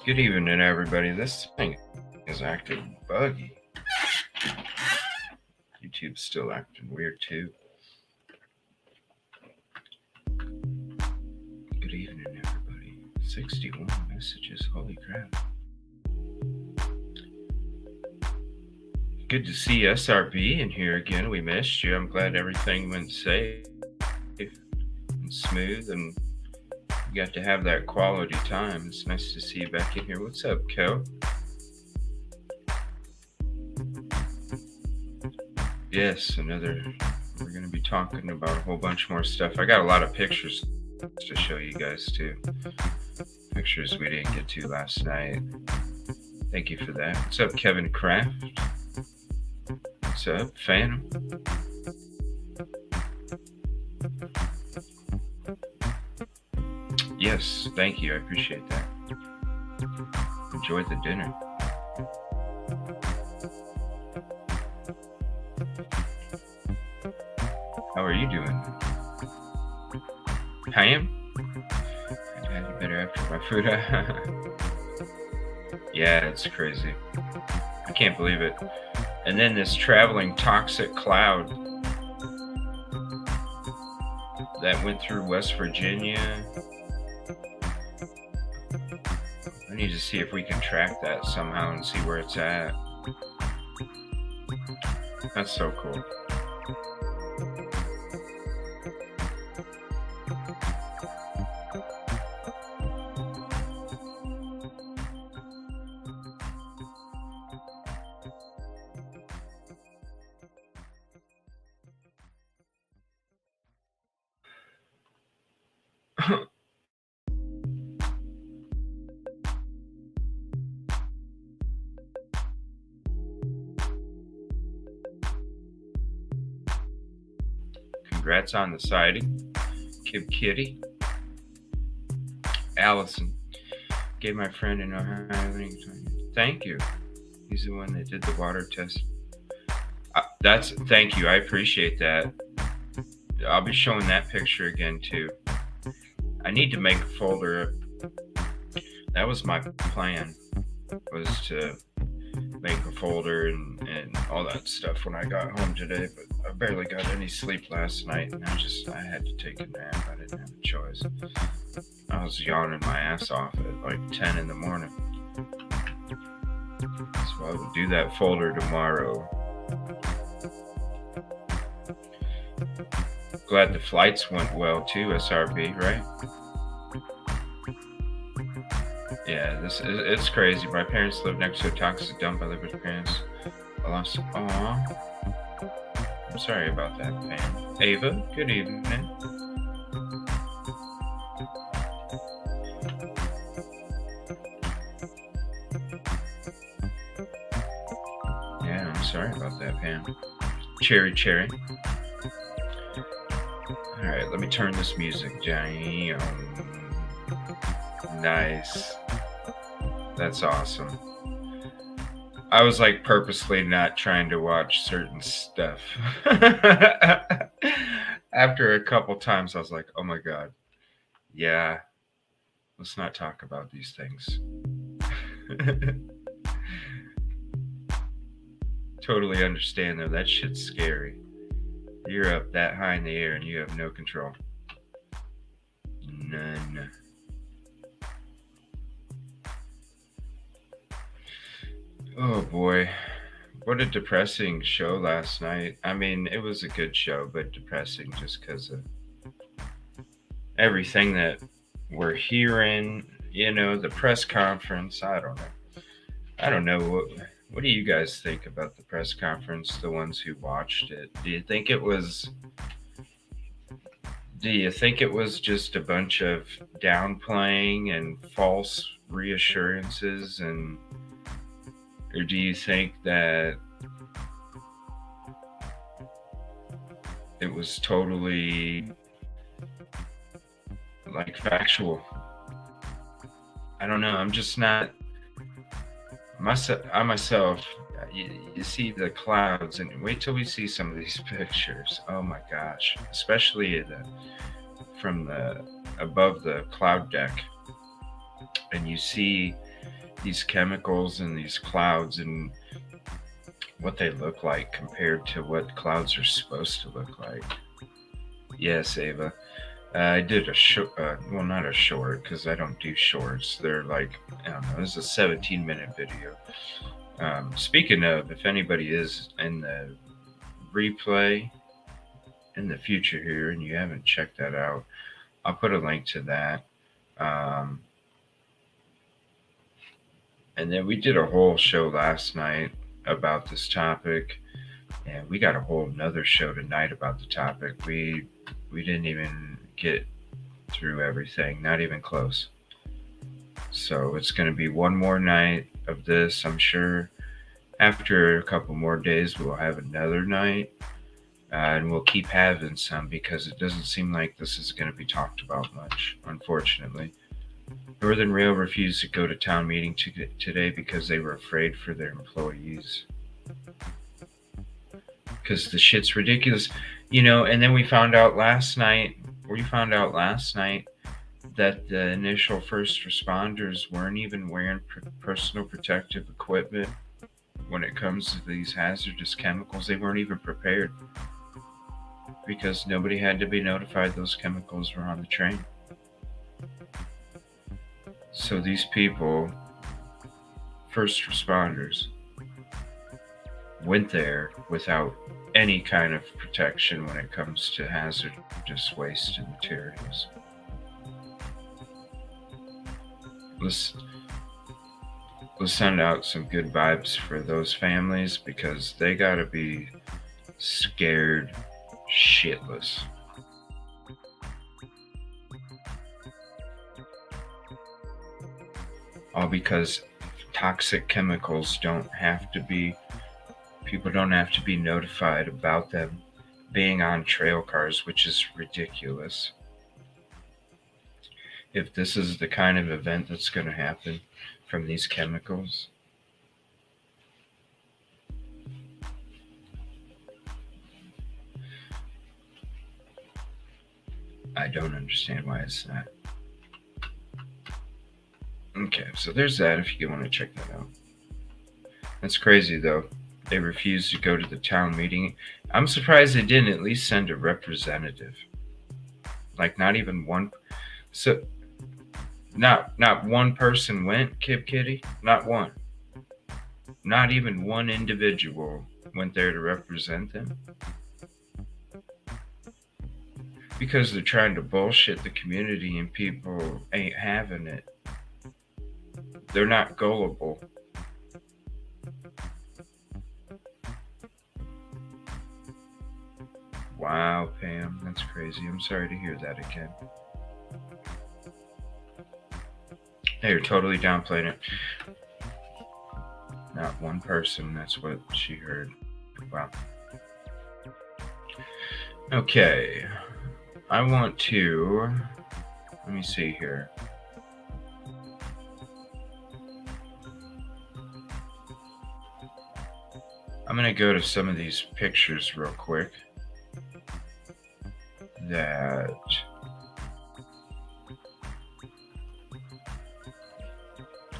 Good evening, everybody. This thing is acting buggy. YouTube's still acting weird, too. Good evening, everybody. 61 messages. Holy crap. Good to see SRB in here again. We missed you. I'm glad everything went safe and smooth, and you got to have that quality time. It's nice to see you back in here. What's up, Kel? Yes, we're going to be talking about a whole bunch more stuff. I got a lot of pictures to show you guys, too. Pictures we didn't get to last night. Thank you for that. What's up, Kevin Kraft? What's up, Phantom? Yes, thank you. I appreciate that. Enjoy the dinner. How are you doing? Pam? Dad, you better after my food. Yeah, it's crazy. I can't believe it. And then this traveling toxic cloud that went through West Virginia. I need to see if we can track that somehow and see where it's at. That's so cool. Congrats on the sighting. Kib Kitty. Allison. Gave my friend in Ohio. Thank you. He's the one that did the water test. Thank you. I appreciate that. I'll be showing that picture again too. I need to make a folder. That was my plan, was to make a folder and all that stuff when I got home today, but I barely got any sleep last night, and I had to take a nap. I didn't have a choice. I was yawning my ass off at like 10 in the morning. So I will do that folder tomorrow. Glad the flights went well too, SRB, right? Yeah, it's crazy. My parents live next to a toxic dump. I live with parents. I lost. Aw. I'm sorry about that, Pam. Ava, good evening. Yeah, I'm sorry about that, Pam. Cherry. Alright, let me turn this music down. Nice. That's awesome. I was like purposely not trying to watch certain stuff. After a couple times, I was like, oh my God. Yeah, let's not talk about these things. Totally understand though, that shit's scary. You're up that high in the air and you have no control. None. Oh boy. What a depressing show last night. I mean, it was a good show, but depressing just because of everything that we're hearing. The press conference. I don't know. I don't know. What do you guys think about the press conference, the ones who watched it? Do you think it was just a bunch of downplaying and false reassurances, or do you think that it was totally like factual? I don't know. I'm just not myself. You see the clouds, and wait till we see some of these pictures. Oh my gosh, especially from the above the cloud deck, and you see these chemicals and these clouds and what they look like compared to what clouds are supposed to look like. Yes, Ava. I did a short, well, not a short, because I don't do shorts. They're like, I don't know, this is a 17-minute video. Speaking of, if anybody is in the replay in the future here and you haven't checked that out, I'll put a link to that. And then we did a whole show last night about this topic, and we got a whole nother show tonight about the topic. We didn't even get through everything, not even close. So it's going to be one more night of this. I'm sure after a couple more days we'll have another night, and we'll keep having some because it doesn't seem like this is going to be talked about much, unfortunately. Northern Rail refused to go to town meeting today because they were afraid for their employees. Because the shit's ridiculous. And then we found out last night that the initial first responders weren't even wearing personal protective equipment when it comes to these hazardous chemicals. They weren't even prepared because nobody had to be notified those chemicals were on the train. So these people, first responders, went there without any kind of protection when it comes to hazardous waste and materials. Let's send out some good vibes for those families because they gotta be scared shitless. All because toxic chemicals people don't have to be notified about them being on trail cars, which is ridiculous. If this is the kind of event that's going to happen from these chemicals, I don't understand why it's not. Okay, so there's that if you want to check that out. That's crazy, though. They refused to go to the town meeting. I'm surprised they didn't at least send a representative. Like, not even one. So, not one person went, Kib Kitty. Not one. Not even one individual went there to represent them. Because they're trying to bullshit the community and people ain't having it. They're not gullible. Wow, Pam, that's crazy. I'm sorry to hear that again. They're totally downplaying it. Not one person, that's what she heard. Wow. Okay. I want to... Let me see here. I'm going to go to some of these pictures real quick.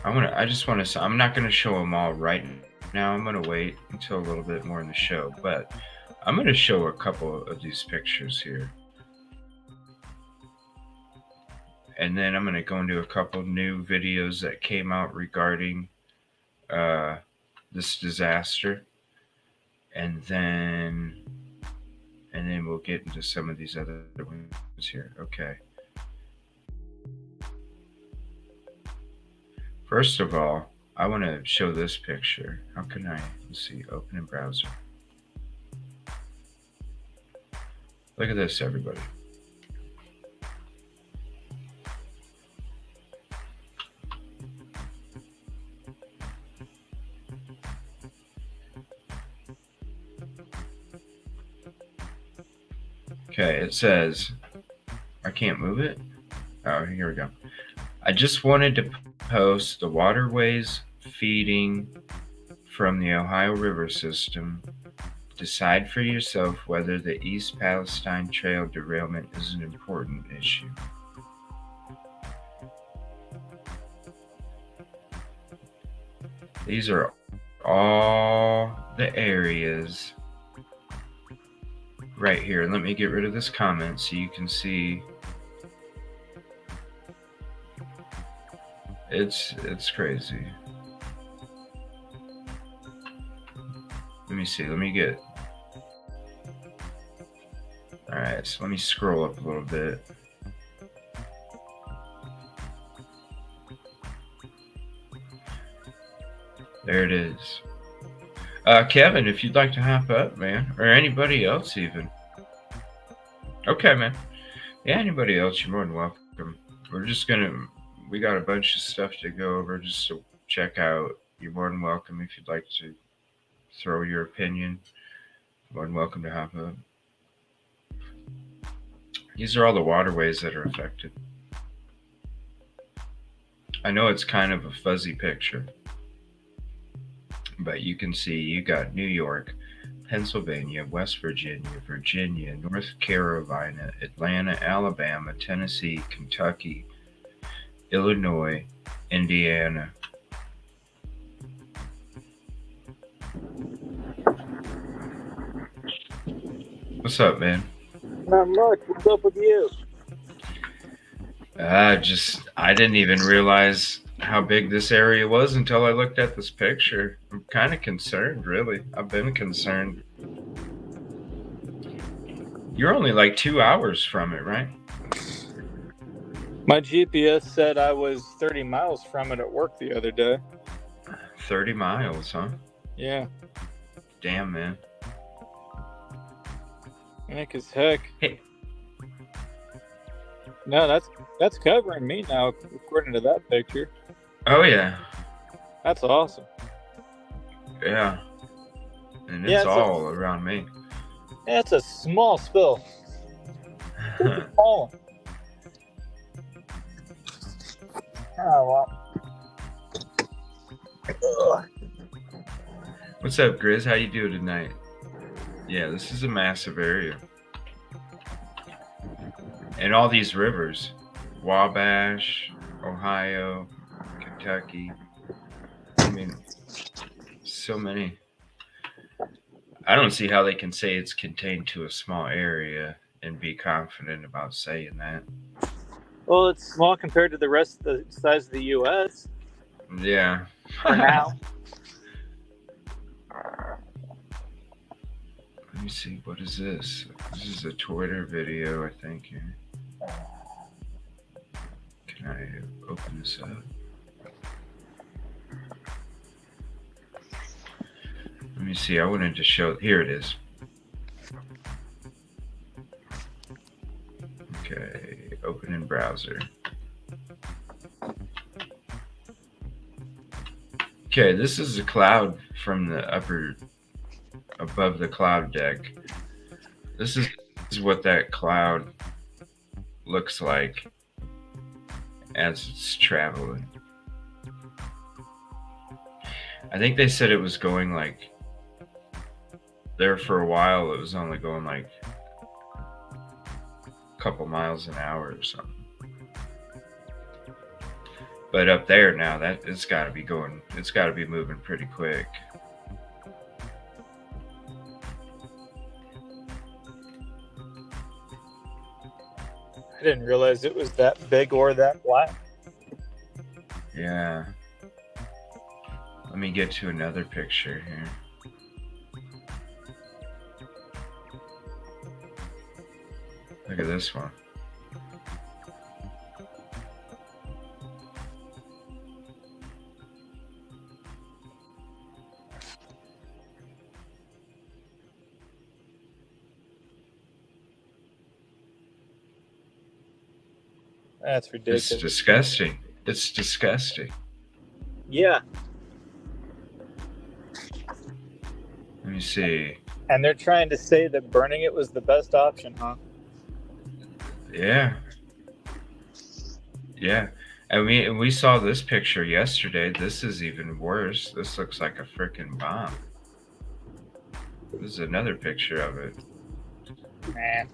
I'm not going to show them all right now. I'm going to wait until a little bit more in the show, but I'm going to show a couple of these pictures here. and then I'm going to go into a couple new videos that came out regarding uh, this disaster, and then we'll get into some of these other ones here. Okay. First of all, I want to show this picture. How can I? Let's see. Open in browser. Look at this, everybody. Okay, it says, I can't move it. Oh, here we go. I just wanted to post the waterways feeding from the Ohio River system. Decide for yourself whether the East Palestine Trail derailment is an important issue. These are all the areas right here. Let me get rid of this comment so you can see. It's crazy. Let me see. Let me get. All right, so let me scroll up a little bit. There it is. Kevin, if you'd like to hop up, man, or anybody else even. Okay, man. Yeah, anybody else, you're more than welcome. We got a bunch of stuff to go over just to check out. You're more than welcome if you'd like to throw your opinion. More than welcome to hop up. These are all the waterways that are affected. I know it's kind of a fuzzy picture, but you can see you got New York, Pennsylvania, West Virginia, Virginia, North Carolina, Atlanta, Alabama, Tennessee, Kentucky, Illinois, Indiana. What's up, man? Not much. What's up with you? I didn't even realize how big this area was until I looked at this picture. I'm kind of concerned, really. I've been concerned. You're only like 2 hours from it, right? My GPS said I was 30 miles from it at work the other day. 30 miles, huh? Yeah. Damn, man. Heck as heck. Hey. No, that's covering me now, according to that picture. Oh, yeah. That's awesome. Yeah. And it's all around me. Yeah, it's a small spill. Small. Oh, well. What's up, Grizz? How you doing tonight? Yeah, this is a massive area. And all these rivers. Wabash, Ohio, Kentucky. I mean, so many. I don't see how they can say it's contained to a small area and be confident about saying that. Well, it's small compared to the rest of the size of the U.S. Yeah. For now. Let me see. What is this? This is a Twitter video, I think. Can I open this up? Let me see. I wanted to show. Here it is. Okay. Open in browser. Okay. This is a cloud from the above the cloud deck. This is what that cloud looks like as it's traveling. I think they said it was going like there for a while. It was only going like a couple miles an hour or something. But up there now, that it's got to be going. It's got to be moving pretty quick. I didn't realize it was that big or that black. Yeah. Let me get to another picture here. Look at this one. That's ridiculous. It's disgusting. It's disgusting. Yeah. Let me see. And they're trying to say that burning it was the best option, huh? Yeah. Yeah. And we saw this picture yesterday. This is even worse. This looks like a freaking bomb. This is another picture of it. Man.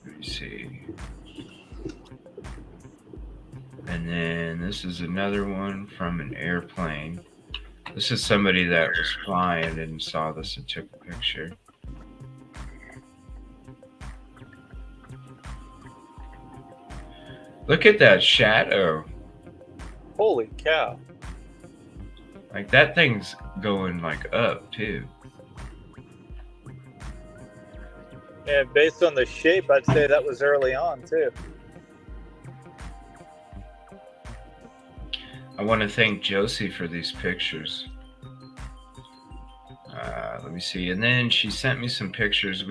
Let me see. And then this is another one from an airplane. This is somebody that was flying and saw this and took a picture. Look at that shadow. Holy cow. Like that thing's going like up too. Yeah, based on the shape, I'd say that was early on too. I want to thank Josie for these pictures. Let me see. And then she sent me some pictures.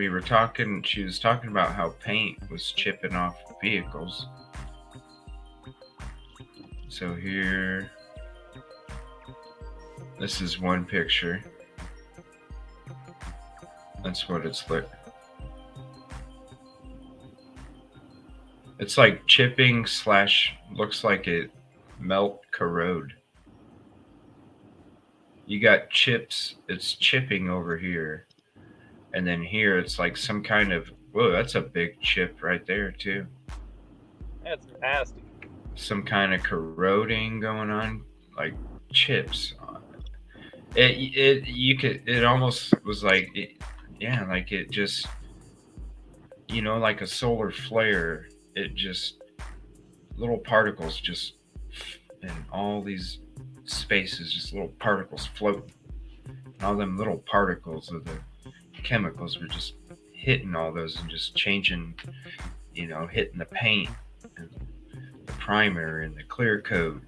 She was talking about how paint was chipping off vehicles. So here, this is one picture. That's what it's like. It's like chipping / looks like it melt corrode. You got chips, it's chipping over here. And then here it's like some kind of, whoa, that's a big chip right there too. That's nasty. Some kind of corroding going on, like chips. It almost was like, like it just, like a solar flare. It just, little particles just in all these spaces, just little particles floating. And all them little particles of the chemicals were just hitting all those and just changing, hitting the paint and the primer and the clear coat.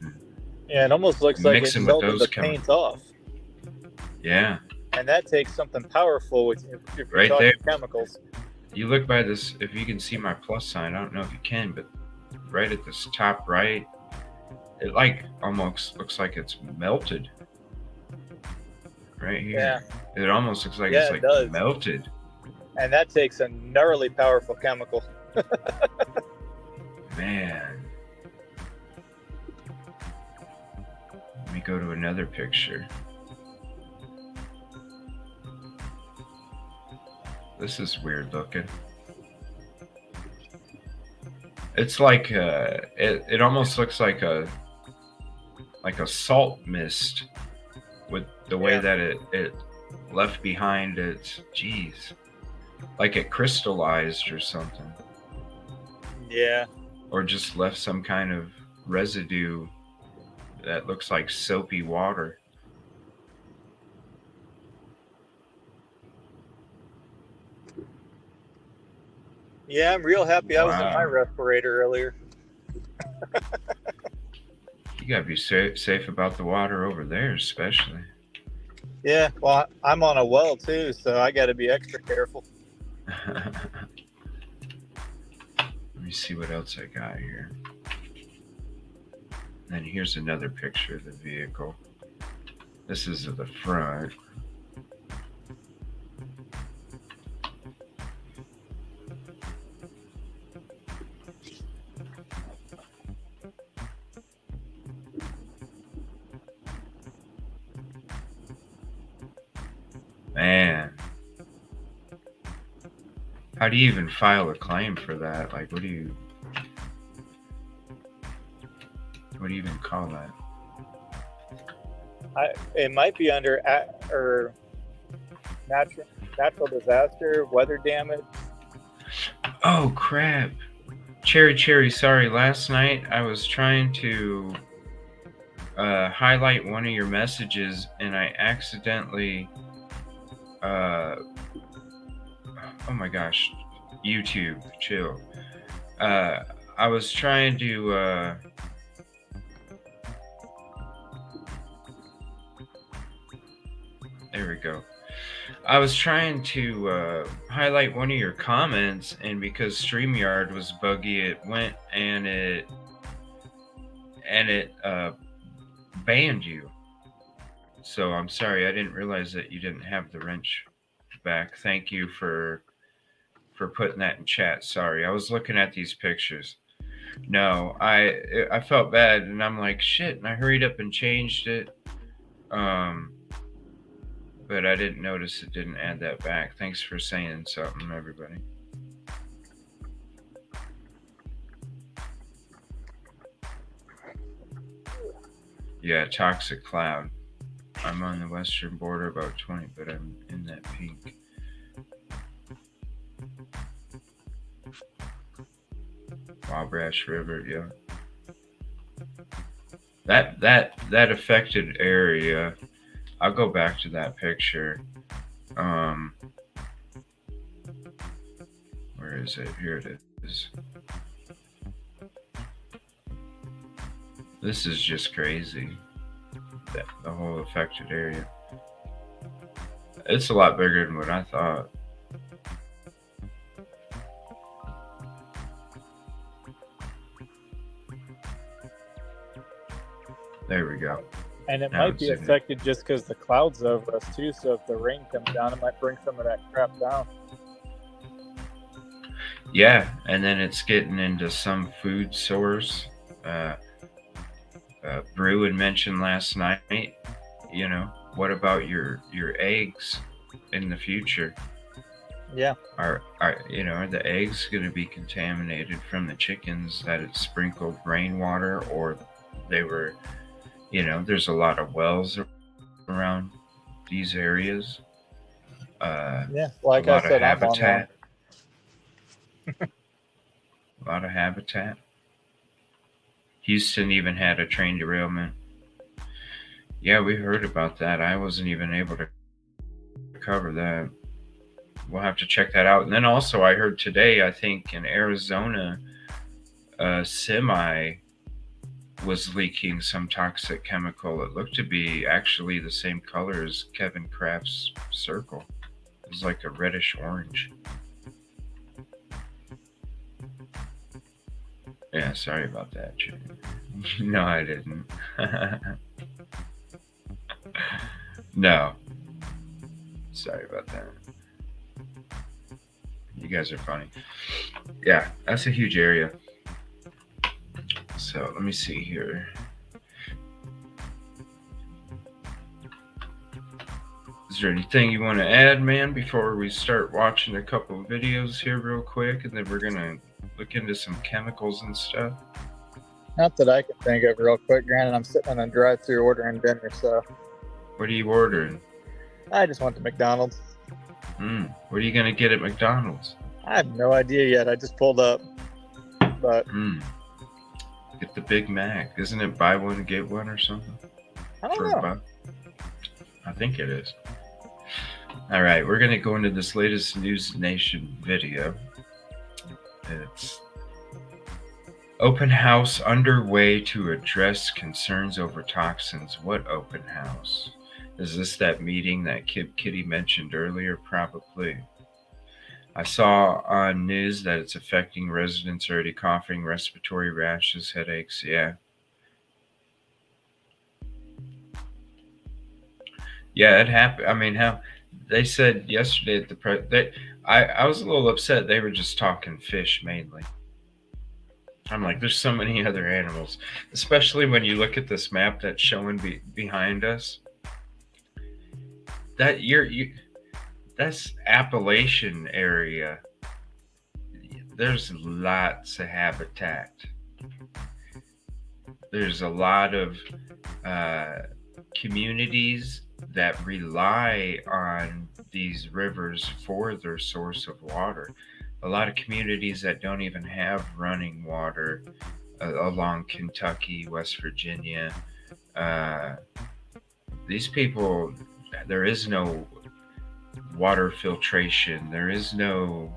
Yeah, it almost looks like it mixing with melted those the paint off. Yeah. And that takes something powerful with if you're Right talking there. chemicals. You look by this, if you can see my plus sign, I don't know if you can, but right at this top right, it like almost looks like it's melted. Right here. Yeah. It almost looks like Yeah, it's it does. like melted. And that takes a gnarly powerful chemical. Man. Let me go to another picture. This is weird looking. It's like it almost looks like a salt mist with the way that it left behind its like it crystallized or something. Yeah. Or just left some kind of residue that looks like soapy water. Yeah, I'm real happy I was in my respirator earlier. You gotta be safe about the water over there, especially. Yeah, well, I'm on a well too, so I got to be extra careful. Let me see what else I got here. And here's another picture of the vehicle. This is of the front. Man. How do you even file a claim for that? Like, what do you even call that? It might be under or natural disaster, weather damage. Oh crap. Cherry, sorry. Last night I was trying to highlight one of your messages and I accidentally oh my gosh, YouTube, chill. I was trying to there we go. I was trying to highlight one of your comments, and because StreamYard was buggy, it went and it banned you. So I'm sorry, I didn't realize that you didn't have the wrench back. Thank you for putting that in chat. Sorry, I was looking at these pictures. No, I felt bad, and I'm like shit, and I hurried up and changed it. But I didn't notice it didn't add that back. Thanks for saying something, everybody. Yeah, toxic cloud. I'm on the western border, about 20, but I'm in that pink. Wabash River, yeah. That affected area. I'll go back to that picture. Where is it? Here it is. This is just crazy. The whole affected area. It's a lot bigger than what I thought. There we go. And it might be affected just because the cloud's over us too. So if the rain comes down, it might bring some of that crap down. Yeah, and then it's getting into some food source. Bruin mentioned last night. You know, what about your eggs in the future? Yeah. Are the eggs going to be contaminated from the chickens that it sprinkled rainwater, or they were? There's a lot of wells around these areas. Yeah, like I said, habitat. A lot of habitat. Houston even had a train derailment. Yeah, we heard about that. I wasn't even able to cover that. We'll have to check that out. And then also I heard today, I think in Arizona, a semi was leaking some toxic chemical. It looked to be actually the same color as Kevin Kraft's circle. It was like a reddish orange. Yeah, sorry about that, Jim. No, I didn't. No. Sorry about that. You guys are funny. Yeah, that's a huge area. So let me see here. Is there anything you want to add, man, before we start watching a couple of videos here real quick, and then we're going to look into some chemicals and stuff? Not that I can think of real quick. Granted, I'm sitting on a drive-thru ordering dinner, so. What are you ordering? I just went to McDonald's. What are you going to get at McDonald's? I have no idea yet. I just pulled up. But. Get the Big Mac. Isn't it buy one, get one or something? I don't know. I think it is. All right, we're going to go into this latest News Nation video. It's open house underway to address concerns over toxins. What open house? Is this that meeting that Kitty mentioned earlier? Probably. I saw on news that it's affecting residents already coughing, respiratory rashes, headaches. Yeah. Yeah, it happened. I mean, how they said yesterday at the I was a little upset. They were just talking fish mainly. I'm like, there's so many other animals, especially when you look at this map that's showing behind us. That's Appalachian area. There's lots of habitat. There's a lot of communities that rely on these rivers for their source of water. A lot of communities that don't even have running water along Kentucky, West Virginia. Uh, these people, there is no water filtration. There is no.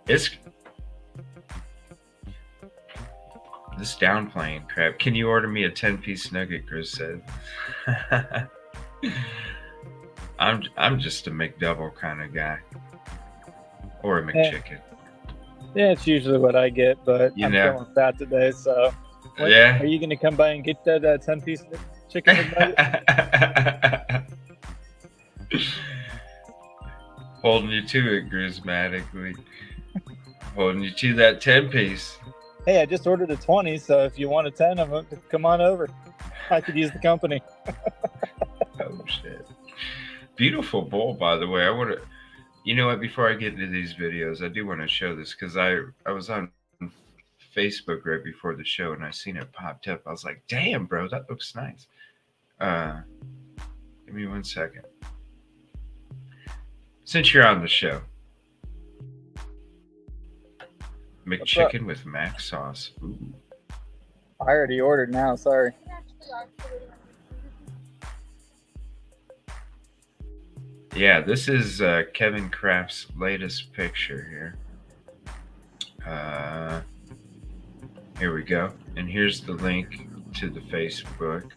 It's this downplaying crap. Can you order me a 10-piece nugget? Chris said. I'm just a McDouble kind of guy, or a McChicken. Yeah, it's usually what I get, but I'm feeling fat today, so. Yeah. Are you going to come by and get that 10-piece chicken McNugget? Holding you to it, Grismatically. Holding you to that 10-piece. Hey, I just ordered a 20, so if you want a 10 of them, come on over. I could use the company. Oh, shit. Beautiful bowl, by the way. I want to, you know what, before I get into these videos, I do want to show this because I was on Facebook right before the show and I seen it popped up. I was like, damn, bro, that looks nice. Give me 1 second. Since you're on the show, McChicken with mac sauce. Ooh. I already ordered now, sorry. Yeah, this is Kevin Kraft's latest picture here. Here we go. And here's the link to the Facebook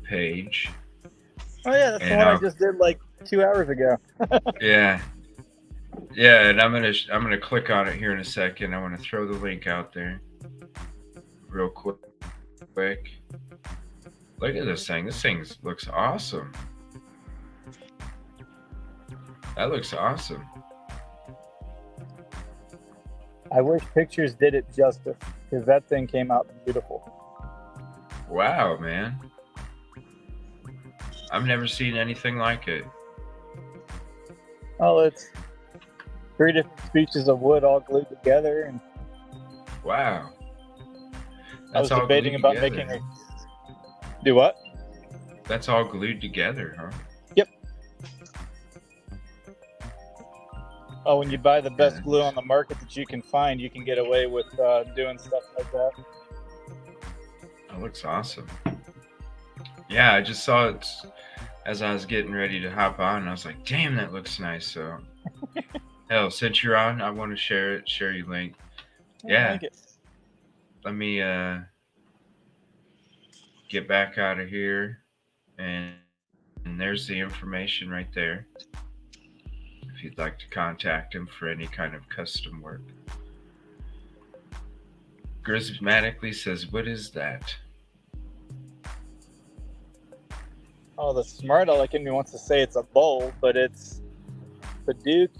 page. Oh yeah, that's the one I just did like 2 hours ago. Yeah. Yeah, and I'm gonna click on it here in a second. I want to throw the link out there real quick. Look at this thing. This thing looks awesome. That looks awesome. I wish pictures did it justice, because that thing came out beautiful. Wow, man. I've never seen anything like it. Oh, it's 3 different species of wood all glued together. And wow. I was debating about making a... Do what? That's all glued together, huh? Yep. Oh, when you buy the best glue on the market that you can find, you can get away with doing stuff like that. That looks awesome. Yeah, I just saw it as I was getting ready to hop on, and I was like, damn, that looks nice. So, hell, since you're on, I want to share your link. Yeah. Like it. Let me get back out of here, and there's the information right there. If you'd like to contact him for any kind of custom work. Grismatically says, what is that? Oh, the smart aleck in me wants to say it's a bowl, but it's Paduke,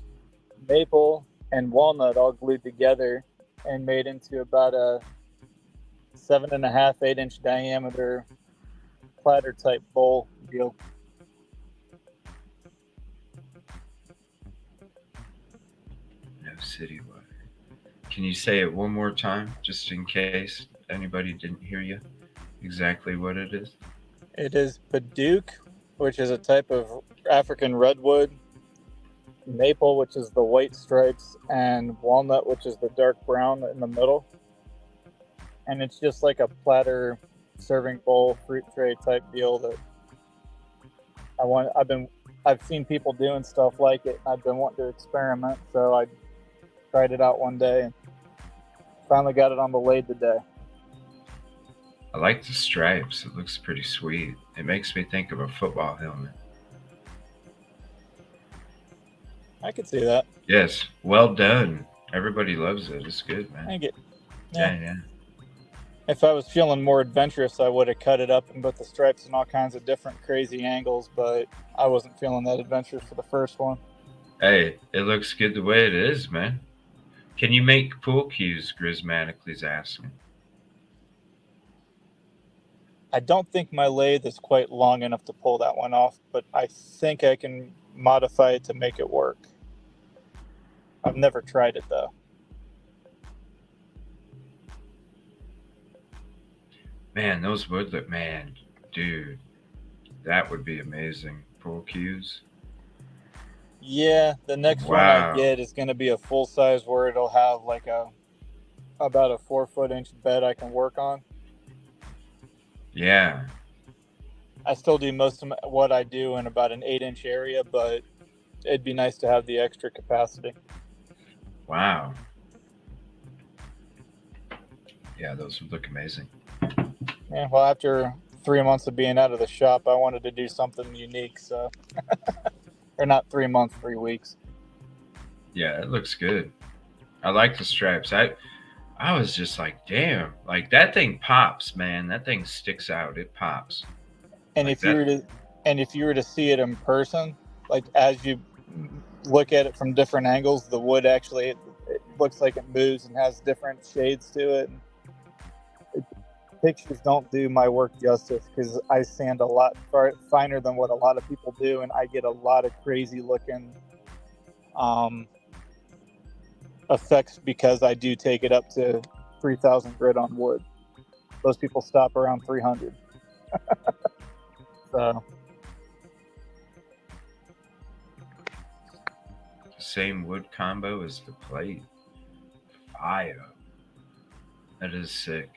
maple, and walnut all glued together and made into about a 7.5, 8-inch diameter platter type bowl deal. No city water. Can you say it one more time, just in case anybody didn't hear you exactly what it is? It is Paduke, which is a type of African redwood, maple, which is the white stripes, and walnut, which is the dark brown in the middle. And it's just like a platter serving bowl fruit tray type deal that I've seen people doing stuff like it, and I've been wanting to experiment, so I tried it out one day and finally got it on the lathe today. I like the stripes. It looks pretty sweet. It makes me think of a football helmet. I could see that. Yes, well done. Everybody loves it. It's good, man. Thank you. Yeah. If I was feeling more adventurous, I would have cut it up and put the stripes in all kinds of different crazy angles, but I wasn't feeling that adventurous for the first one. Hey, it looks good the way it is, man. Can you make pool cues? Grismatically's asking. I don't think my lathe is quite long enough to pull that one off, but I think I can modify it to make it work. I've never tried it, though. Man, those would look, man, dude, that would be amazing. Pool cues. Yeah, the next one I Wow. get is going to be a full size where it'll have like a about a 4-foot-inch bed I can work on. Yeah. I still do most of what I do in about an 8-inch area, but it'd be nice to have the extra capacity. Wow. Yeah, those would look amazing. Yeah, well, after 3 months of being out of the shop, I wanted to do something unique. So, or not 3 months, 3 weeks. Yeah, it looks good. I like the stripes. I was just like, damn, like that thing pops, man. That thing sticks out. It pops. And Like if you that. were to, and if you were to see it in person, like as you look at it from different angles, the wood actually it looks like it moves and has different shades to it. it Pictures don't do my work justice because I sand a lot finer than what a lot of people do, and I get a lot of crazy looking um, effects because I do take it up to 3,000 grit on wood. Most people stop around 300. So Same wood combo as the plate. Fire. That is sick.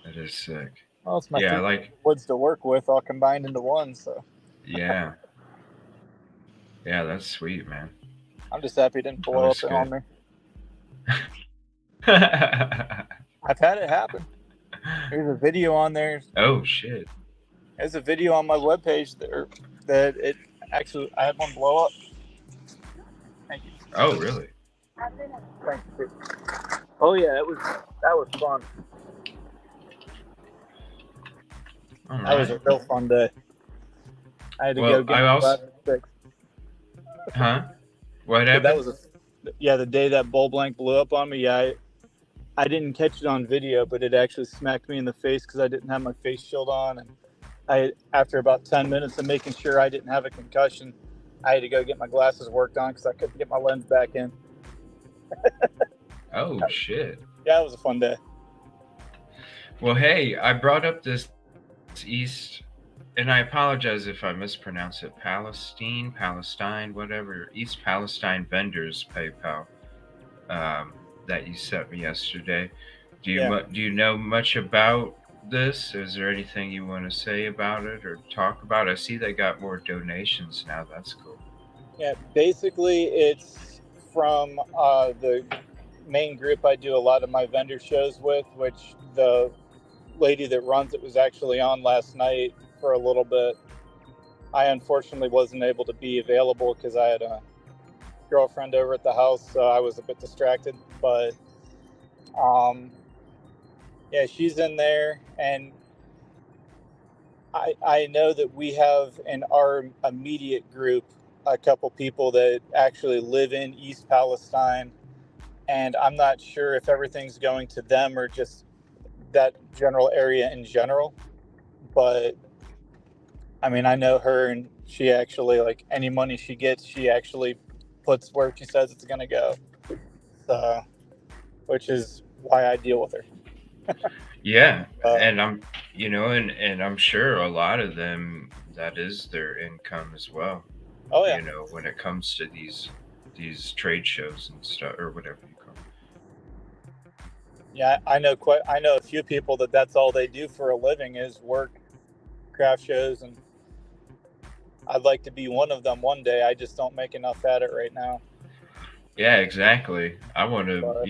That is sick. well, it's my Yeah, I three like. woods to work with all combined into one. So Yeah. Yeah, that's sweet, man. I'm just happy it didn't That blow up looks good. on me. I've had it happen. There's a video on there. Oh shit. There's a video on my webpage that it actually I had one blow up. Thank you. Oh really? Thank you. Oh yeah, that was fun. All That was right. a real fun day. I had to go Well, get I my also. glasses fixed. Huh? What Yeah, that happened? was the day that bull blank blew up on me. Yeah, I didn't catch it on video, but it actually smacked me in the face because I didn't have my face shield on, and after about 10 minutes of making sure I didn't have a concussion, I had to go get my glasses worked on because I couldn't get my lens back in. Oh shit. Yeah, it was a fun day. Well, hey, I brought up this East, and I apologize if I mispronounce it. Palestine, whatever. East Palestine Vendors PayPal that you sent me yesterday. Yeah, Do you know much about this? Is there anything you want to say about it or talk about? I see they got more donations now. That's cool. yeah. Basically, it's from the main group I do a lot of my vendor shows with, which the lady that runs it was actually on last night for a little bit. I unfortunately wasn't able to be available because I had a girlfriend over at the house, so I was a bit distracted. But um, yeah, she's in there, and I know that we have in our immediate group a couple people that actually live in East Palestine, and I'm not sure if everything's going to them or just that general area in general. But I mean, I know her, and she actually like any money she gets, she actually puts where she says it's going to go. So, which is why I deal with her. Yeah, Uh, and and I'm sure a lot of them that is their income as well. oh yeah, When it comes to these trade shows and stuff or whatever you call yeah, I know quite. I know a few people that's all they do for a living is work craft shows, and I'd like to be one of them one day. I just don't make enough at it right now. it. Yeah, exactly. I want to, But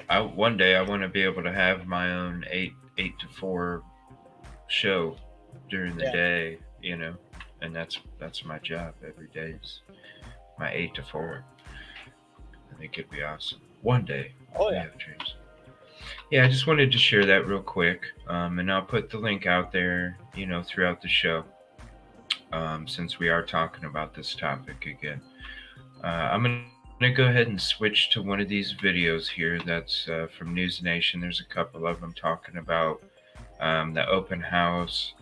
I one day I want to be able to have my own eight to four show during the yeah, day, and that's my job every day is my 8 to 4. I think it'd be awesome. One day oh we yeah, have dreams. Yeah, I just wanted to share that real quick, and I'll put the link out there, throughout the show, since we are talking about this topic again. I'm gonna go ahead and switch to one of these videos here. That's from News Nation. There's a couple of them talking about the open house,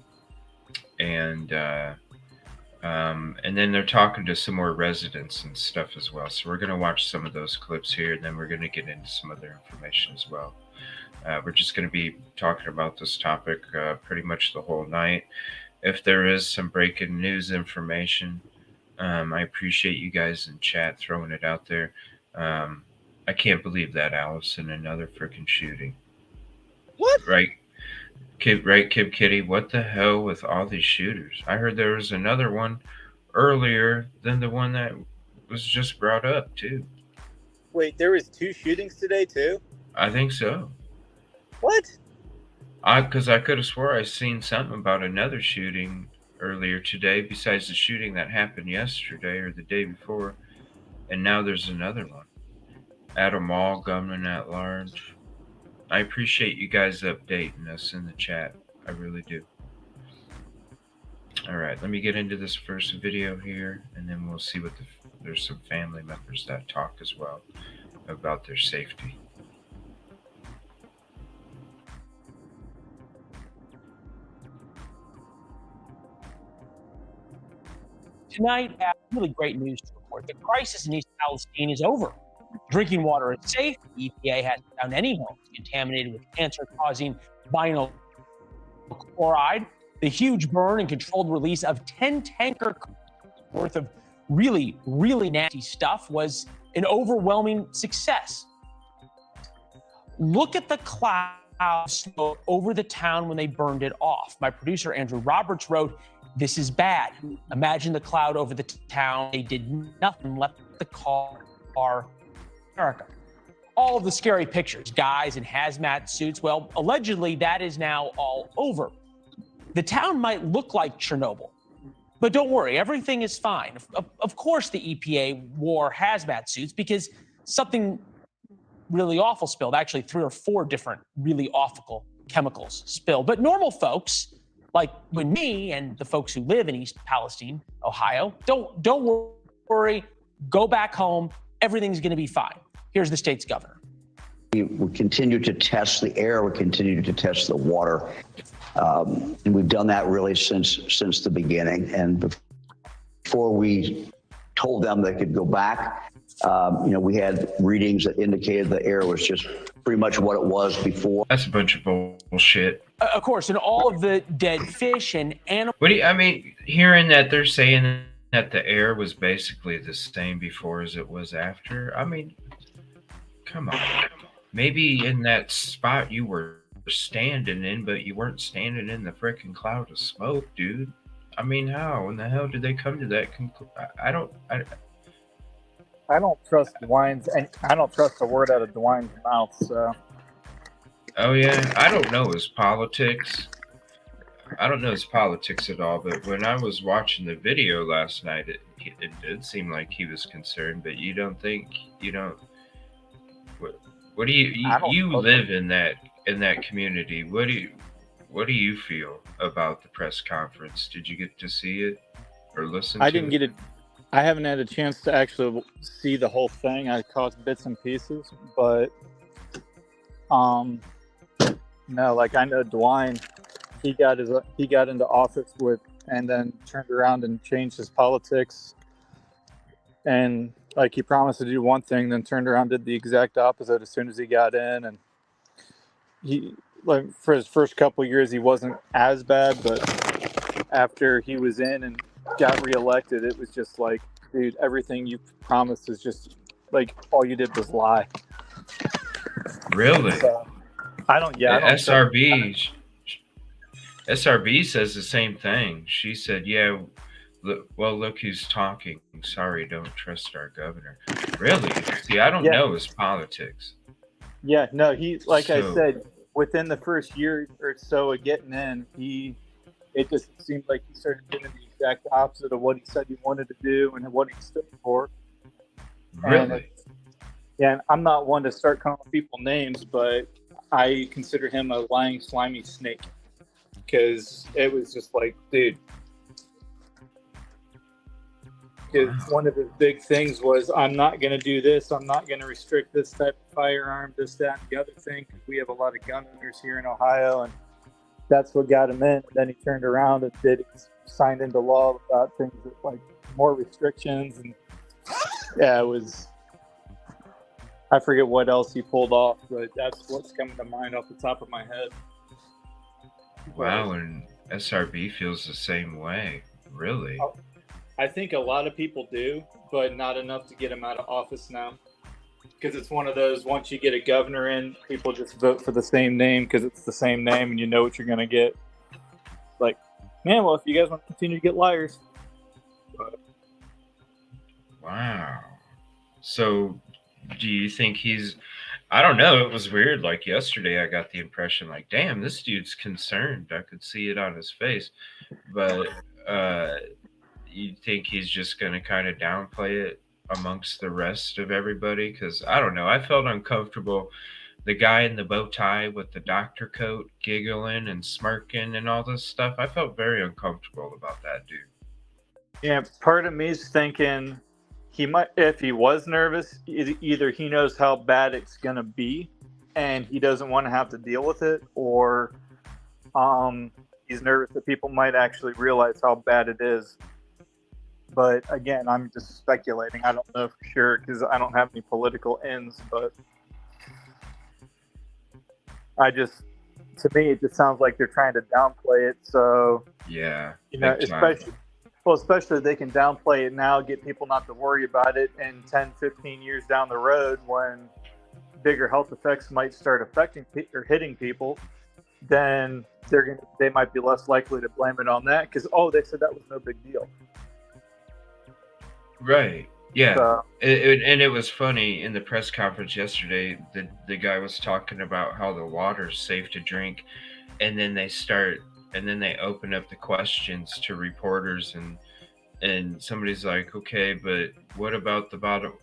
and then they're talking to some more residents and stuff as well. So we're gonna watch some of those clips here, and then we're gonna get into some other information as well. We're just going to be talking about this topic pretty much the whole night. If there is some breaking news information, I appreciate you guys in chat throwing it out there. Um, I can't believe that, Allison, another freaking shooting. What? Right, Kid Kitty? What the hell with all these shooters? I heard there was another one earlier than the one that was just brought up too. Wait, there was 2 shootings today too? I think so. What? Because I could have swore I seen something about another shooting earlier today, besides the shooting that happened yesterday or the day before, and now there's another one at a mall, gunman at large. I appreciate you guys updating us in the chat. I really do. All right, let me get into this first video here, and then we'll see what there's some family members that talk as well about their safety. Tonight, I have really great news to report. The crisis in East Palestine is over. Drinking water is safe. The EPA hasn't found any homes contaminated with cancer-causing vinyl chloride. The huge burn and controlled release of 10 tanker worth of really, really nasty stuff was an overwhelming success. Look at the cloud of smoke over the town when they burned it off. My producer, Andrew Roberts, wrote, "This is bad. Imagine the cloud over the town. They did nothing, left the car, America." All of the scary pictures, guys in hazmat suits, well, allegedly that is now all over. The town might look like Chernobyl, but don't worry, everything is fine. Of course the EPA wore hazmat suits because something really awful spilled. Actually, 3 or 4 different really awful chemicals spilled. But normal folks, like me and the folks who live in East Palestine, Ohio, don't worry, go back home, everything's gonna be fine. Here's the state's governor. We continue to test the air, we continue to test the water. And we've done that really since the beginning. And before we told them they could go back, we had readings that indicated the air was just pretty much what it was before. That's a bunch of bullshit. Of course, and all of the dead fish and animals. Hearing that they're saying that the air was basically the same before as it was after. I mean, come on. Maybe in that spot you were standing in, but you weren't standing in the freaking cloud of smoke, dude. I mean, how in the hell did they come to that conclusion? I don't trust Dwayne's, and I don't trust a word out of Dwayne's mouth. So. Oh yeah, I don't know his politics. I don't know his politics at all. But when I was watching the video last night, it did seem like he was concerned. But you don't think What do you live in that community? What do you feel about the press conference? Did you get to see it or listen to it? I didn't get it. I haven't had a chance to actually see the whole thing. I caught bits and pieces, but no, like I know Dwayne, he got into office with, and then turned around and changed his politics, and like he promised to do one thing, then turned around, did the exact opposite as soon as he got in. And he, like, for his first couple of years, he wasn't as bad, but after he was in and got reelected, it was just like, dude, everything you promised is just like all you did was lie. Really? So, I don't. SRB says the same thing. She said, "Yeah, look who's talking. Sorry, don't trust our governor." Really? See, I don't know his politics. Yeah, no, I said, within the first year or so of getting in, it just seemed like he started doing the exact opposite of what he said he wanted to do and what he stood for. Really? And I'm not one to start calling people names, but I consider him a lying, slimy snake, because it was just like, dude. One of his big things was, I'm not going to do this. I'm not going to restrict this type of firearm, this, that, and the other thing, because we have a lot of gun owners here in Ohio, and that's what got him in. And then he turned around and signed into law about things that, like, more restrictions. And yeah, it was. I forget what else he pulled off, but that's what's coming to mind off the top of my head. Wow, and SRB feels the same way. Really? I think a lot of people do, but not enough to get him out of office now. Because it's one of those, once you get a governor in, people just vote for the same name because it's the same name and you know what you're going to get. Like, man, well, if you guys want to continue to get liars. But, Wow. So, do you think he's? I don't know. It was weird. Like yesterday, I got the impression, like, damn, this dude's concerned. I could see it on his face. But you think he's just going to kind of downplay it amongst the rest of everybody? Because I don't know. I felt uncomfortable. The guy in the bow tie with the doctor coat giggling and smirking and all this stuff. I felt very uncomfortable about that dude. yeah, part of me is thinking he might, if he was nervous, either he knows how bad it's going to be and he doesn't want to have to deal with it, or he's nervous that people might actually realize how bad it is. But again, I'm just speculating. I don't know for sure because I don't have any political ends. But to me, it just sounds like they're trying to downplay it. So Yeah, you know, big time. especially they can downplay it now, get people not to worry about it, and 10, 15 years down the road, when bigger health effects might start affecting or hitting people, then they might be less likely to blame it on that because they said that was no big deal. Right. Yeah. So, And it was funny in the press conference yesterday. The guy was talking about how the water's safe to drink, and then they open up the questions to reporters, and somebody's like, okay, but what about the bottle?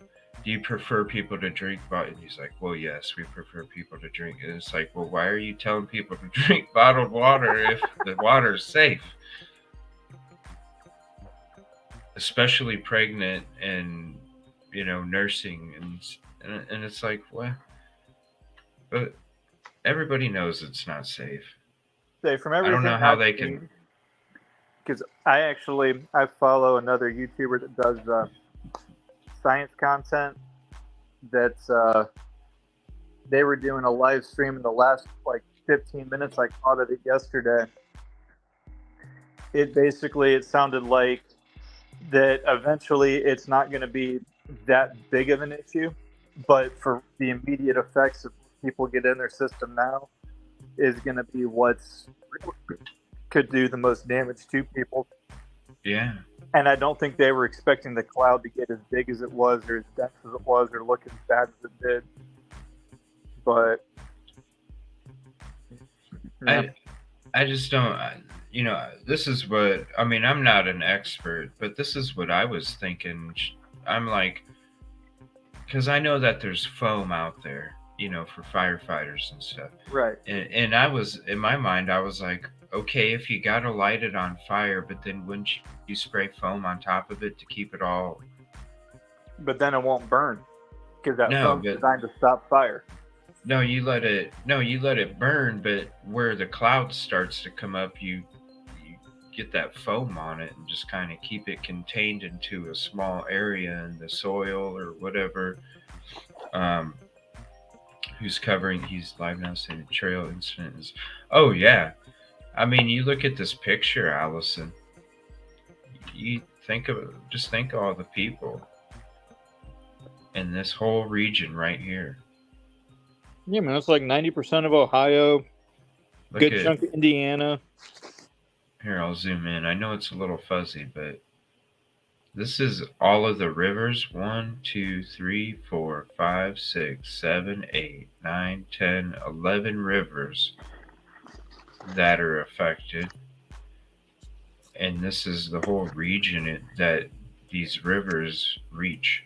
Do you prefer people to drink bottled? And he's like, well, yes, we prefer people to drink. And it's like, well, why are you telling people to drink bottled water if the water's safe? Especially pregnant and nursing and it's like, what? But everybody knows it's not safe. from I everything don't know how I've they seen, can. because I follow another YouTuber that does science content. That's they were doing a live stream in the last 15 minutes. I caught it yesterday. It sounded like that eventually it's not going to be that big of an issue, but for the immediate effects of people get in their system now is going to be what's could do the most damage to people. Yeah. And I don't think they were expecting the cloud to get as big as it was, or as dense as it was, or look as bad as it did. But I just don't. This is what I mean. I'm not an expert, but this is what I was thinking. I'm like, because I know that there's foam out there, for firefighters and stuff. right. And I was, in my mind, I was like, okay, if you got to light it on fire, but then wouldn't you spray foam on top of it to keep it all? But then it won't burn because that No, foam's but- designed to stop fire. No, you let it burn, but where the cloud starts to come up, you get that foam on it and just kind of keep it contained into a small area in the soil or whatever. He's live now saying the trail incident is, oh yeah. I mean, you look at this picture, Allison, you just think of all the people in this whole region right here. Yeah, man, it's like 90% of Ohio, Look chunk of Indiana. Here, I'll zoom in. I know it's a little fuzzy, but this is all of the rivers. 1, 2, 3, 4, 5, 6, 7, 8, 9, 10, 11 rivers that are affected. And this is the whole region that these rivers reach.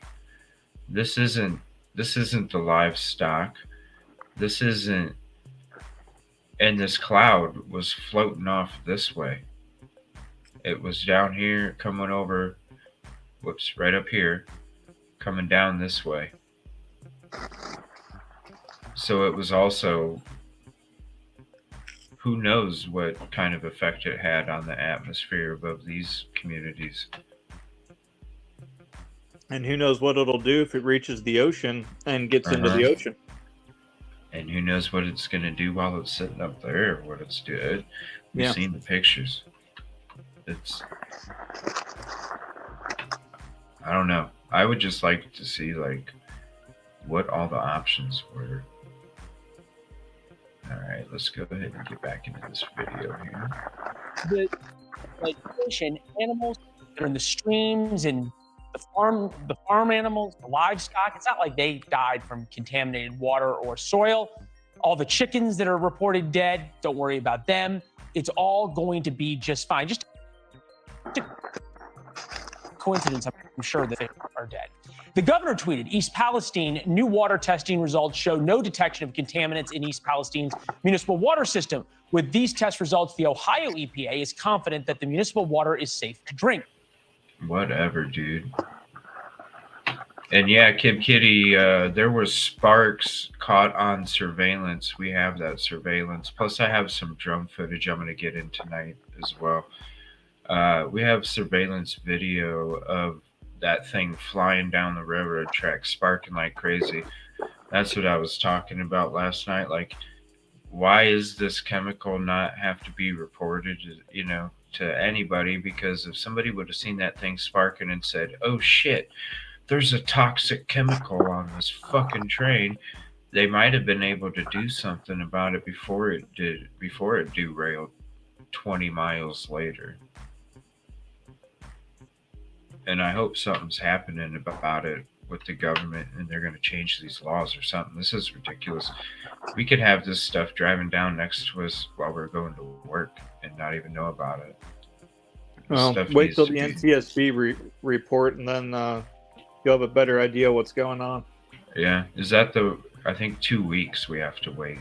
This isn't the livestock. This isn't. And this cloud was floating off this way. It was down here, coming over, right up here, coming down this way. So it was also, who knows what kind of effect it had on the atmosphere above these communities. And who knows what it'll do if it reaches the ocean and gets into the ocean. And who knows what it's going to do while it's sitting up there, what it's doing. We've seen the pictures. I don't know. I would just like to see, like, what all the options were. All right, let's go ahead and get back into this video here. The fish and animals that are in the streams and the farm animals, the livestock, it's not like they died from contaminated water or soil. All the chickens that are reported dead, don't worry about them. It's all going to be just fine. Just a coincidence, I'm sure that they are dead. The governor tweeted, East Palestine, new water testing results show no detection of contaminants in East Palestine's municipal water system. With these test results, the Ohio EPA is confident that the municipal water is safe to drink. Whatever, dude. And yeah, Kid Kitty, there were sparks caught on surveillance. We have that surveillance. Plus, I have some drone footage I'm going to get in tonight as well. We have surveillance video of that thing flying down the railroad track, sparking like crazy. That's what I was talking about last night. Like, why is this chemical not have to be reported, to anybody? Because if somebody would have seen that thing sparking and said, oh shit, there's a toxic chemical on this fucking train, they might have been able to do something about it before it derailed 20 miles later. And I hope something's happening about it with the government and they're going to change these laws or something. This is ridiculous. We could have this stuff driving down next to us while we're going to work and not even know about it. Well, wait till the NTSB report and then you'll have a better idea what's going on. Yeah. Is that I think 2 weeks we have to wait.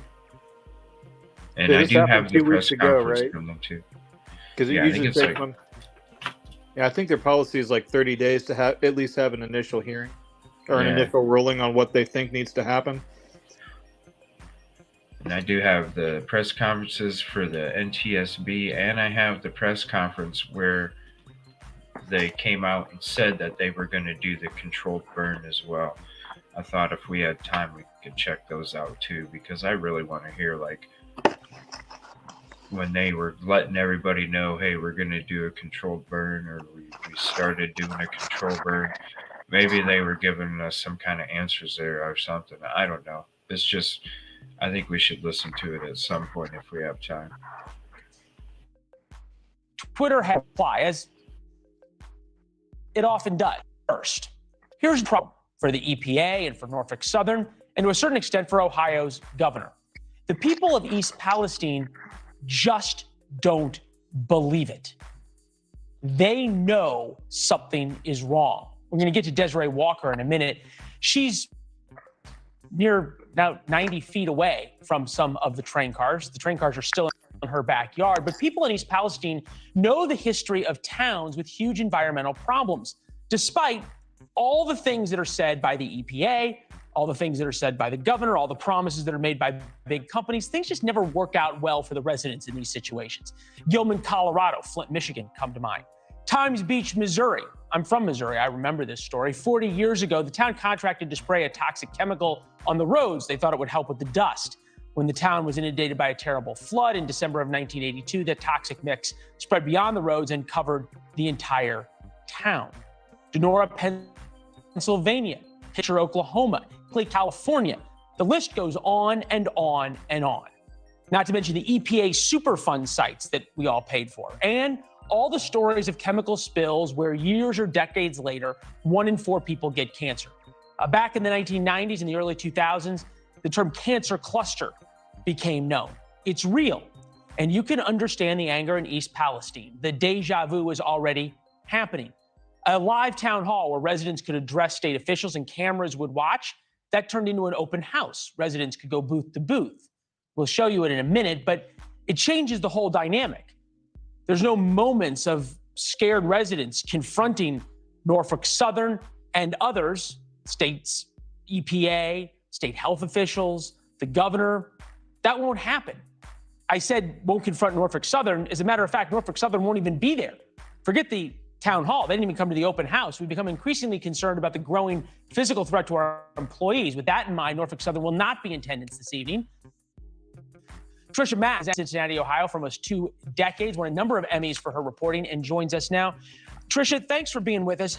And I do have the press conference from them too. Because it usually takes them. Yeah, I think their policy is like 30 days to at least have an initial hearing or an initial ruling on what they think needs to happen. And I do have the press conferences for the NTSB, and I have the press conference where they came out and said that they were going to do the controlled burn as well. I thought if we had time, we could check those out too, because I really want to hear, like, when they were letting everybody know, hey, we're going to do a controlled burn, or we started doing a controlled burn. Maybe they were giving us some kind of answers there or something. I don't know. It's just, I think we should listen to it at some point if we have time. Twitter had reply, as it often does. First, here's the problem for the EPA and for Norfolk Southern, and to a certain extent for Ohio's governor. The people of East Palestine just don't believe it. They know something is wrong. We're going to get to Desiree Walker in a minute. She's near now 90 feet away from some of the train cars. The train cars are still in her backyard, but people in East Palestine know the history of towns with huge environmental problems, despite all the things that are said by the EPA, all the things that are said by the governor, all the promises that are made by big companies. Things just never work out well for the residents in these situations. Gilman, Colorado, Flint, Michigan come to mind. Times Beach, Missouri. I'm from Missouri. I remember this story. 40 years ago, the town contracted to spray a toxic chemical on the roads. They thought it would help with the dust. When the town was inundated by a terrible flood in December of 1982, the toxic mix spread beyond the roads and covered the entire town. Donora, Pennsylvania, Pitcher, Oklahoma, California. The list goes on and on and on. Not to mention the EPA Superfund sites that we all paid for, and all the stories of chemical spills where years or decades later, 1 in 4 people get cancer. Back in the 1990s and the early 2000s, the term cancer cluster became known. It's real, and you can understand the anger in East Palestine. The deja vu is already happening. A live town hall where residents could address state officials and cameras would watch, that turned into an open house. Residents could go booth to booth. We'll show you it in a minute, but it changes the whole dynamic. There's no moments of scared residents confronting Norfolk Southern and others, states, EPA, state health officials, the governor. That won't happen. I said won't confront Norfolk Southern. As a matter of fact, Norfolk Southern won't even be there. Forget the town hall. They didn't even come to the open house. We've become increasingly concerned about the growing physical threat to our employees. With that in mind, Norfolk Southern will not be in attendance this evening. Trisha Matt is at Cincinnati, Ohio for almost 2 decades, won a number of Emmys for her reporting, and joins us now. Trisha, thanks for being with us.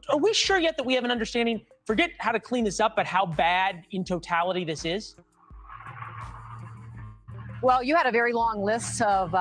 Are we sure yet that we have an understanding, forget how to clean this up, but how bad in totality this is? Well, you had a very long list of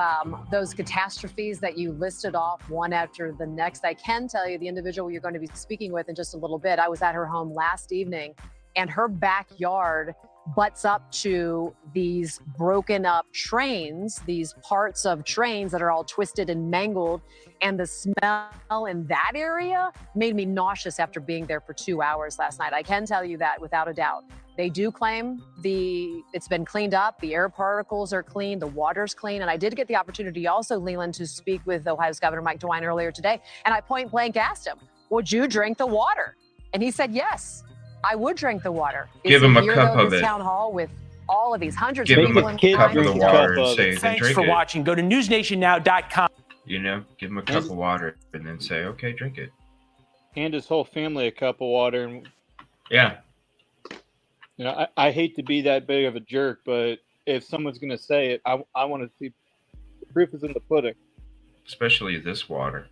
those catastrophes that you listed off one after the next. I can tell you the individual you're going to be speaking with in just a little bit. I was at her home last evening, and her backyard butts up to these broken up trains, these parts of trains that are all twisted and mangled. And the smell in that area made me nauseous after being there for 2 hours last night. I can tell you that without a doubt. They do claim it's been cleaned up, the air particles are clean, the water's clean. And I did get the opportunity also, Leland, to speak with Ohio's Governor Mike DeWine earlier today. And I point blank asked him, would you drink the water? And he said, yes, I would drink the water. Give him a cup of it. Town hall with all of these hundreds Give of him people a in cup of the water and of say, it. then Thanks drink for it. watching. Go to newsnationnow.com. You know, give him a cup of water and then say, okay, drink it. Hand his whole family a cup of water. And, Yeah. you know, I hate to be that big of a jerk, but if someone's going to say it, I want to see the proof is in the pudding. Especially this water.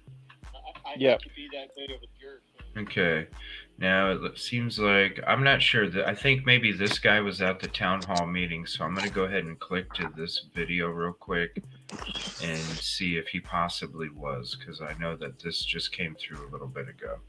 I hate to be that big of a jerk. Okay. Now it seems like I'm not sure that I think maybe this guy was at the town hall meeting, so I'm going to go ahead and click to this video real quick and see if he possibly was, because I know that this just came through a little bit ago.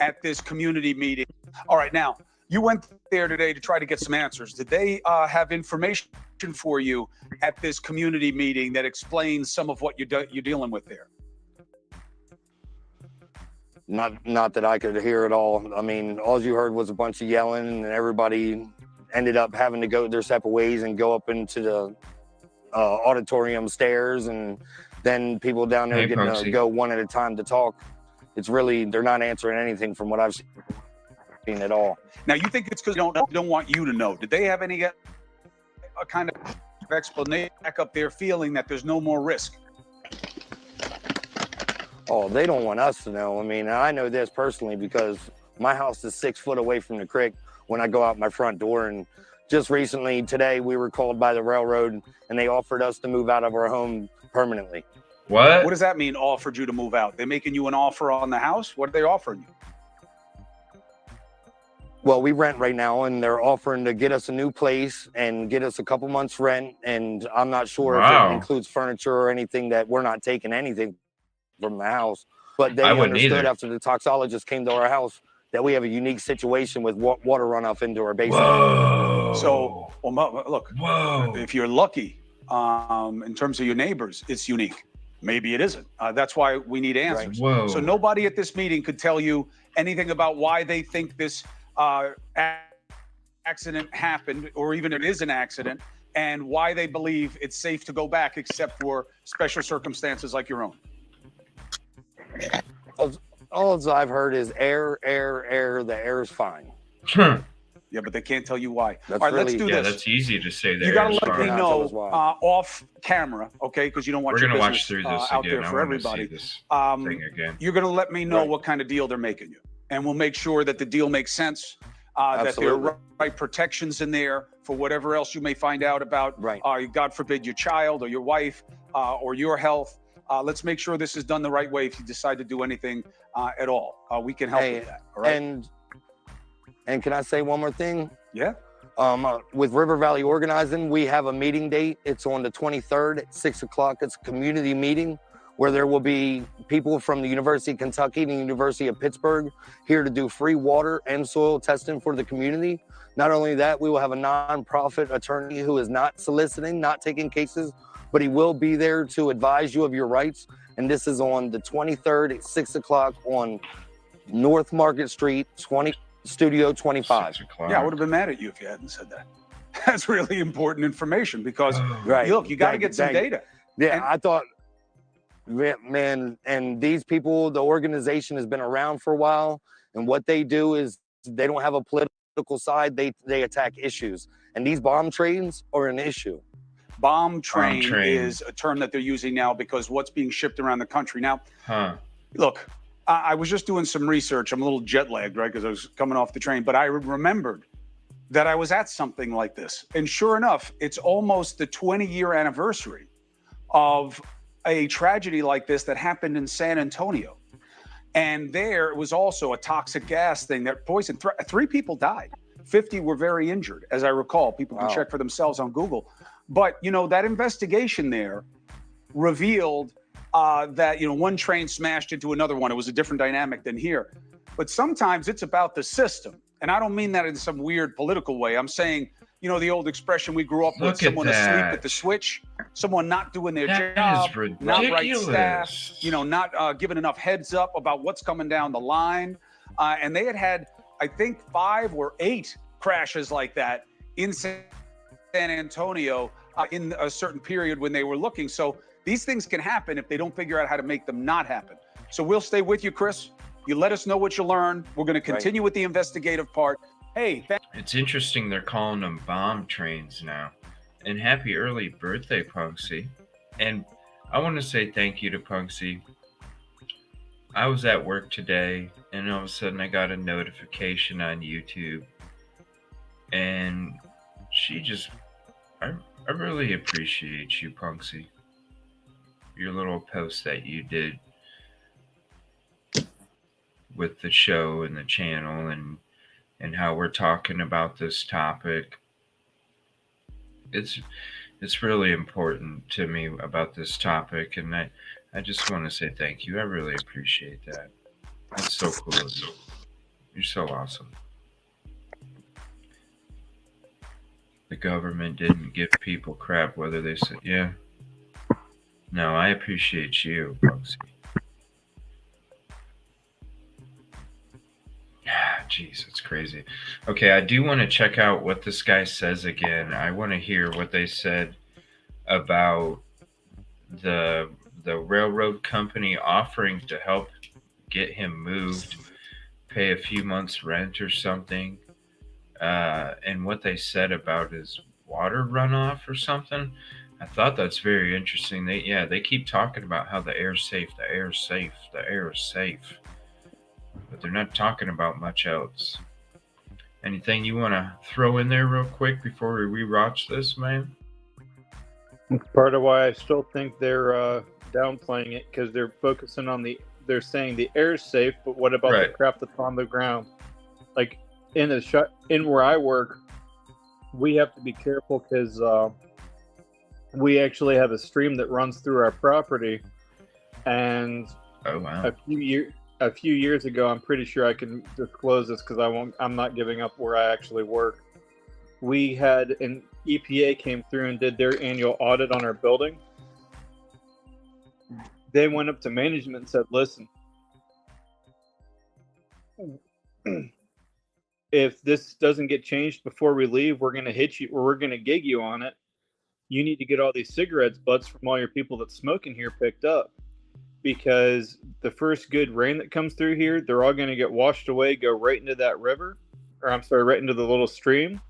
At this community meeting. All right, now you went there today to try to get some answers. Did they have information for you at this community meeting that explains some of what you're dealing with there? Not that I could hear it all. I mean, all you heard was a bunch of yelling, and everybody ended up having to go their separate ways and go up into the auditorium stairs, and then people down there getting to go one at a time to talk. It's really, they're not answering anything from what I've seen at all. Now, you think it's because they don't want you to know. Did they have any a kind of explanation back up their feeling that there's no more risk? Oh, they don't want us to know. I mean, I know this personally because my house is 6 foot away from the creek when I go out my front door. And just recently, today, we were called by the railroad and they offered us to move out of our home permanently. What? What does that mean, offered you to move out? They're making you an offer on the house? What are they offering you? Well, we rent right now, and they're offering to get us a new place and get us a couple months rent. And I'm not sure if it includes furniture or anything, that we're not taking anything from the house. But they understood after the toxologist came to our house that we have a unique situation with water runoff into our basement. Whoa. So, well, look, if you're lucky, in terms of your neighbors, it's unique. Maybe it isn't. That's why we need answers. Right. Whoa. So nobody at this meeting could tell you anything about why they think this accident happened, or even if it is an accident, and why they believe it's safe to go back, except for special circumstances like your own. All I've heard is air. The air is fine. Yeah, but they can't tell you why. That's all right, really, let's do Yeah, this. that's easy to say. You got to let me fine. know Wow. off camera, okay? Because you don't want We're your gonna business watch through this out again. there I for wanna everybody. see this Um, thing again. You're going to let me know Right. what kind of deal they're making you, and we'll make sure that the deal makes sense. That there Absolutely. are right protections in there for whatever else you may find out about, Right. God forbid, your child or your wife or your health. Let's make sure this is done the right way if you decide to do anything at all. We can help with that. All right? And can I say one more thing? Yeah. With River Valley Organizing, we have a meeting date. It's on the 23rd at 6 o'clock. It's a community meeting where there will be people from the University of Kentucky and the University of Pittsburgh here to do free water and soil testing for the community. Not only that, we will have a nonprofit attorney who is not soliciting, not taking cases, but he will be there to advise you of your rights. And this is on the 23rd at 6 o'clock on North Market Street, Studio 25. 6 o'clock. Yeah, I would have been mad at you if you hadn't said that. That's really important information because, Right. look, you got to Thank get you, some thank you. data. Yeah, And- I thought, man, and these people, the organization has been around for a while, and what they do is they don't have a political side, they attack issues. And these bomb trains are an issue. Bomb train train. is a term that they're using now because what's being shipped around the country. Now, Huh. look, I was just doing some research. I'm a little jet lagged, right? Because I was coming off the train, but I remembered that I was at something like this. And sure enough, it's almost the 20-year anniversary of a tragedy like this that happened in San Antonio. And there it was also a toxic gas thing that poisoned. 3 people died. 50 were very injured, as I recall. People can check for themselves on Google. But, you know, that investigation there revealed that, you know, one train smashed into another one. It was a different dynamic than here. But sometimes it's about the system. And I don't mean that in some weird political way. I'm saying, you know, the old expression we grew up with, someone asleep at the switch, someone not doing their job, not right staff, you know, not giving enough heads up about what's coming down the line. And they had, I think, 5 or 8 crashes like that in San Antonio in a certain period when they were looking. So these things can happen if they don't figure out how to make them not happen. So we'll stay with you, Chris. You let us know what you learn. We're going to continue with the investigative part. Hey, it's interesting they're calling them bomb trains now. And happy early birthday, Punksy. And I want to say thank you to Punksy. I was at work today, and all of a sudden I got a notification on YouTube. And she just, I really appreciate you, Punksy. Your little post that you did with the show and the channel and how we're talking about this topic. It's really important to me about this topic, and I just want to say thank you. I really appreciate that. That's so cool of you. You're so awesome. The government didn't give people crap whether they said, yeah. No, I appreciate you, Bugsy. Jeez, it's crazy. Okay, I do want to check out what this guy says again. I want to hear what they said about the railroad company offering to help get him moved, pay a few months rent or something, and what they said about his water runoff or something. I thought that's very interesting. They keep talking about how the air's safe, the air's safe, the air is safe. But they're not talking about much else. Anything you want to throw in there real quick before we rewatch this, man? It's part of why I still think they're downplaying it, because they're focusing on they're saying the air is safe, but what about the crap that's on the ground? Like in where I work, we have to be careful because we actually have a stream that runs through our property, and oh wow, a few years ago, I'm pretty sure I can disclose this because I'm not giving up where I actually work. We had an EPA came through and did their annual audit on our building. They went up to management and said, listen, if this doesn't get changed before we leave, we're going to hit you, or we're going to gig you on it. You need to get all these cigarettes butts from all your people that smoke in here picked up. Because the first good rain that comes through here, they're all going to get washed away, go right into that river, right into the little stream,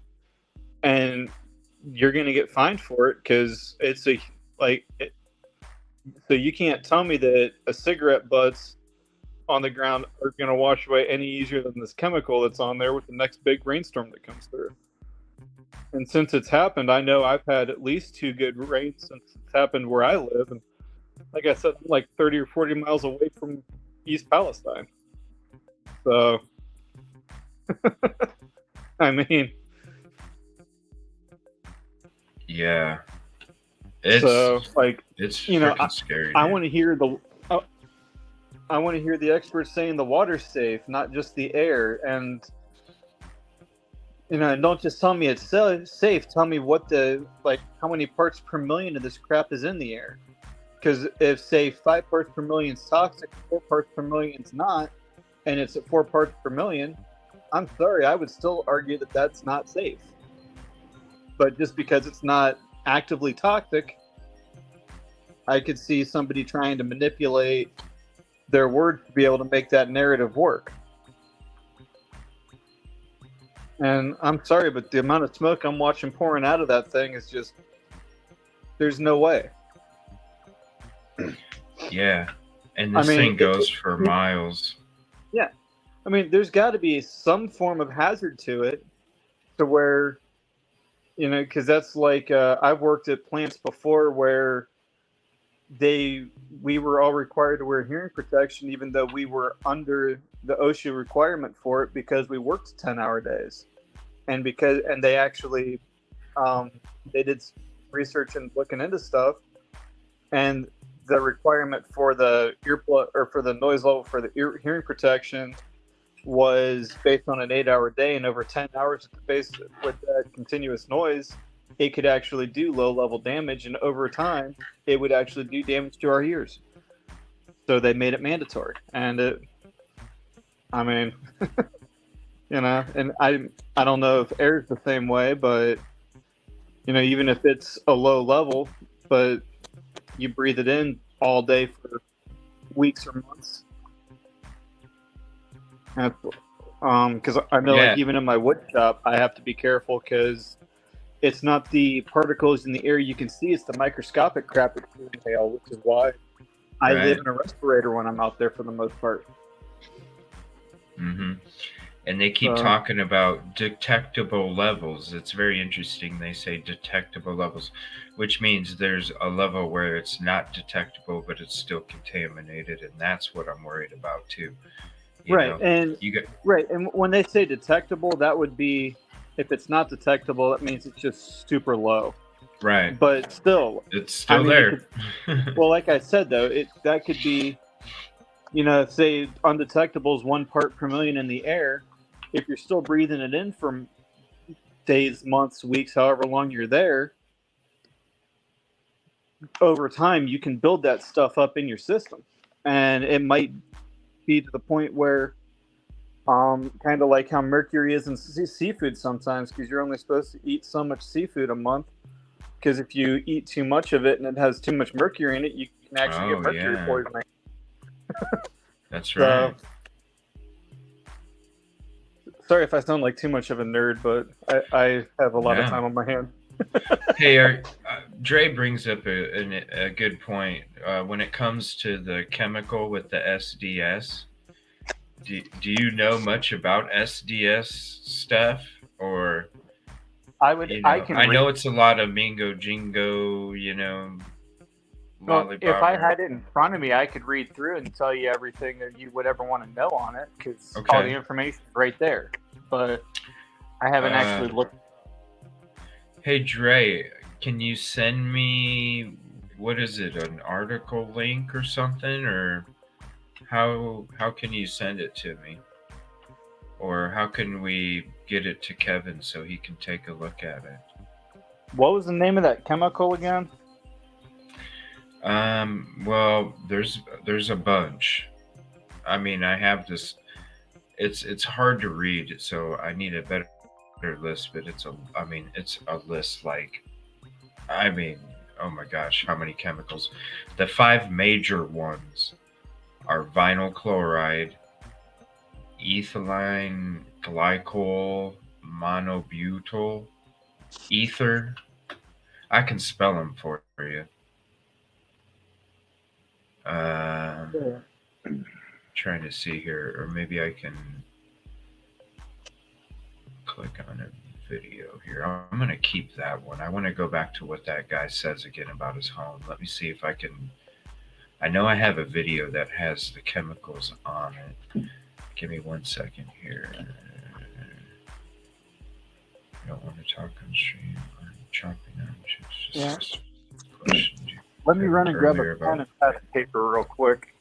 and you're going to get fined for it because it's so you can't tell me that a cigarette butts on the ground are going to wash away any easier than this chemical that's on there with the next big rainstorm that comes through. And since it's happened, I know I've had at least 2 good rains since it's happened where I live, and like I said, I'm like 30 or 40 miles away from East Palestine. So, I mean, yeah. It's scary. I want to hear I want to hear the experts saying the water's safe, not just the air. And and don't just tell me it's safe. Tell me how many parts per million of this crap is in the air. Because if, say, 5 parts per million is toxic, 4 parts per million is not, and it's at 4 parts per million, I'm sorry, I would still argue that that's not safe. But just because it's not actively toxic, I could see somebody trying to manipulate their words to be able to make that narrative work. And I'm sorry, but the amount of smoke I'm watching pouring out of that thing is just, there's no way. Yeah. And this thing goes for miles. Yeah. I mean, there's got to be some form of hazard to it to where, you know, because that's like, I've worked at plants before where we were all required to wear hearing protection, even though we were under the OSHA requirement for it because we worked 10-hour days. And they actually, they did research and looking into stuff, and the requirement for the earplug or for the noise level for the hearing protection was based on an 8-hour day, and over 10 hours based with that continuous noise, it could actually do low-level damage, and over time, it would actually do damage to our ears. So they made it mandatory, and I mean, you know, and I don't know if air's the same way, but you know, even if it's a low level, but you breathe it in all day for weeks or months. Because I know, like, even in my wood shop, I have to be careful because it's not the particles in the air you can see; it's the microscopic crap that you inhale, which is why I live in a respirator when I'm out there for the most part. Mm-hmm. And they keep talking about detectable levels. It's very interesting. They say detectable levels, which means there's a level where it's not detectable, but it's still contaminated, and that's what I'm worried about too. Right, and when they say detectable, that would be, if it's not detectable, that means it's just super low. Right. But still, it's still there. Well, like I said, though, that could be, you know, say undetectable is 1 part per million in the air. If you're still breathing it in for days, months, weeks, however long you're there, over time you can build that stuff up in your system, and it might be to the point where, kind of like how mercury is in seafood sometimes, because you're only supposed to eat so much seafood a month. Because if you eat too much of it and it has too much mercury in it, you can actually get mercury poisoning. That's right. Sorry if I sound like too much of a nerd, but I have a lot of time on my hand. Hey, Dre brings up a good point. When it comes to the chemical with the SDS, do you know much about SDS stuff? Or I know it's a lot of Mingo Jingo, you know. Well, if I had it in front of me, I could read through it and tell you everything that you would ever want to know on it, because all the information is right there. But I haven't actually looked. Hey, Dre, can you send me, what is it, an article link or something? Or how can you send it to me? Or how can we get it to Kevin so he can take a look at it? What was the name of that chemical again? Well, there's a bunch. I mean, I have this. It's hard to read, so I need a better list. But it's a list like, oh my gosh, how many chemicals? The 5 major ones are vinyl chloride, ethylene glycol, monobutyl, ether. I can spell them for you. Trying to see here, or maybe I can click on a video here. I'm going to keep that one. I want to go back to what that guy says again about his home. Let me see if I can. I know I have a video that has the chemicals on it. Give me 1 second here. I don't want to talk on stream. I'm chopping on chips. Let me run and grab a pen and pad and paper real quick.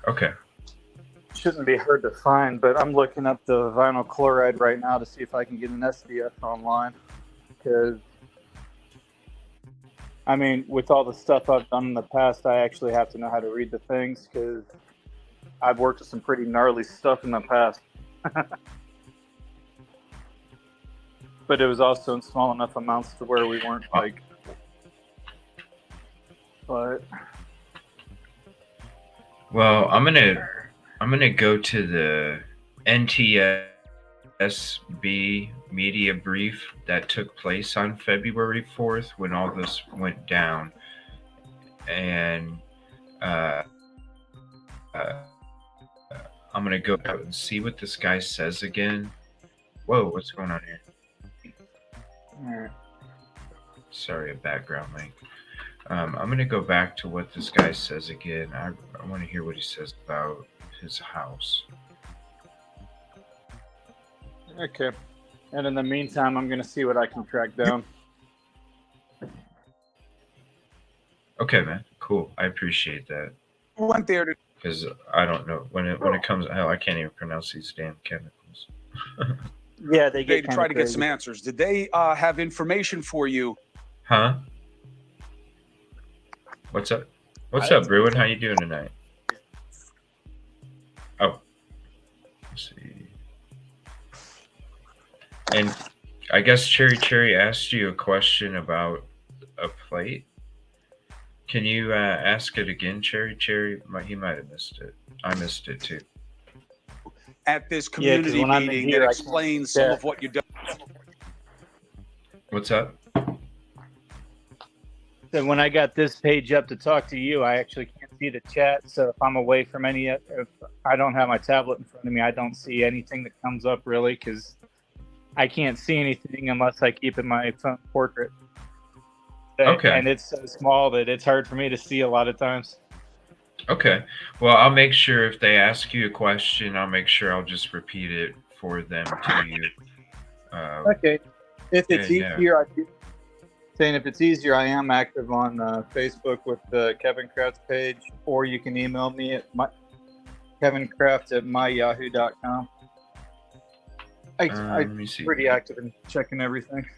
Okay. Shouldn't be hard to find, but I'm looking up the vinyl chloride right now to see if I can get an SDS online. Because, I mean, with all the stuff I've done in the past, I actually have to know how to read the things, because I've worked with some pretty gnarly stuff in the past. But it was also in small enough amounts to where we weren't like. But. Well, I'm gonna go to the NTS SB media brief that took place on February 4th when all this went down. And uh, uh, I'm going to go out and see what this guy says again. Whoa, what's going on here? All right. Sorry, a background link. I'm going to go back to what this guy says again. I want to hear what he says about his house. Okay. And in the meantime, I'm going to see what I can track down. Okay, man. Cool. I appreciate that. Who went there to Because I don't know when it comes. Hell, I can't even pronounce these damn chemicals. Yeah, they today get to try to get crazy. some answers? Did they have information for you? Huh? What's up? What's up, Bruin? How you doing tonight? Oh, let's see. And I guess Cherry asked you a question about a plate. Can you ask it again, Cherry? He might have missed it. I missed it too. At this 'cause community when I'm in meeting here, that I can't explains see some chat. of what you've done. What's up? So when I got this page up to talk to you, I actually can't see the chat. So if I'm away from if I don't have my tablet in front of me, I don't see anything that comes up really because I can't see anything unless I keep in my phone portrait. Okay. And it's so small that it's hard for me to see a lot of times. Okay. Well, I'll make sure if they ask you a question, I'll make sure I'll just repeat it for them to you. Okay. If it's yeah. easier, if it's easier, I am active on Facebook with the Kevin Kraft page, or you can email me at kevinkraft@myyahoo.com. Let me see. I'm pretty active in checking everything.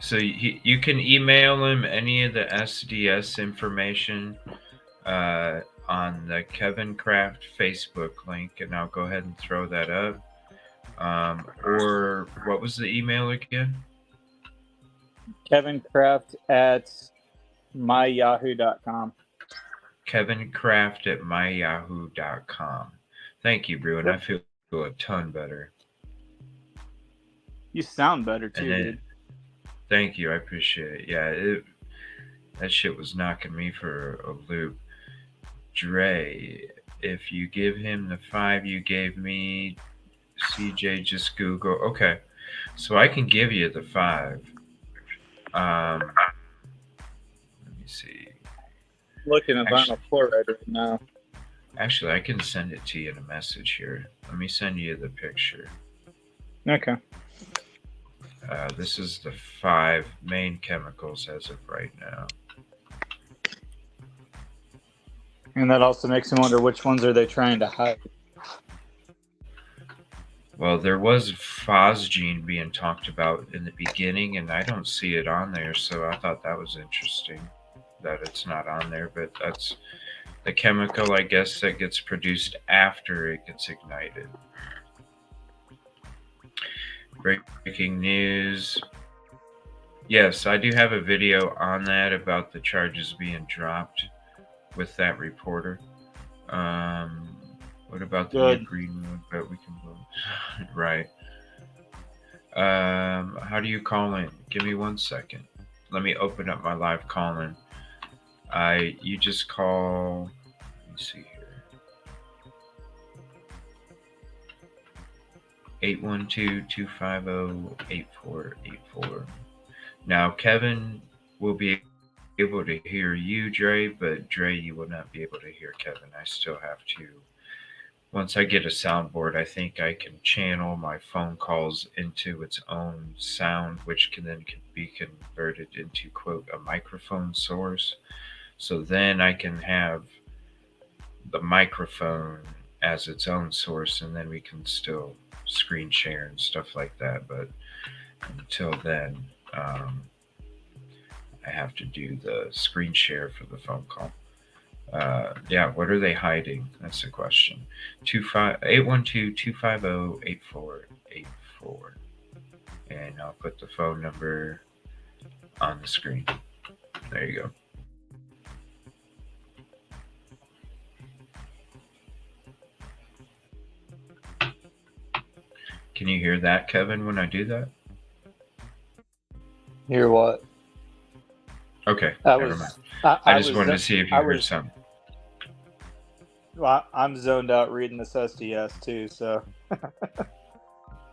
So you can email him any of the SDS information on the Kevin Kraft Facebook link, and I'll go ahead and throw that up. Or what was the email again? kevinkraft@myyahoo.com. kevinkraft@myyahoo.com. Thank you, Bruin. Yep. I feel a ton better. You sound better too, dude. Thank you. I appreciate it. Yeah, that shit was knocking me for a loop. Dre, if you give him the 5 you gave me, CJ, just Google. Okay, so I can give you the 5. Let me see. Looking at vinyl chloride right now. Actually, I can send it to you in a message here. Let me send you the picture. Okay. This is the 5 main chemicals as of right now. And that also makes me wonder which ones are they trying to hide. Well, there was phosgene being talked about in the beginning, and I don't see it on there, so I thought that was interesting that it's not on there, but that's the chemical, I guess, that gets produced after it gets ignited. Breaking news. Yes, I do have a video on that about the charges being dropped with that reporter. What about the new green room that we can vote? Right. How do you call in? Give me 1 second. Let me open up my live call-in. You just call. Let me see here. 812-250-8484. Now, Kevin will be able to hear you, Dre, but Dre, you will not be able to hear Kevin. I still have to. Once I get a soundboard, I think I can channel my phone calls into its own sound, which can then be converted into, quote, a microphone source. So then I can have the microphone as its own source, and then we can still screen share and stuff like that. But until then, I have to do the screen share for the phone call. Yeah, what are they hiding? That's the question. 812-250-8484. And I'll put the phone number on the screen. There you go. Can you hear that, Kevin, when I do that? Hear what? Okay, That never was. mind. I I just was. wanted to see if you I heard was. something. Well, I'm zoned out reading this SDS too, so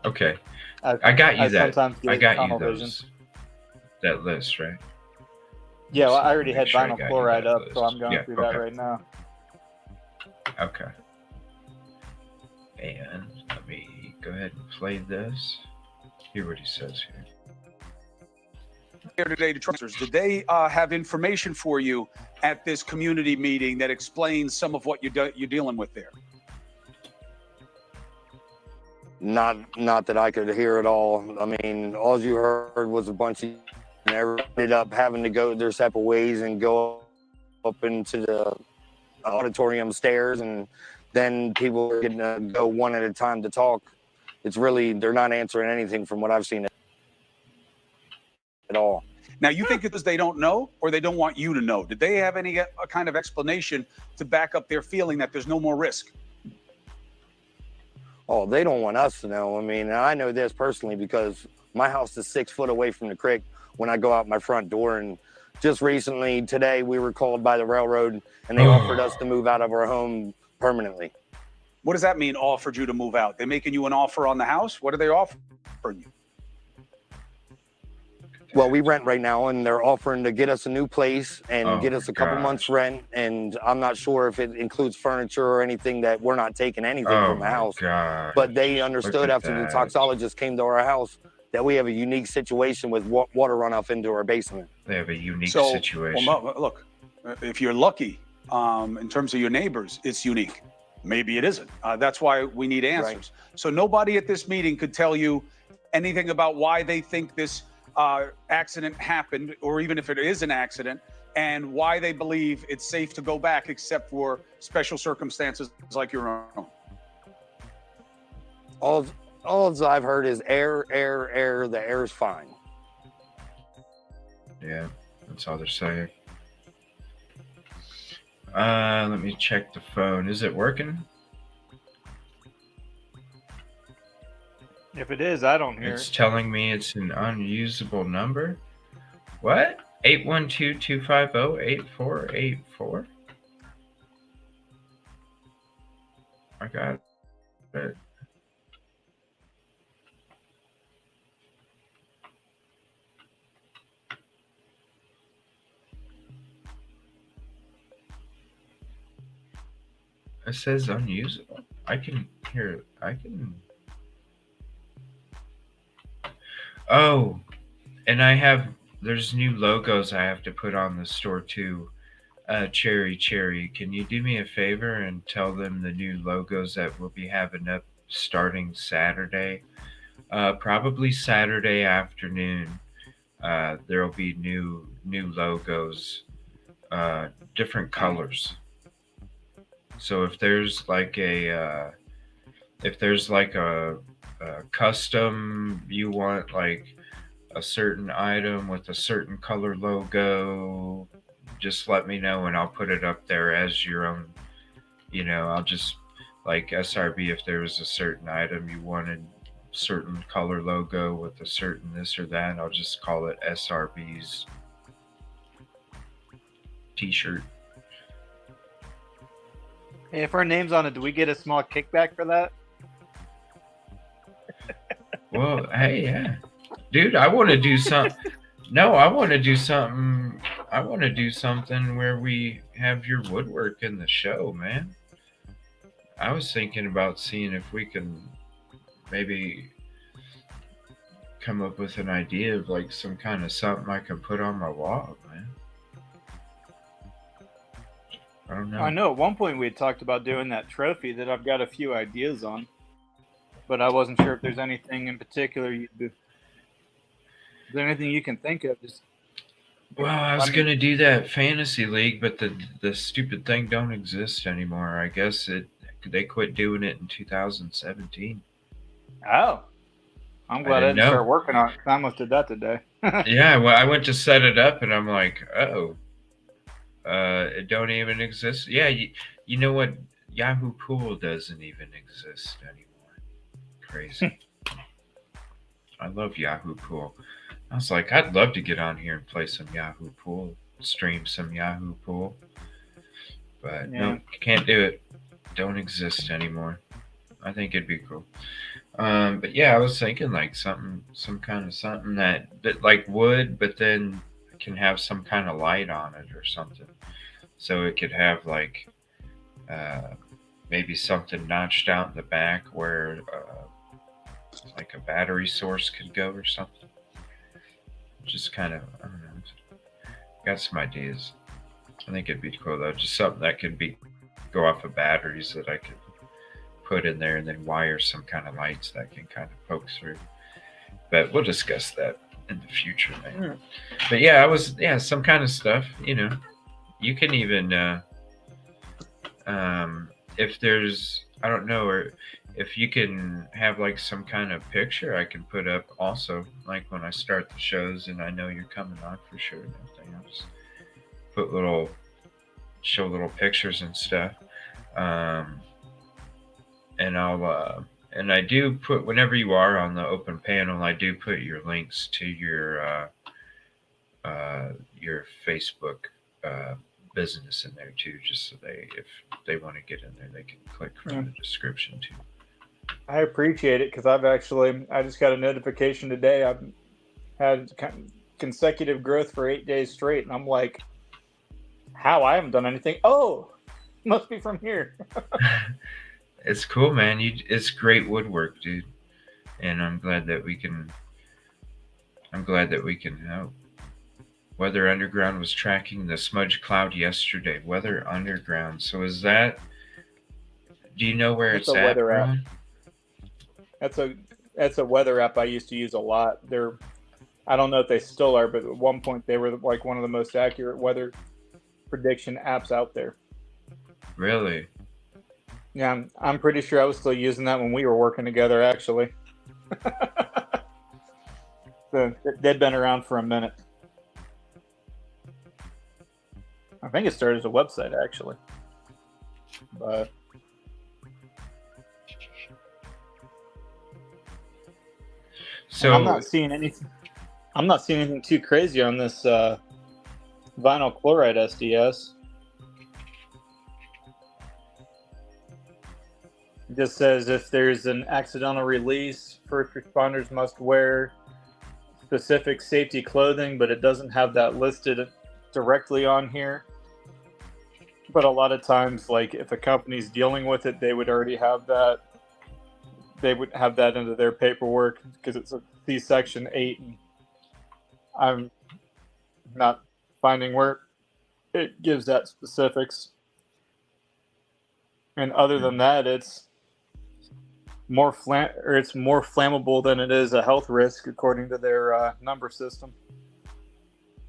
Okay, I I got you I that. sometimes I get got you tunnel vision. those. That list, right? Yeah, well, Just I already make had sure I vinyl got you chloride that up, so list. I'm going Yeah, through that okay. right now. Okay. And let me go ahead and play this. Hear what he says here. Here today to transfers. Did they have information for you at this community meeting that explains some of what you're dealing with there? Not that I could hear it all. I mean, all you heard was a bunch of, and everyone ended up having to go their separate ways and go up into the auditorium stairs, and then people were getting to go one at a time to talk. It's really, they're not answering anything from what I've seen at all. Now, you think it's they don't know or they don't want you to know? Did they have any kind of explanation to back up their feeling that there's no more risk? Oh, they don't want us to know. I mean, I know this personally because my house is 6 foot away from the creek when I go out my front door. And just recently, today, we were called by the railroad and they offered us to move out of our home permanently. What does that mean, offered you to move out? They're making you an offer on the house? What are they offering you? Well, we rent right now, and they're offering to get us a new place and get us a couple months rent. And I'm not sure if it includes furniture or anything, that we're not taking anything from the house. But they understood after the toxologist came to our house that we have a unique situation with water runoff into our basement. They have a unique situation. Well, look, if you're lucky, in terms of your neighbors, it's unique. Maybe it isn't. That's why we need answers. Right. So nobody at this meeting could tell you anything about why they think this accident happened, or even if it is an accident, and why they believe it's safe to go back, except for special circumstances like your own. All I've heard is air. The air's fine. Yeah, that's all they're saying. Let me check the phone. Is it working? If it is, I don't hear It's it. telling me it's an unusable number. What? 812-250-8484? I got it. It says unusable. I can hear it. I can. Oh, and there's new logos I have to put on the store too. Cherry, can you do me a favor and tell them the new logos that we'll be having up starting Saturday? Probably Saturday afternoon. There'll be new logos, different colors. So if there's like a custom, you want like a certain item with a certain color logo, just let me know and I'll put it up there as your own. I'll just, like SRB, if there was a certain item you wanted certain color logo with a certain this or that, I'll just call it SRB's t-shirt. Hey, if our name's on it, do we get a small kickback for that? Well, hey, yeah. Dude, I want to do something. No, I want to do something. I want to do something where we have your woodwork in the show, man. I was thinking about seeing if we can maybe come up with an idea of like some kind of something I can put on my wall, man. I don't know. I know at one point we had talked about doing that trophy that I've got a few ideas on, but I wasn't sure if there's anything in particular you'd do. Is there anything you can think of? Well, I was gonna do that fantasy league, but the stupid thing don't exist anymore. I guess they quit doing it in 2017. Oh, I'm glad I didn't start working on it because I almost did that today. Yeah, well, I went to set it up and I'm like, oh, it don't even exist. Yeah, you know what? Yahoo Pool doesn't even exist anymore. Crazy. I love Yahoo Pool. I was like, I'd love to get on here and play some Yahoo Pool, stream some Yahoo Pool, but Yeah. no, can't do it. Don't exist anymore. I think it'd be cool. But yeah, I was thinking like some kind of something that like wood, but then can have some kind of light on it or something. So it could have like uh, maybe something notched out in the back where like a battery source could go or something. Just kind of, I don't know. Got some ideas. I think it'd be cool though. Just something that could be go off of batteries that I could put in there and then wire some kind of lights that can kind of poke through. But we'll discuss that in the future, man. But yeah, some kind of stuff. You can even if there's I don't know, or if you can have like some kind of picture I can put up also, like when I start the shows and I know you're coming on for sure and everything. I'll just show little pictures and stuff. Um, and I do put, whenever you are on the open panel, I do put your links to your Facebook business in there too, just so if they want to get in there, they can click from the description too. I appreciate it because I just got a notification today. I've had consecutive growth for 8 days straight, and I'm like, how? I haven't done anything. Oh, must be from here. It's cool, man. It's great woodwork, dude, and I'm glad that we can help. Weather Underground was tracking the smudge cloud yesterday. Weather Underground. So is that? Do you know where it's a at, weather app. Ron? That's a weather app I used to use a lot. I don't know if they still are, but at one point they were like one of the most accurate weather prediction apps out there. Really? Yeah, I'm pretty sure I was still using that when we were working together, actually. So they'd been around for a minute. I think it started as a website, actually. But so I'm not seeing anything too crazy on this vinyl chloride SDS. It just says if there's an accidental release, first responders must wear specific safety clothing, but it doesn't have that listed directly on here. But a lot of times, like if a company's dealing with it, they would already have that. They would have that into their paperwork because it's a C-Section 8, and I'm not finding where it gives that specifics. And other than that, it's more flammable than it is a health risk according to their number system.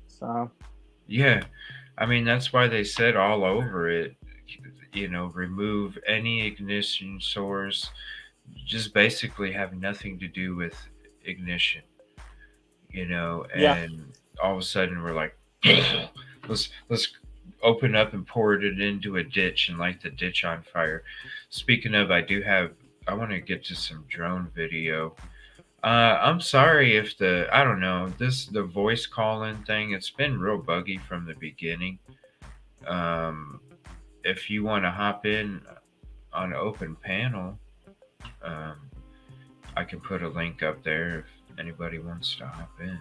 So yeah, I mean that's why they said all over it, remove any ignition source, just basically have nothing to do with ignition, and all of a sudden we're like, let's open up and pour it into a ditch and light the ditch on fire. Speaking of, I want to get to some drone video. I'm sorry if I don't know, the voice call-in thing, it's been real buggy from the beginning. If you want to hop in on open panel, I can put a link up there if anybody wants to hop in.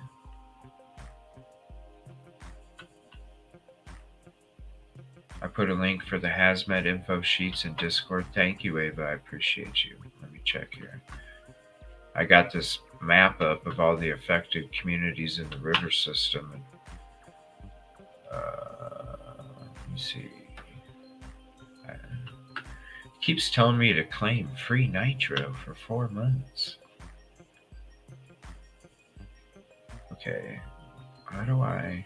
I put a link for the hazmat info sheets in Discord. Thank you, Ava. I appreciate you. Let me check here. I got this map up of all the affected communities in the river system. And, let me see. It keeps telling me to claim free nitro for 4 months. Okay. How do I...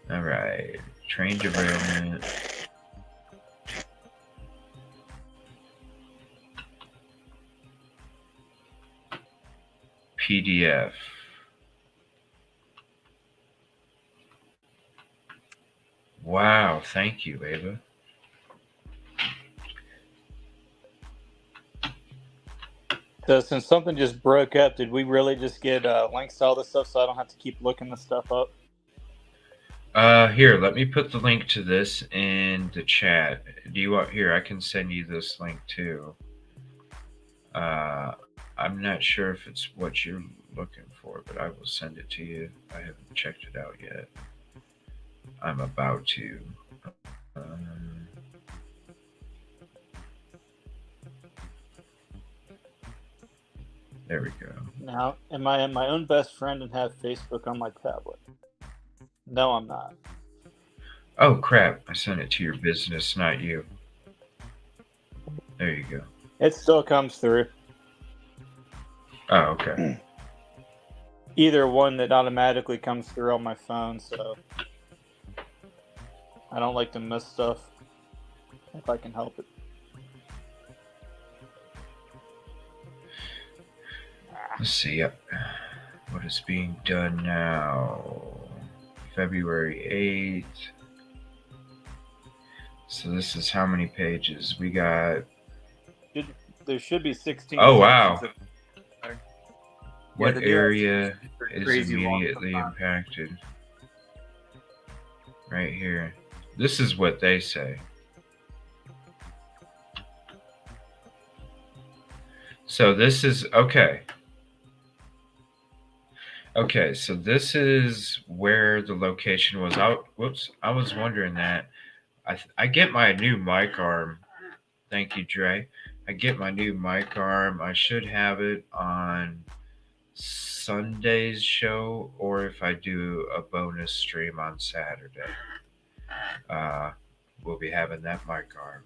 All right, train derailment. PDF. Wow, thank you, Ava. So since something just broke up, did we really just get links to all this stuff so I don't have to keep looking this stuff up? Here, let me put the link to this in the chat. Do you want here? I can send you this link too. I'm not sure if it's what you're looking for, but I will send it to you. I haven't checked it out yet. I'm about to. There we go. Now, am I my own best friend and have Facebook on my tablet? No, I'm not. Oh crap! I sent it to your business, not you. There you go. It still comes through. Oh, okay. Either one that automatically comes through on my phone, so I don't like to miss stuff if I can help it. Let's see. What is being done now? February 8th. So this is how many pages? We got. There should be 16. Oh, wow. sections of- What the area are is crazy long immediately sometimes. impacted? Right here. This is what they say. So this is okay. Okay, so this is where the location was. Whoops, I was wondering that. I get my new mic arm. Thank you, Dre. I get my new mic arm. I should have it on Sunday's show, or if I do a bonus stream on Saturday. We'll be having that mic arm,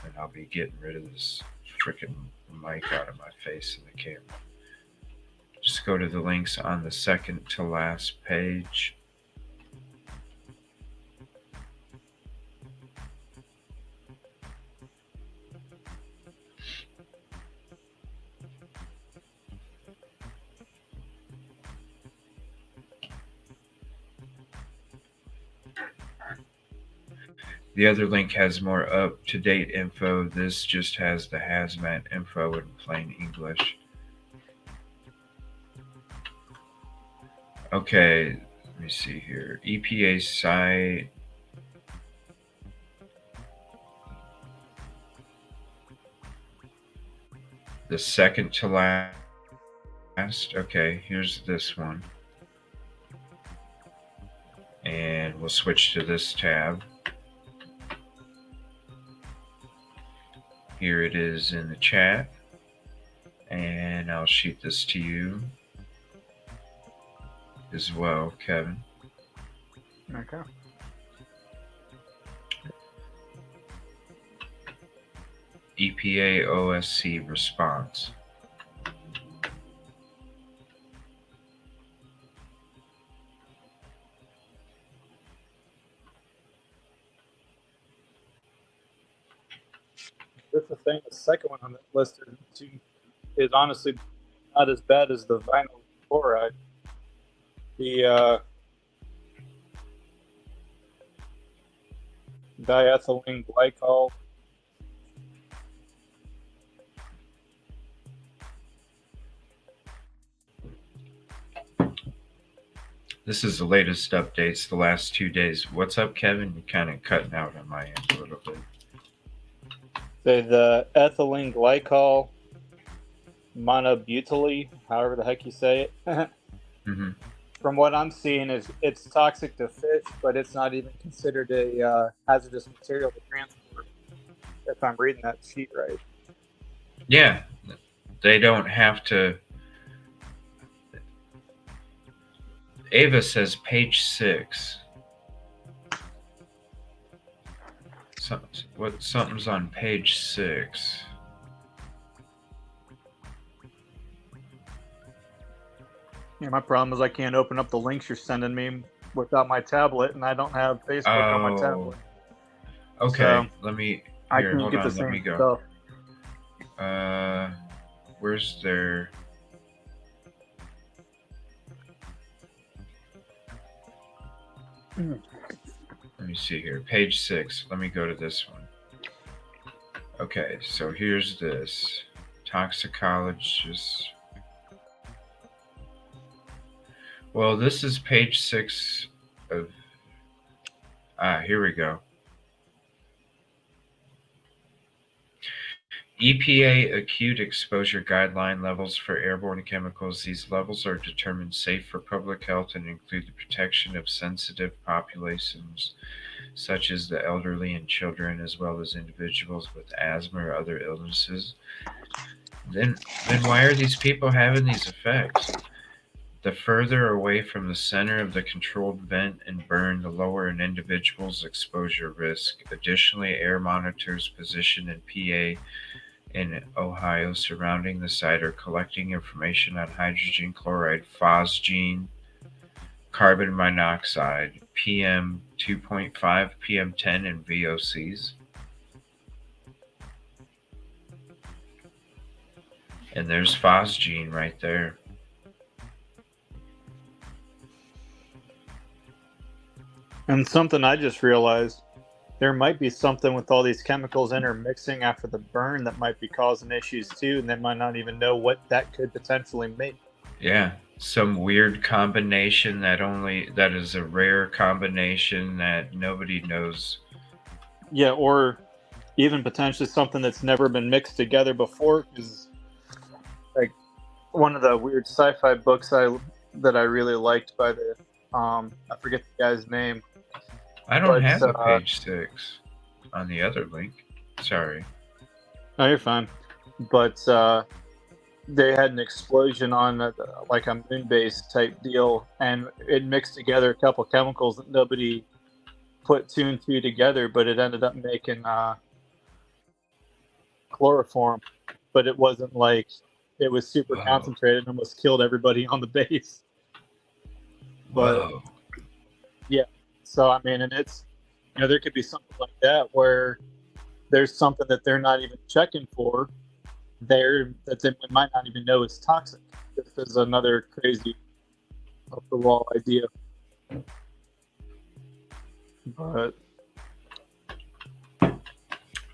and I'll be getting rid of this freaking mic out of my face in the camera. Just go to the links on the second to last page. The other link has more up-to-date info. This just has the hazmat info in plain English. Okay, let me see here. EPA site. The second to last. Okay, here's this one. And we'll switch to this tab. Here it is in the chat. And I'll shoot this to you as well, Kevin. Okay. EPA OSC response. That's the thing. The second one on the list is honestly not as bad as the vinyl chloride. The diethylene glycol. This is the latest updates the last 2 days. What's up, Kevin? You're kind of cutting out on my end a little bit. The ethylene glycol monobutyl, however the heck you say it. Mm-hmm. From what I'm seeing, it's toxic to fish, but it's not even considered a hazardous material to transport. If I'm reading that sheet right. Yeah, they don't have to. Ava says page 6. Something's on page 6. Yeah, my problem is I can't open up the links you're sending me without my tablet, and I don't have Facebook on my tablet. Okay, So, let me. I Here, can't hold get on. the Let me same go. stuff. Where's their? Let me see here. Page 6. Let me go to this one. Okay, so here's this. Toxicologist. Well, this is page 6 of. Here we go. EPA acute exposure guideline levels for airborne chemicals. These levels are determined safe for public health and include the protection of sensitive populations such as the elderly and children, as well as individuals with asthma or other illnesses. Then why are these people having these effects? The further away from the center of the controlled vent and burn, the lower an individual's exposure risk. Additionally, air monitors positioned in PA in Ohio surrounding the site are collecting information on hydrogen chloride, phosgene, carbon monoxide, PM 2.5, PM 10, and VOCs. And there's phosgene right there. And something I just realized, there might be something with all these chemicals intermixing after the burn that might be causing issues too, and they might not even know what that could potentially make. Yeah, some weird combination that is a rare combination that nobody knows. Yeah, or even potentially something that's never been mixed together before. Because, like, one of the weird sci-fi books that I really liked by the I forget the guy's name. I don't have a page 6 on the other link. Sorry. No, you're fine. But they had an explosion on like a moon base type deal, and it mixed together a couple chemicals that nobody put 2 and 2 together, but it ended up making chloroform. But it wasn't like it was super concentrated and almost killed everybody on the base. But yeah. So, I mean, and it's, there could be something like that where there's something that they're not even checking for there that they might not even know is toxic. This is another crazy off the wall idea. But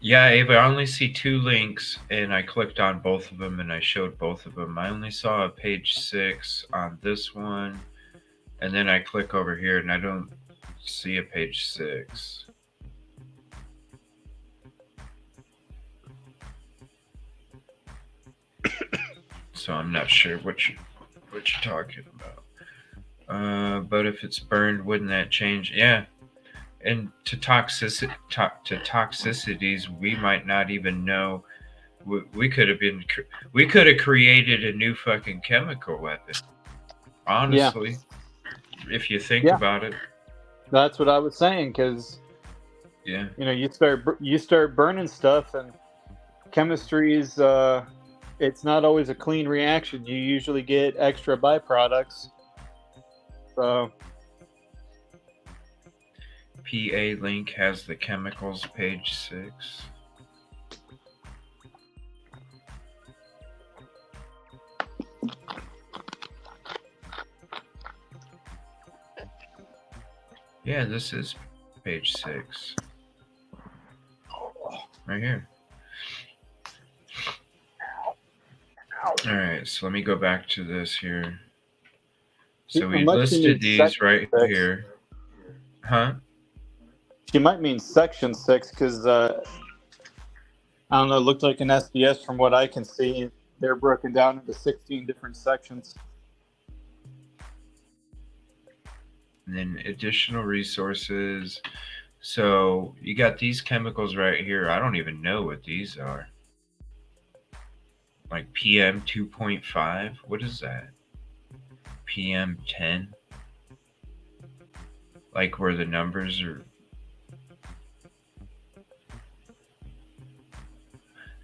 yeah, Ava, I only see 2 links, and I clicked on both of them and I showed both of them. I only saw a page 6 on this one, and then I click over here and I don't see a page 6. So I'm not sure what you're talking about. But if it's burned, wouldn't that change? Yeah. And to toxicities, we might not even know. We could have created a new fucking chemical weapon. Honestly, if you think about it. That's what I was saying, because yeah, you start burning stuff, and chemistry is it's not always a clean reaction. You usually get extra byproducts. So PA link has the chemicals, page 6. Yeah, this is page 6. Right here. All right, so let me go back to this here. So we listed these right here. Huh? She might mean section 6, because I don't know, it looked like an SDS from what I can see. They're broken down into 16 different sections. And then additional resources. So you got these chemicals right here. I don't even know what these are. Like PM 2.5. What is that? PM 10. Like where the numbers are.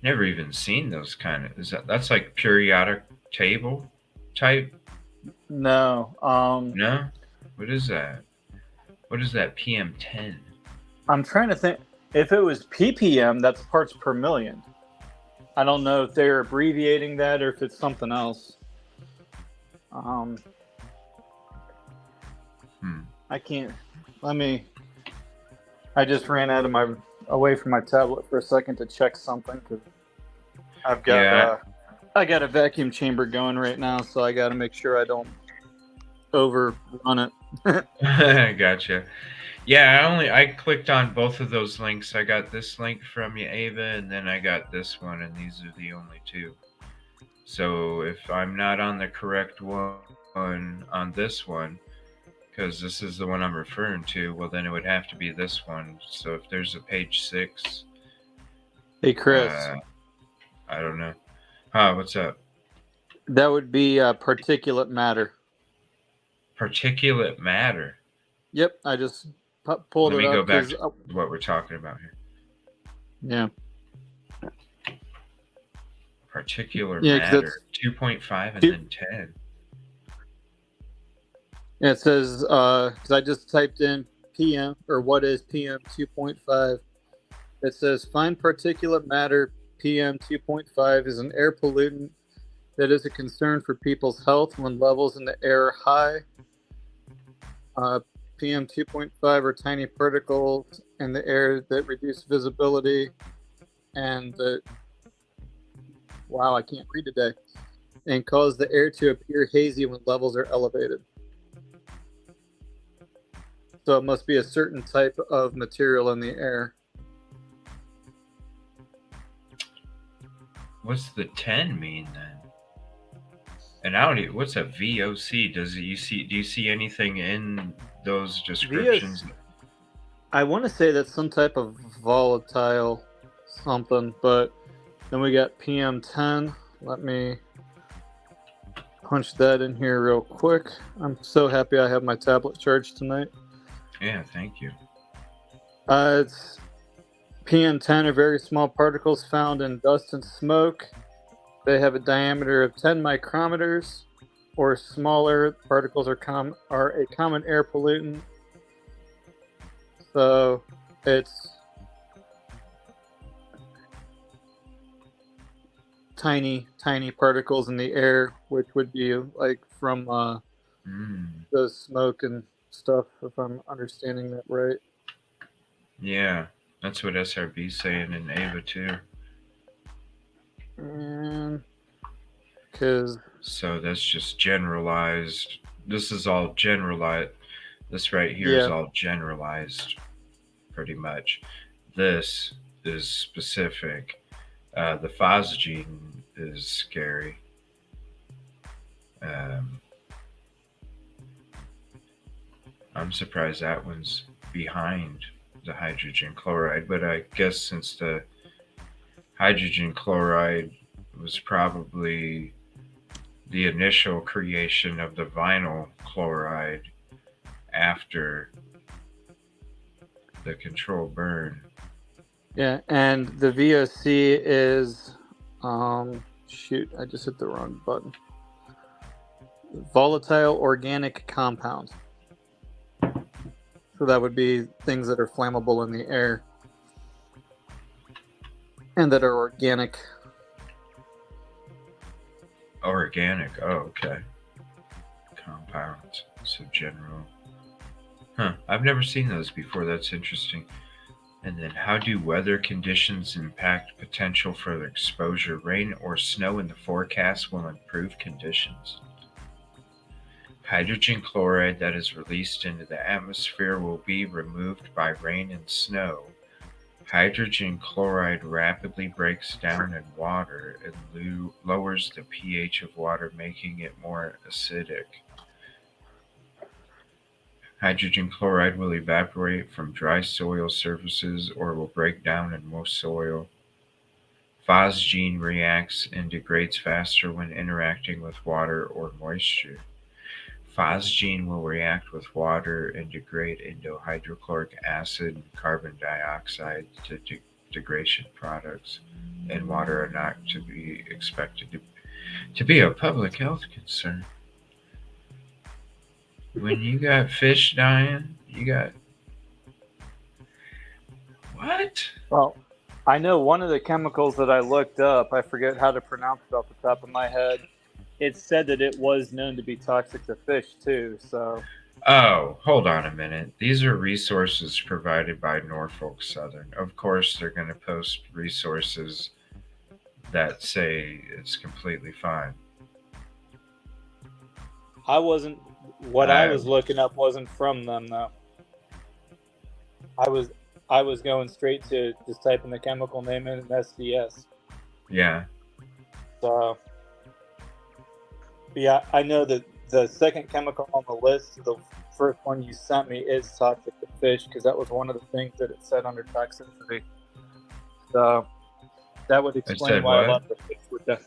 Never even seen those kind of. That's like periodic table type? No. No? What is that? What is that PM 10? I'm trying to think. If it was ppm, that's parts per million. I don't know if they're abbreviating that or if it's something else. I can't. I just ran away from my tablet for a second to check something, because I've got I got a vacuum chamber going right now, so I got to make sure I don't overrun it. Gotcha. Yeah, I clicked on both of those links. I got this link from you, Ava, and then I got this one, and these are the only two. So if I'm not on the correct one on this one, because this is the one I'm referring to, well, then it would have to be this one. So if there's a page 6, Hey, Chris. I don't know. What's up? That would be particulate matter. Particulate matter. Yep, I just pulled it up. Let me go back to what we're talking about here. Yeah. Particular matter. 2.5 and then 10. Yeah, it says, because I just typed in PM, or what is PM 2.5. It says fine particulate matter PM 2.5 is an air pollutant that is a concern for people's health when levels in the air are high. PM 2.5 are tiny particles in the air that reduce visibility and wow, I can't read today, and cause the air to appear hazy when levels are elevated. So it must be a certain type of material in the air. What's the 10 mean then? And I don't even, what's a VOC? Do you see anything in those descriptions? I want to say that's some type of volatile something, but then we got PM10. Let me punch that in here real quick. I'm so happy I have my tablet charged tonight. Yeah, thank you. It's PM10 are very small particles found in dust and smoke. They have a diameter of 10 micrometers or smaller. Particles are a common air pollutant. So it's tiny particles in the air, which would be like from the smoke and stuff, if I'm understanding that right. Yeah, that's what SRB's saying in Ava too. And so that's just generalized. This is all generalized. This right here is all generalized, pretty much. This is specific. The phosgene is scary. I'm surprised that one's behind the hydrogen chloride, but I guess since the hydrogen chloride was probably the initial creation of the vinyl chloride after the controlled burn. Yeah, and the VOC is shoot, I just hit the wrong button. Volatile organic compounds. So that would be things that are flammable in the air and that are organic. Organic, oh, okay. Compounds, so general. Huh, I've never seen those before. That's interesting. And then how do weather conditions impact potential for exposure? Rain or snow in the forecast will improve conditions. Hydrogen chloride that is released into the atmosphere will be removed by rain and snow. Hydrogen chloride rapidly breaks down in water and lowers the pH of water, making it more acidic. Hydrogen chloride will evaporate from dry soil surfaces or will break down in most soil. Phosgene reacts and degrades faster when interacting with water or moisture. Phosgene will react with water and degrade into hydrochloric acid and carbon dioxide to degradation products, and water are not to be expected to be a public health concern. When you got fish dying, you got what? Well, I know one of the chemicals that I looked up, I forget how to pronounce it off the top of my head. It said that it was known to be toxic to fish too, so. Oh, hold on a minute. These are resources provided by Norfolk Southern. Of course, they're going to post resources that say it's completely fine. I wasn't. What I was looking up wasn't from them though. I was going straight to just typing the chemical name in SDS. Yeah. So, but yeah, I know that the second chemical on the list, the first one you sent me, is toxic to fish because that was one of the things that it said under toxicity. So that would explain said why what? a lot of the fish were dead.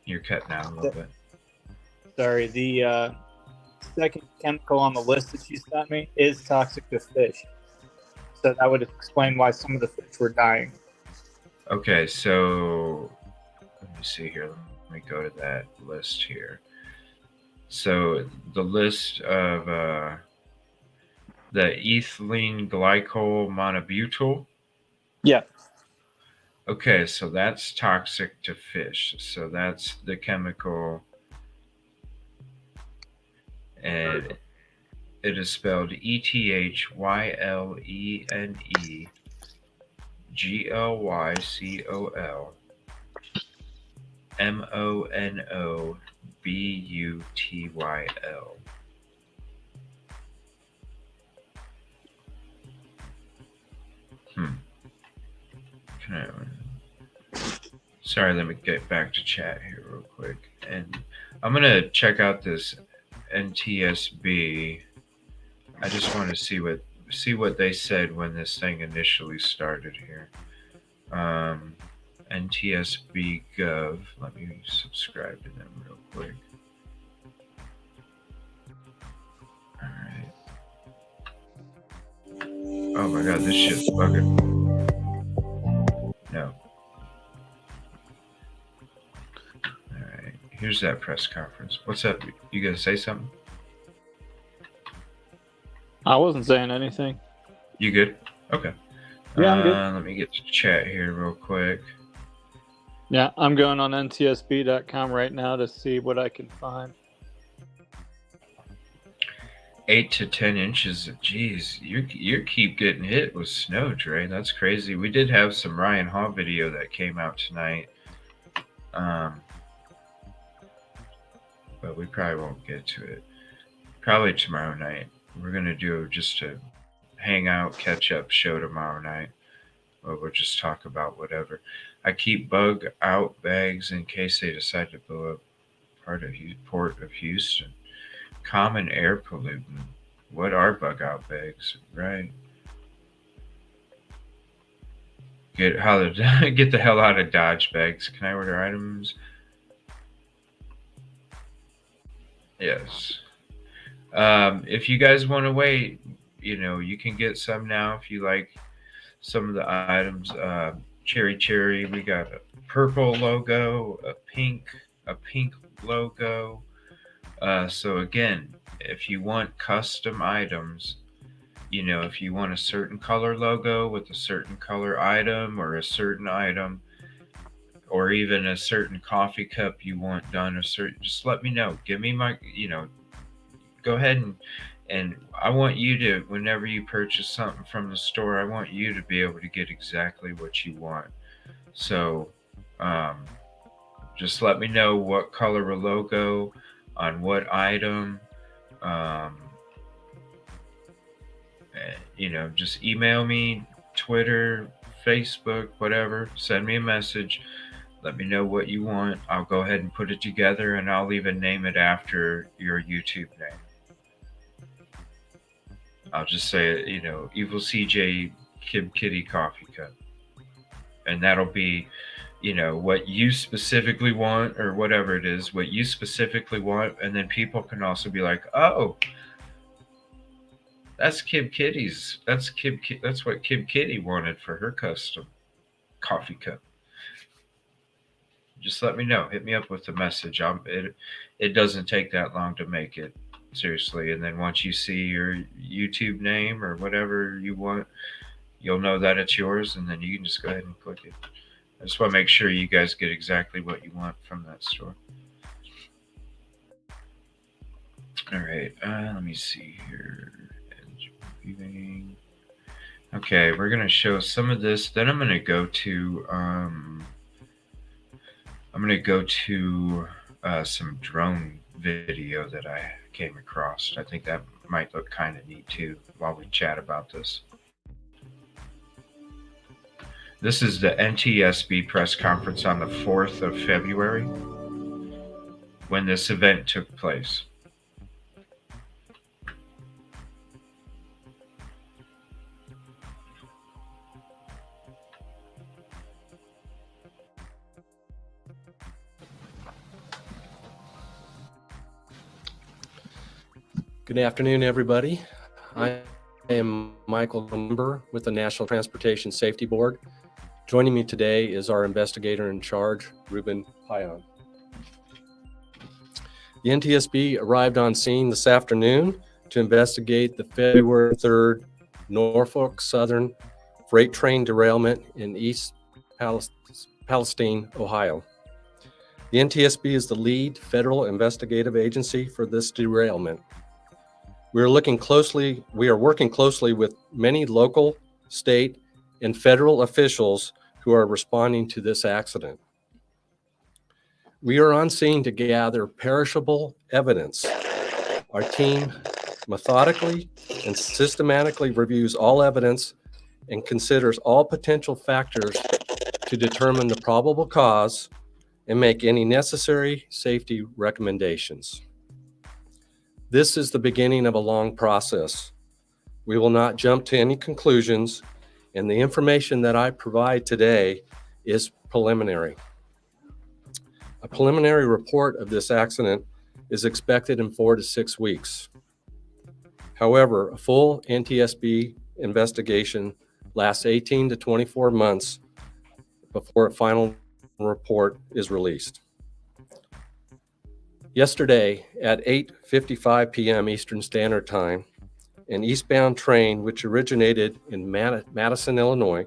You're cutting out a little bit. Sorry, the second chemical on the list that you sent me is toxic to fish. So that would explain why some of the fish were dying. Okay, so let me see here. Let me go to that list here. So the list of the ethylene glycol monobutyl. Yeah. Okay, so that's toxic to fish. So that's the chemical, and it is spelled ETHYLENEGLYCOL Sorry, let me get back to chat here real quick. And I'm going to check out this NTSB. I just want to see what they said when this thing initially started here. NTSB Gov. Let me subscribe to them real quick. All right. Oh my God, this shit's bugging. No. All right. Here's that press conference. What's up? You gonna say something? I wasn't saying anything. You good? Okay. Yeah, I'm good. Let me get to chat here real quick. Yeah, I'm going on ntsb.com right now to see what I can find. 8 to 10 inches. Geez, you keep getting hit with snow, Dre. That's crazy. We did have some Ryan Hall video that came out tonight. But we probably won't get to it. Probably tomorrow night. We're gonna do just a hangout, catch up show tomorrow night. Or we'll just talk about whatever. I keep bug out bags in case they decide to blow up Port of Houston. Common air pollutant. What are bug out bags? Right. Get the hell out of Dodge bags. Can I order items? Yes. If you guys want to wait, you can get some now if you like some of the items. Cherry, we got a purple logo, a pink logo. So again, if you want custom items, if you want a certain color logo with a certain color item or a certain item, or even a certain coffee cup you want done, just let me know. Give me my, go ahead and I want you to, whenever you purchase something from the store, I want you to be able to get exactly what you want. So, just let me know what color or logo on what item. Just email me, Twitter, Facebook, whatever. Send me a message. Let me know what you want. I'll go ahead and put it together, and I'll even name it after your YouTube name. I'll just say, Evil CJ Kib Kitty Coffee Cup. And that'll be, what you specifically want, or whatever it is, what you specifically want. And then people can also be like, oh, that's Kib Kitty's. That's what Kib Kitty wanted for her custom coffee cup. Just let me know. Hit me up with the message. It doesn't take that long to make it. Seriously. And then once you see your YouTube name or whatever you want, you'll know that it's yours, and then you can just go ahead and click it. I just want to make sure you guys get exactly what you want from that store. All right. Let me see here. Okay, we're going to show some of this. Then I'm going to go to I'm going to go to some drone video that I came across. I think that might look kind of neat too while we chat about this. This is the NTSB press conference on the 4th of February when this event took place. Good afternoon, everybody. I am Michael Lumber with the National Transportation Safety Board. Joining me today is our investigator in charge, Ruben Payan. The NTSB arrived on scene this afternoon to investigate the February 3rd Norfolk Southern freight train derailment in East Palestine, Ohio. The NTSB is the lead federal investigative agency for this derailment. We are working closely with many local, state, and federal officials who are responding to this accident. We are on scene to gather perishable evidence. Our team methodically and systematically reviews all evidence and considers all potential factors to determine the probable cause and make any necessary safety recommendations. This is the beginning of a long process. We will not jump to any conclusions, and the information that I provide today is preliminary. A preliminary report of this accident is expected in 4 to 6 weeks. However, a full NTSB investigation lasts 18 to 24 months before a final report is released. Yesterday at 8:55 p.m. Eastern Standard Time, an eastbound train which originated in Madison, Illinois,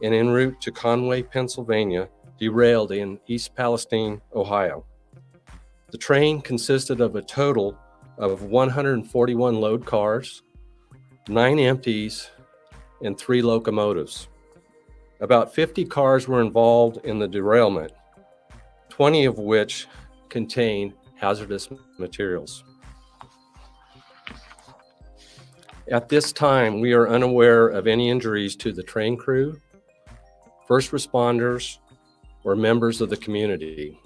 and en route to Conway, Pennsylvania, derailed in East Palestine, Ohio. The train consisted of a total of 141 load cars, 9 empties, and 3 locomotives. About 50 cars were involved in the derailment, 20 of which contain hazardous materials. At this time, we are unaware of any injuries to the train crew, first responders, or members of the community.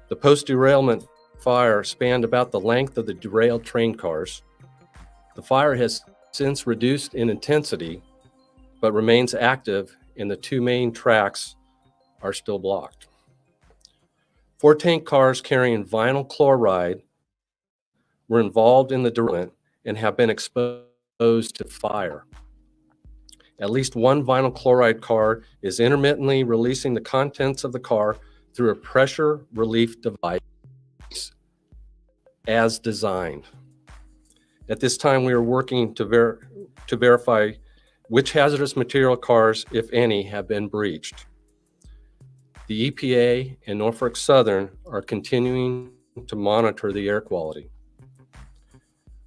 The post-derailment fire spanned about the length of the derailed train cars. The fire has since reduced in intensity, but remains active, and the 2 main tracks are still blocked. 4 tank cars carrying vinyl chloride were involved in the derailment and have been exposed to fire. At least 1 vinyl chloride car is intermittently releasing the contents of the car through a pressure relief device as designed. At this time, we are working to verify which hazardous material cars, if any, have been breached. The EPA and Norfolk Southern are continuing to monitor the air quality.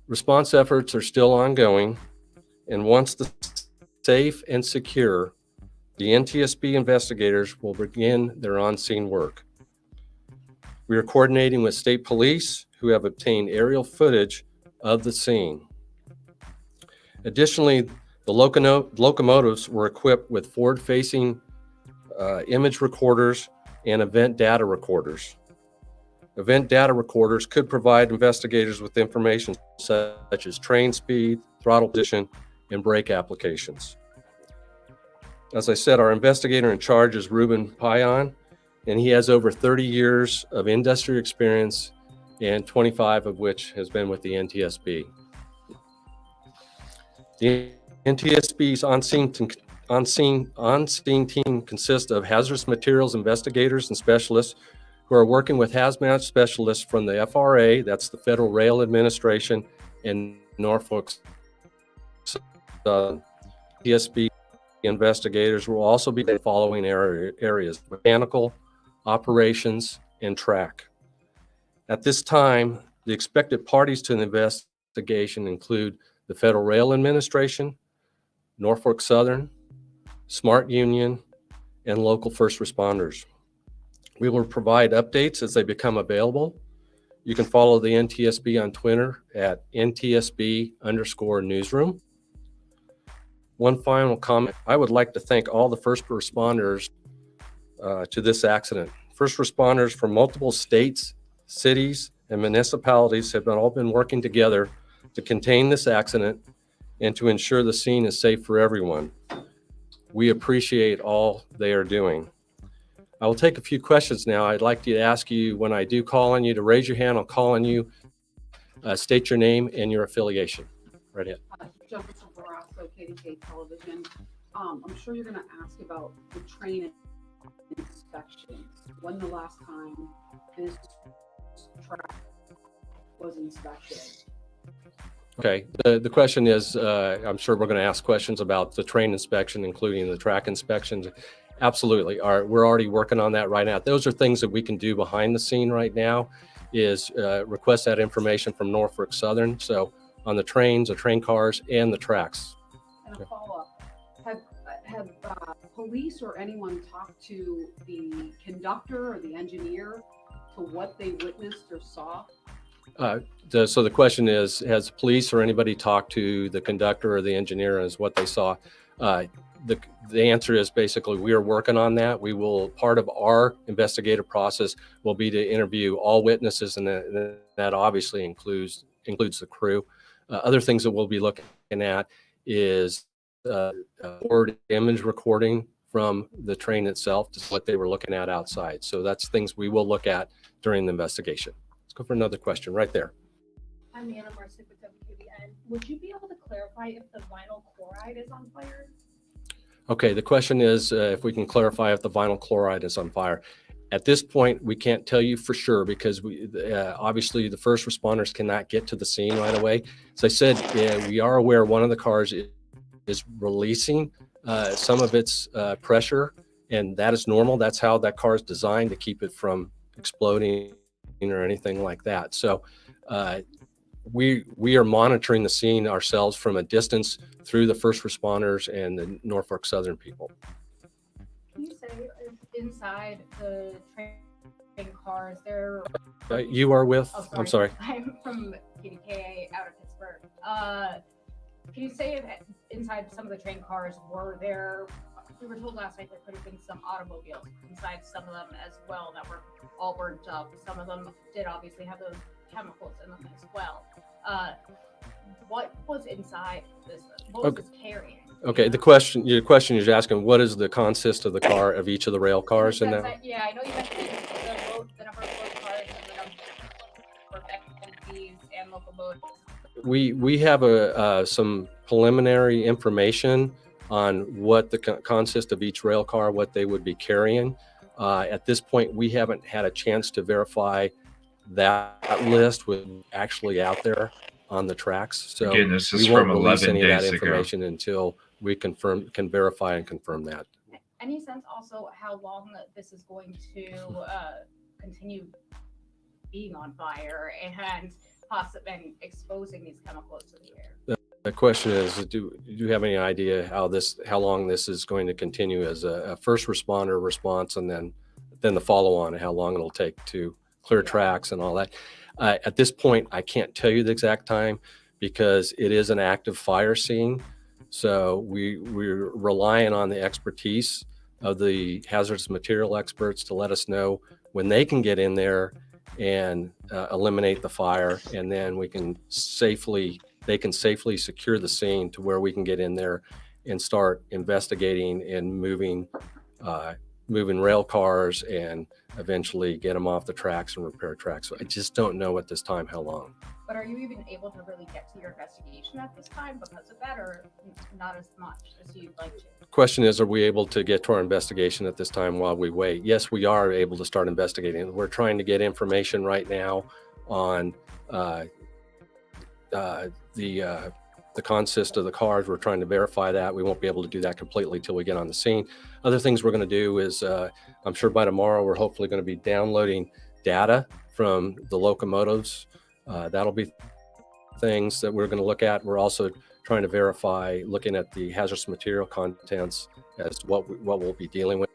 Response efforts are still ongoing, and once safe and secure, the NTSB investigators will begin their on-scene work. We are coordinating with state police who have obtained aerial footage of the scene. Additionally, the locomotives were equipped with forward-facing image recorders and event data recorders. Event data recorders could provide investigators with information such as train speed, throttle position, and brake applications. As I said, our investigator in charge is Ruben Payan, and he has over 30 years of industry experience, and 25 of which has been with the NTSB. The NTSB's on-scene team consists of hazardous materials investigators and specialists who are working with hazmat specialists from the FRA, that's the Federal Rail Administration, and Norfolk NTSB investigators will also be in the following areas: mechanical, operations, and track. At this time, the expected parties to the investigation include the Federal Rail Administration, Norfolk Southern, Smart Union, and local first responders. We will provide updates as they become available. You can follow the NTSB on Twitter at NTSB_newsroom. One final comment. I would like to thank all the first responders to this accident. First responders from multiple states, cities, and municipalities have all been working together to contain this accident and to ensure the scene is safe for everyone. We appreciate all they are doing. I will take a few questions now. I'd like to ask you, when I do call on you, to raise your hand. I'll call on you. State your name and your affiliation. Right ahead. Jefferson Barrasso, KDK Television. I'm sure you're going to ask about the train inspections. When the last time this track was inspected? Okay, the question is, I'm sure we're going to ask questions about the train inspection, including the track inspections. Absolutely. We're already working on that right now. Those are things that we can do behind the scene right now, is request that information from Norfolk Southern. So on the trains, the train cars, and the tracks. And a follow-up. Have police or anyone talked to the conductor or the engineer to what they witnessed or saw? So the question is, has police or anybody talked to the conductor or the engineer as what they saw? The answer is basically we are working on that. We will, part of our investigative process will be to interview all witnesses, and that obviously includes the crew. Other things that we'll be looking at is forward image recording from the train itself, to what they were looking at outside. So that's things we will look at during the investigation. Let's go for another question right there. I'm Anna Marcic with WKBN. Would you be able to clarify if the vinyl chloride is on fire? Okay, the question is if we can clarify if the vinyl chloride is on fire. At this point, we can't tell you for sure, because obviously the first responders cannot get to the scene right away. As I said, we are aware one of the cars is releasing some of its pressure, and that is normal. That's how that car is designed, to keep it from exploding or anything like that. So we are monitoring the scene ourselves from a distance through the first responders and the Norfolk Southern people. Can you say if inside the train cars there? You are with? Oh, I'm sorry. I'm from KDKA out of Pittsburgh. Can you say if inside some of the train cars were there? We were told last night there could have been some automobiles inside some of them as well that were all burnt up. Some of them did obviously have those chemicals in them as well. What was inside this? What was this carrying? Okay, your question is asking what is the consist of the car, of each of the rail cars in that? Yeah, I know you mentioned the number of road cars and the number of FMCs and locomotives. We have some preliminary information on what the consist of each rail car, what they would be carrying. At this point, we haven't had a chance to verify that list was actually out there on the tracks. So again, this is we won't from release 11 any of that days information until we can verify and confirm that. Any sense also how long this is going to continue being on fire and possibly exposing these chemicals to the air? The question is, do you have any idea how long this is going to continue as a first responder response, and then the follow on, and how long it'll take to clear tracks and all that? At this point, I can't tell you the exact time, because it is an active fire scene. So we're relying on the expertise of the hazardous material experts to let us know when they can get in there and eliminate the fire, and then they can safely secure the scene to where we can get in there and start investigating and moving rail cars and eventually get them off the tracks and repair tracks. So I just don't know at this time how long. But are you even able to really get to your investigation at this time because of that, or not as much as you'd like to? The question is, are we able to get to our investigation at this time while we wait? Yes, we are able to start investigating. We're trying to get information right now on the consist of the cars. We're trying to verify that. We won't be able to do that completely till we get on the scene. Other things we're going to do is, I'm sure by tomorrow, we're hopefully going to be downloading data from the locomotives. That'll be things that we're going to look at. We're also trying to verify, looking at the hazardous material contents as to what we'll be dealing with.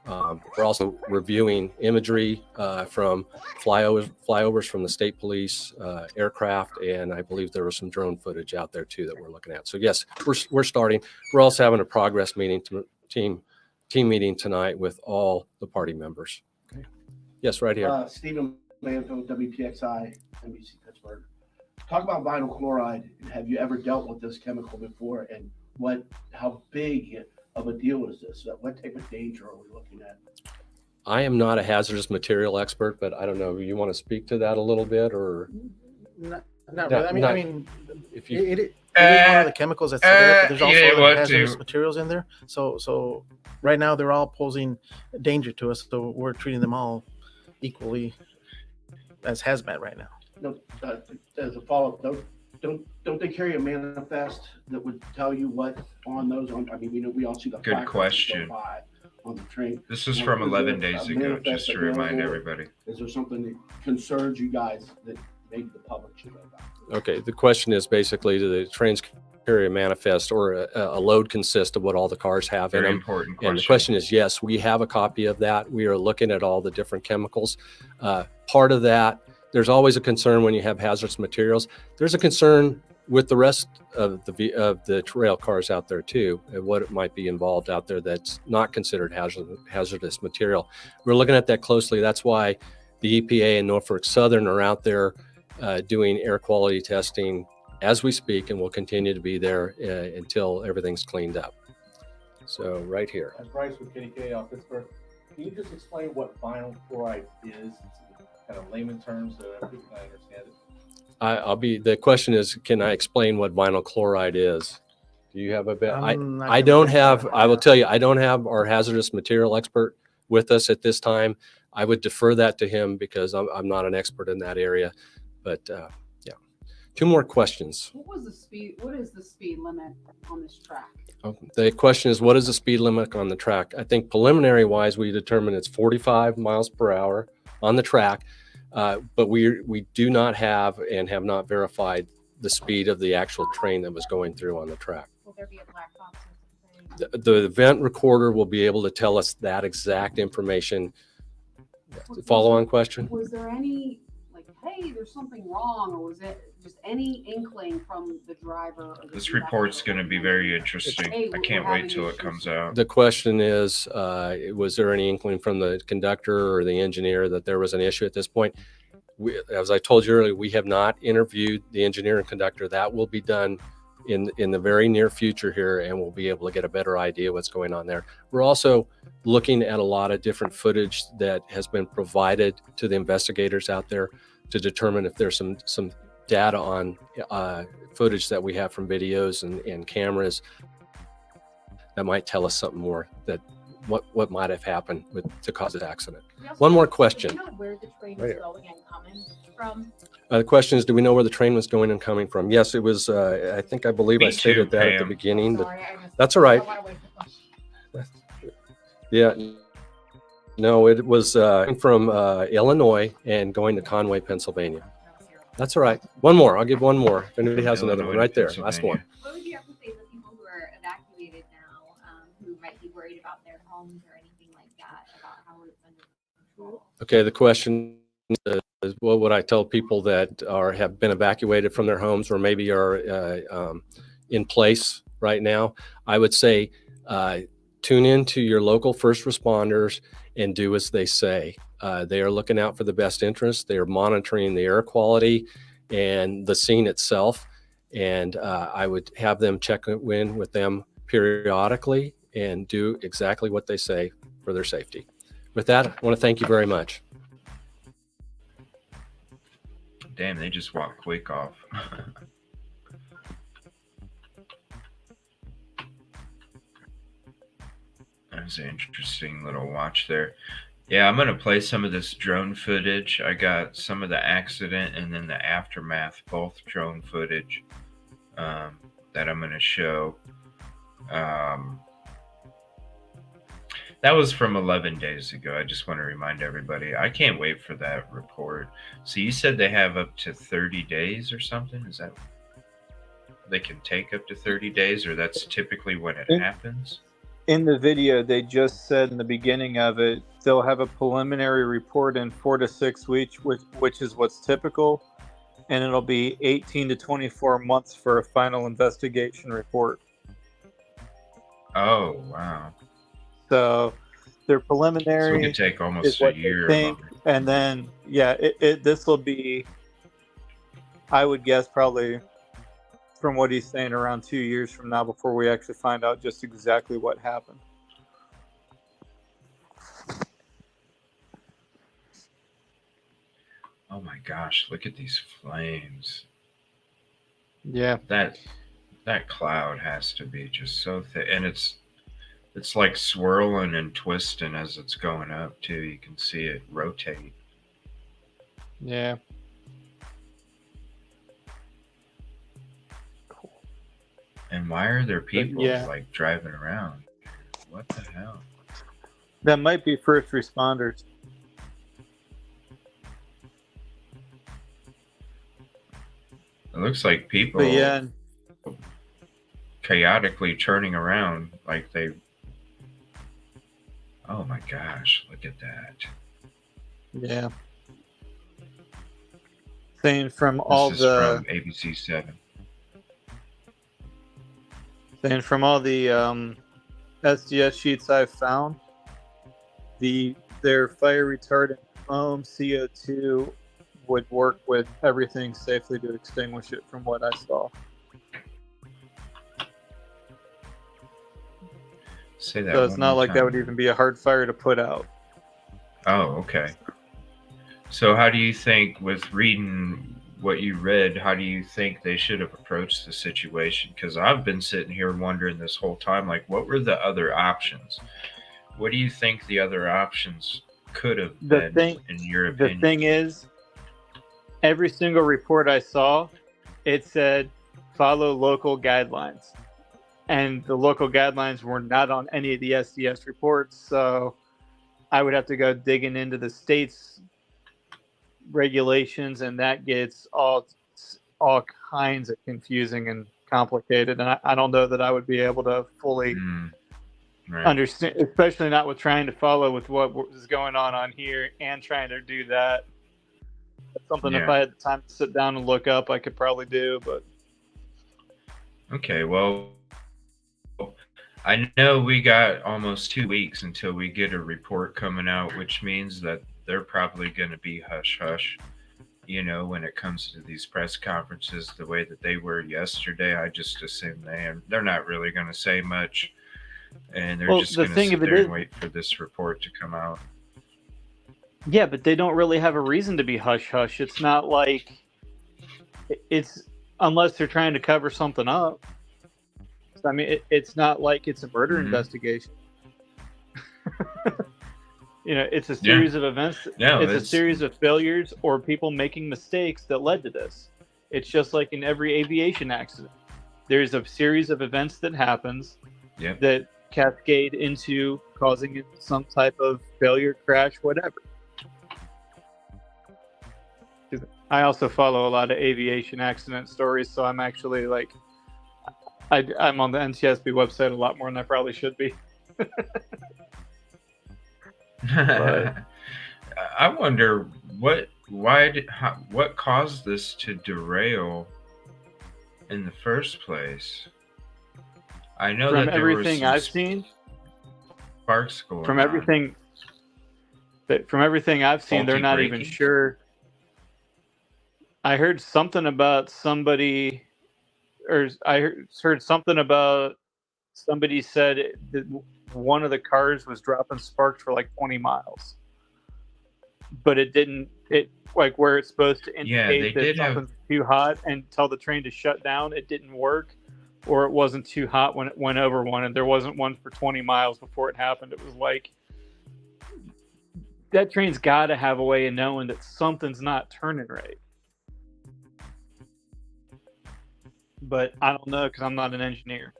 We're also reviewing imagery from flyovers from the state police aircraft, and I believe there was some drone footage out there too that we're looking at. So yes, we're starting. We're also having a progress meeting, team meeting tonight with all the party members. Okay. Yes, right here. Stephen Lanfield, WPXI, NBC Pittsburgh. Talk about vinyl chloride. Have you ever dealt with this chemical before, and how big of a deal is this? What type of danger are we looking at? I am not a hazardous material expert, but I don't know. You want to speak to that a little bit, or not really. I mean, if you, it is one of the chemicals that's there, but there's also other hazardous materials in there. So right now they're all posing danger to us. So we're treating them all equally as hazmat right now. No, as a follow-up, don't they carry a manifest that would tell you what on those? I mean, we all see the good question on the train. This is from 11 days ago, just to remind everybody. Is there something that concerns you guys that maybe the public should know about? Okay, the question is basically, do the trains carry a manifest, or a load consist of what all the cars have in them? Very important question. And the question is, yes, we have a copy of that. We are looking at all the different chemicals. Part of that, there's always a concern when you have hazardous materials. There's a concern with the rest of the rail cars out there too, and what it might be involved out there that's not considered hazardous material. We're looking at that closely. That's why the EPA and Norfolk Southern are out there doing air quality testing as we speak, and will continue to be there until everything's cleaned up. So right here. Bryce with KDK out of Pittsburgh. Can you just explain what vinyl chloride is, kind of layman terms, so everybody can understand it? The question is, can I explain what vinyl chloride is? Do you have a bit? I don't have, I will tell you, I don't have our hazardous material expert with us at this time. I would defer that to him because I'm not an expert in that area. But yeah, 2 more questions. What is the speed limit on this track? The question is, what is the speed limit on the track? I think preliminary wise, we determined it's 45 miles per hour on the track. But we do not have and have not verified the speed of the actual train that was going through on the track. Will there be a black box or something? The event recorder will be able to tell us that exact information. Follow-on question? Was there any, like, hey, there's something wrong, or was it just any inkling from the driver? Or this report's going to be very interesting. Hey, I can't wait till it comes out. The question is, was there any inkling from the conductor or the engineer that there was an issue at this point? As I told you earlier, we have not interviewed the engineer and conductor. That will be done in the very near future here, and we'll be able to get a better idea what's going on there. We're also looking at a lot of different footage that has been provided to the investigators out there to determine if there's some data on footage that we have from videos and cameras that might tell us something more, that what might have happened to cause this accident. One more question. Do you know where the train is going and coming from? The question is, do we know where the train was going and coming from? Yes, it was, I believe I stated that at the beginning. Sorry, that's all right. I don't want to wait for questions. Yeah. No, it was from Illinois and going to Conway, Pennsylvania. That's all right. One more. I'll give one more. If anybody has another one, right there. Last one. What would you have to say to people who are evacuated now, who might be worried about their homes or anything like that, about how it's under control? Okay, the question is, what would I tell people that have been evacuated from their homes or maybe are in place right now? I would say tune in to your local first responders and do as they say. They are looking out for the best interest. They are monitoring the air quality and the scene itself. And I would have them check in with them periodically and do exactly what they say for their safety. With that, I want to thank you very much. Damn, they just walked quick off. That was an interesting little watch there. Yeah, I'm going to play some of this drone footage. I got some of the accident and then the aftermath, both drone footage that I'm going to show. That was from 11 days ago. I just want to remind everybody. I can't wait for that report. So you said they have up to 30 days or something? Is that they can take up to 30 days, or that's typically when it happens? In the video, they just said in the beginning of it, they'll have a preliminary report in 4 to 6 weeks, which is what's typical, and it'll be 18 to 24 months for a final investigation report. Oh, wow. So their So we preliminary could take is almost a what they year think, longer. and then this will be, I would guess, probably from what he's saying, around 2 years from now before we actually find out just exactly what happened. Oh my gosh, look at these flames. Yeah. That cloud has to be just so thick, and it's like swirling and twisting as it's going up too. You can see it rotate. Yeah. And why are there people yeah. like driving around? What the hell? That might be first responders. It looks like people But yeah, chaotically turning around like they. Oh my gosh, look at that. yeah. Saying from This all is the from ABC 7. saying from all the SDS sheets I've found, their fire retardant foam CO2 would work with everything safely to extinguish it from what I saw. Say that So it's one not more like that time. would even be a hard fire to put out. Oh, okay. So how do you think, with reading what you read, how do you think they should have approached the situation? Because I've been sitting here wondering this whole time, like, what were the other options? What do you think the other options could have been, in your opinion? The thing is, every single report I saw, it said follow local guidelines. And the local guidelines were not on any of the SDS reports, so I would have to go digging into the state's regulations, and that gets all kinds of confusing and complicated. And I don't know that I would be able to fully understand, especially not with trying to follow with what was going on here and trying to do that. That's something if I had the time to sit down and look up, I could probably do. But okay, well, I know we got almost 2 weeks until we get a report coming out, which means that they're probably going to be hush-hush, you know, when it comes to these press conferences the way that they were yesterday. I just assume they're not really going to say much, and they're just going to sit there and wait for this report to come out. Yeah, but they don't really have a reason to be hush-hush. It's not like it's, unless they're trying to cover something up. I mean, it's not like it's a murder investigation. You know, it's a series of events. It's a series of failures or people making mistakes that led to this. It's just like in every aviation accident. There's a series of events that happens that cascade into causing some type of failure, crash, whatever. I also follow a lot of aviation accident stories, so I'm actually like, I'm on the NTSB website a lot more than I probably should be. I wonder what caused this to derail in the first place. I know from that there everything was I've seen, sparks going from on. everything I've seen, they're not even sure. I heard something about somebody, or I heard something about somebody said that one of the cars was dropping sparks for like 20 miles, but it didn't. It like where it's supposed to indicate that something's too hot and tell the train to shut down. It didn't work, or it wasn't too hot when it went over one, and there wasn't one for 20 miles before it happened. It was like that train's got to have a way of knowing that something's not turning right. But I don't know because I'm not an engineer.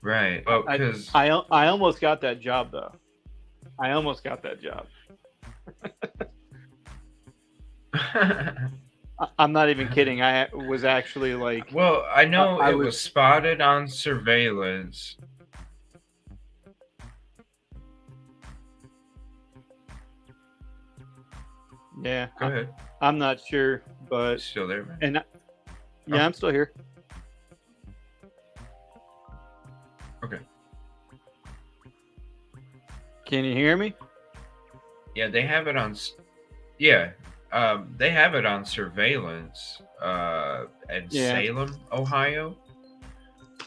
Right. Well, because I almost got that job though. I almost got that job. I'm not even kidding. I was actually like. Well, I know it was spotted on surveillance. Yeah. Go ahead. I'm not sure, but Still there, man? and yeah, I'm still here. Okay. Can you hear me? Yeah, they have it on. Yeah, they have it on surveillance in Salem, Ohio.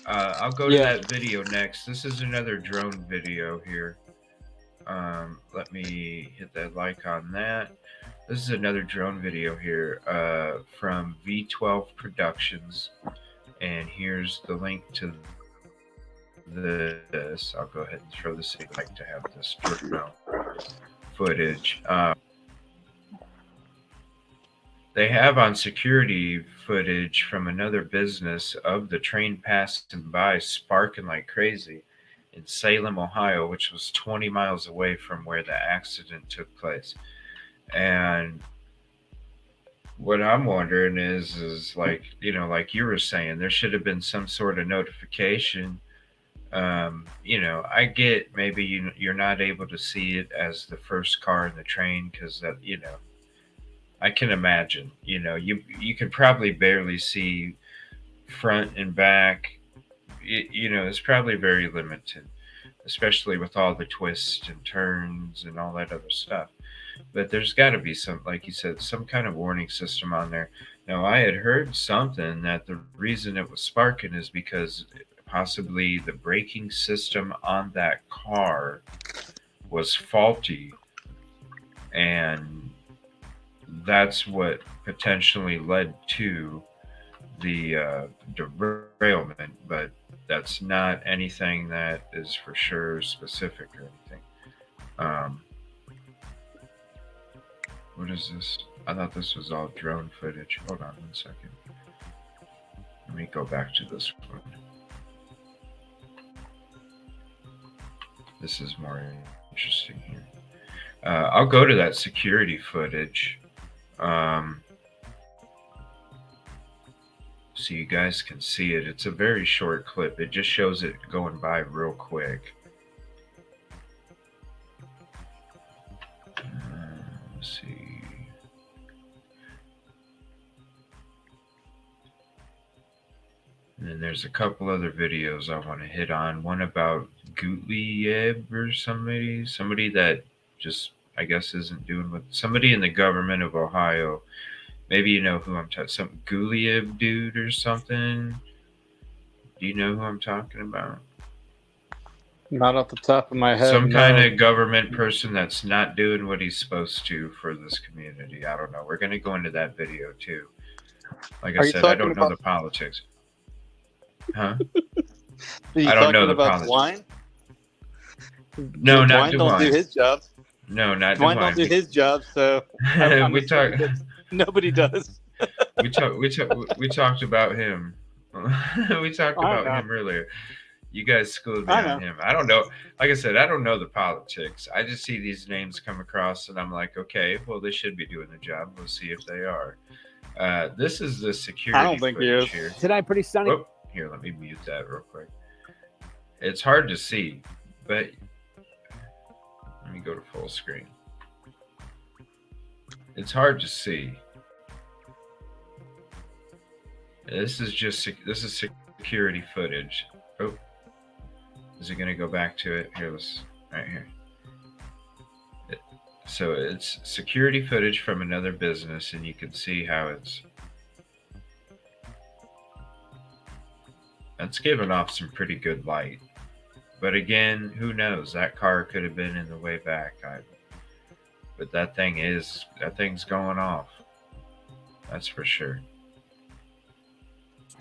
I'll go to that video next. This is another drone video here. Let me hit that like on that. This is another drone video here from V12 Productions. And here's the link to this. I'll go ahead and throw this in. I'd like to have this drone footage. They have on security footage from another business of the train passing by, sparking like crazy in Salem, Ohio, which was 20 miles away from where the accident took place. And what I'm wondering is like, you know, like you were saying, there should have been some sort of notification. You know, I get maybe you're not able to see it as the first car in the train because that, you know, I can imagine, you know, you could probably barely see front and back. You know, it's probably very limited, especially with all the twists and turns and all that other stuff. But there's got to be some, like you said, some kind of warning system on there. Now, I had heard something that the reason it was sparking is because possibly the braking system on that car was faulty, and that's what potentially led to the derailment. But that's not anything that is for sure specific or anything. What is this? I thought this was all drone footage. Hold on 1 second. Let me go back to this one. This is more interesting here. I'll go to that security footage. So you guys can see it. It's a very short clip. It just shows it going by real quick. Let's see. And then there's a couple other videos I want to hit on. One about Gottlieb or somebody that just, I guess, isn't doing what somebody in the government of Ohio. Maybe you know who I'm talking. Some Gottlieb dude or something. Do you know who I'm talking about? Not off the top of my head. Some kind of government person that's not doing what he's supposed to for this community. I don't know. We're going to go into that video too. Like I said, I don't know the politics. Huh? I don't know the politics. Dwine? No, not Dwine. Don't do his job. No, not Dwine. Don't do his job. So we talk. Nobody does. we talked about him. We talked about him earlier. You guys schooled me on him. I don't know. Like I said, I don't know the politics. I just see these names come across, and I'm like, okay, well, they should be doing the job. We'll see if they are. This is the security. I don't think he is. Here. Tonight, pretty sunny. Oh, here, let me mute that real quick. It's hard to see, but let me go to full screen. It's hard to see. This is security footage. Oh, is it going to go back to it? Here, right here. So it's security footage from another business, and you can see how that's giving off some pretty good light. But again, who knows? That car could have been in the way back. But that thing's going off. That's for sure.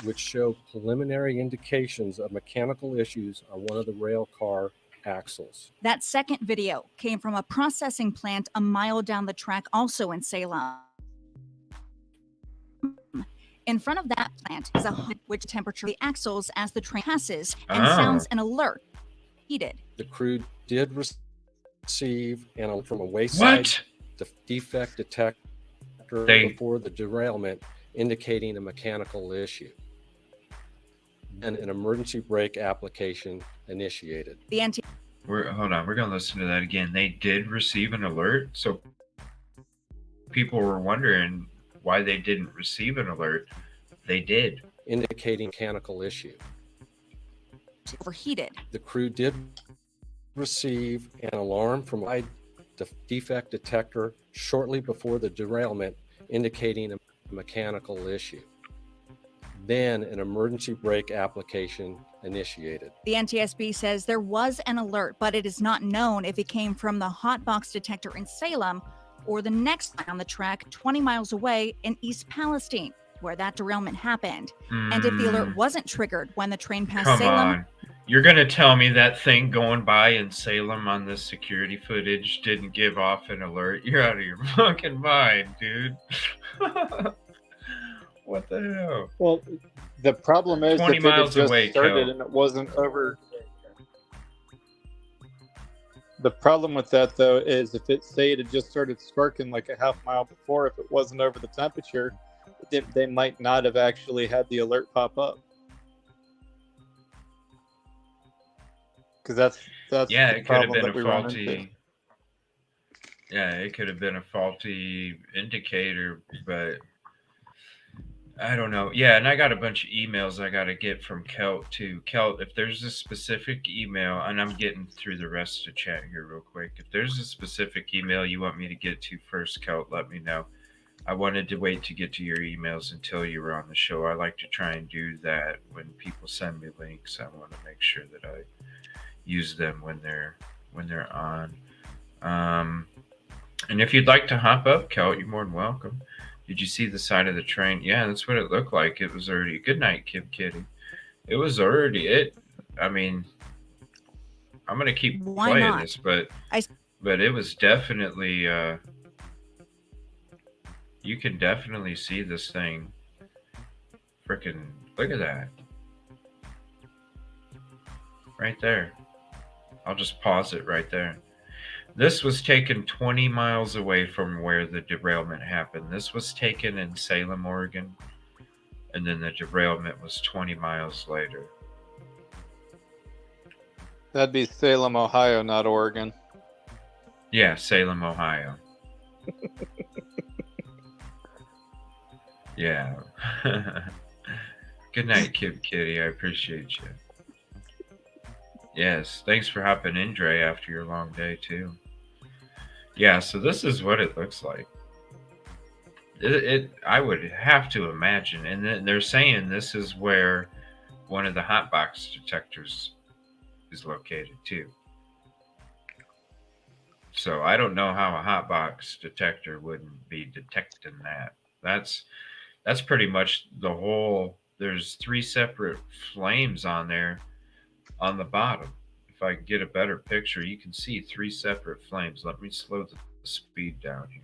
Which show preliminary indications of mechanical issues on one of the rail car axles. That second video came from a processing plant a mile down the track, also in Salem. In front of that plant is a hood which temperature the axles as the train passes and sounds an alert. Heated. The crew did receive from a wayside defect detector before the derailment, indicating a mechanical issue. And an emergency brake application initiated. Hold on, we're gonna listen to that again. They did receive an alert, so people were wondering why they didn't receive an alert. They did. Indicating mechanical issue. Overheated. The crew did receive an alarm from a defect detector shortly before the derailment, indicating a mechanical issue. Then an emergency brake application initiated. The NTSB says there was an alert, but it is not known if it came from the hot box detector in Salem or the next line on the track 20 miles away in East Palestine, where that derailment happened. And if the alert wasn't triggered when the train passed Come Salem. on. You're going to tell me that thing going by in Salem on this security footage didn't give off an alert? You're out of your fucking mind, dude. What the hell? Well, the problem is 20 if it had miles just away, started Kel. and it wasn't over. The problem with that, though, is if it had just started sparking like a half mile before, if it wasn't over the temperature, they might not have actually had the alert pop up. Because that's Yeah, the it could have problem been that we a run into. faulty. Yeah, it could have been a faulty indicator, but I don't know. Yeah, and I got a bunch of emails I got to get from Kelt too. Kelt, if there's a specific email, and I'm getting through the rest of the chat here real quick. If there's a specific email you want me to get to first, Kelt, let me know. I wanted to wait to get to your emails until you were on the show. I like to try and do that when people send me links. I want to make sure that I use them when they're on. And if you'd like to hop up, Kelt, you're more than welcome. Did you see the side of the train? Yeah, that's what it looked like. It was already. Good night, Kib Kitty. It was already it. I mean, I'm gonna keep playing this, but it was definitely. You can definitely see this thing. Freaking look at that. Right there. I'll just pause it right there. This was taken 20 miles away from where the derailment happened. This was taken in Salem, Oregon, and then the derailment was 20 miles later. That'd be Salem, Ohio, not Oregon. Yeah, Salem, Ohio. Yeah. Good night, Kib Kitty. I appreciate you. Yes, thanks for hopping in, Dre, after your long day, too. Yeah, so this is what it looks like. I would have to imagine, and then they're saying this is where one of the hotbox detectors is located, too. So I don't know how a hotbox detector wouldn't be detecting that. That's pretty much the whole. There's 3 separate flames on there on the bottom. If I can get a better picture, you can see 3 separate flames. Let me slow the speed down here.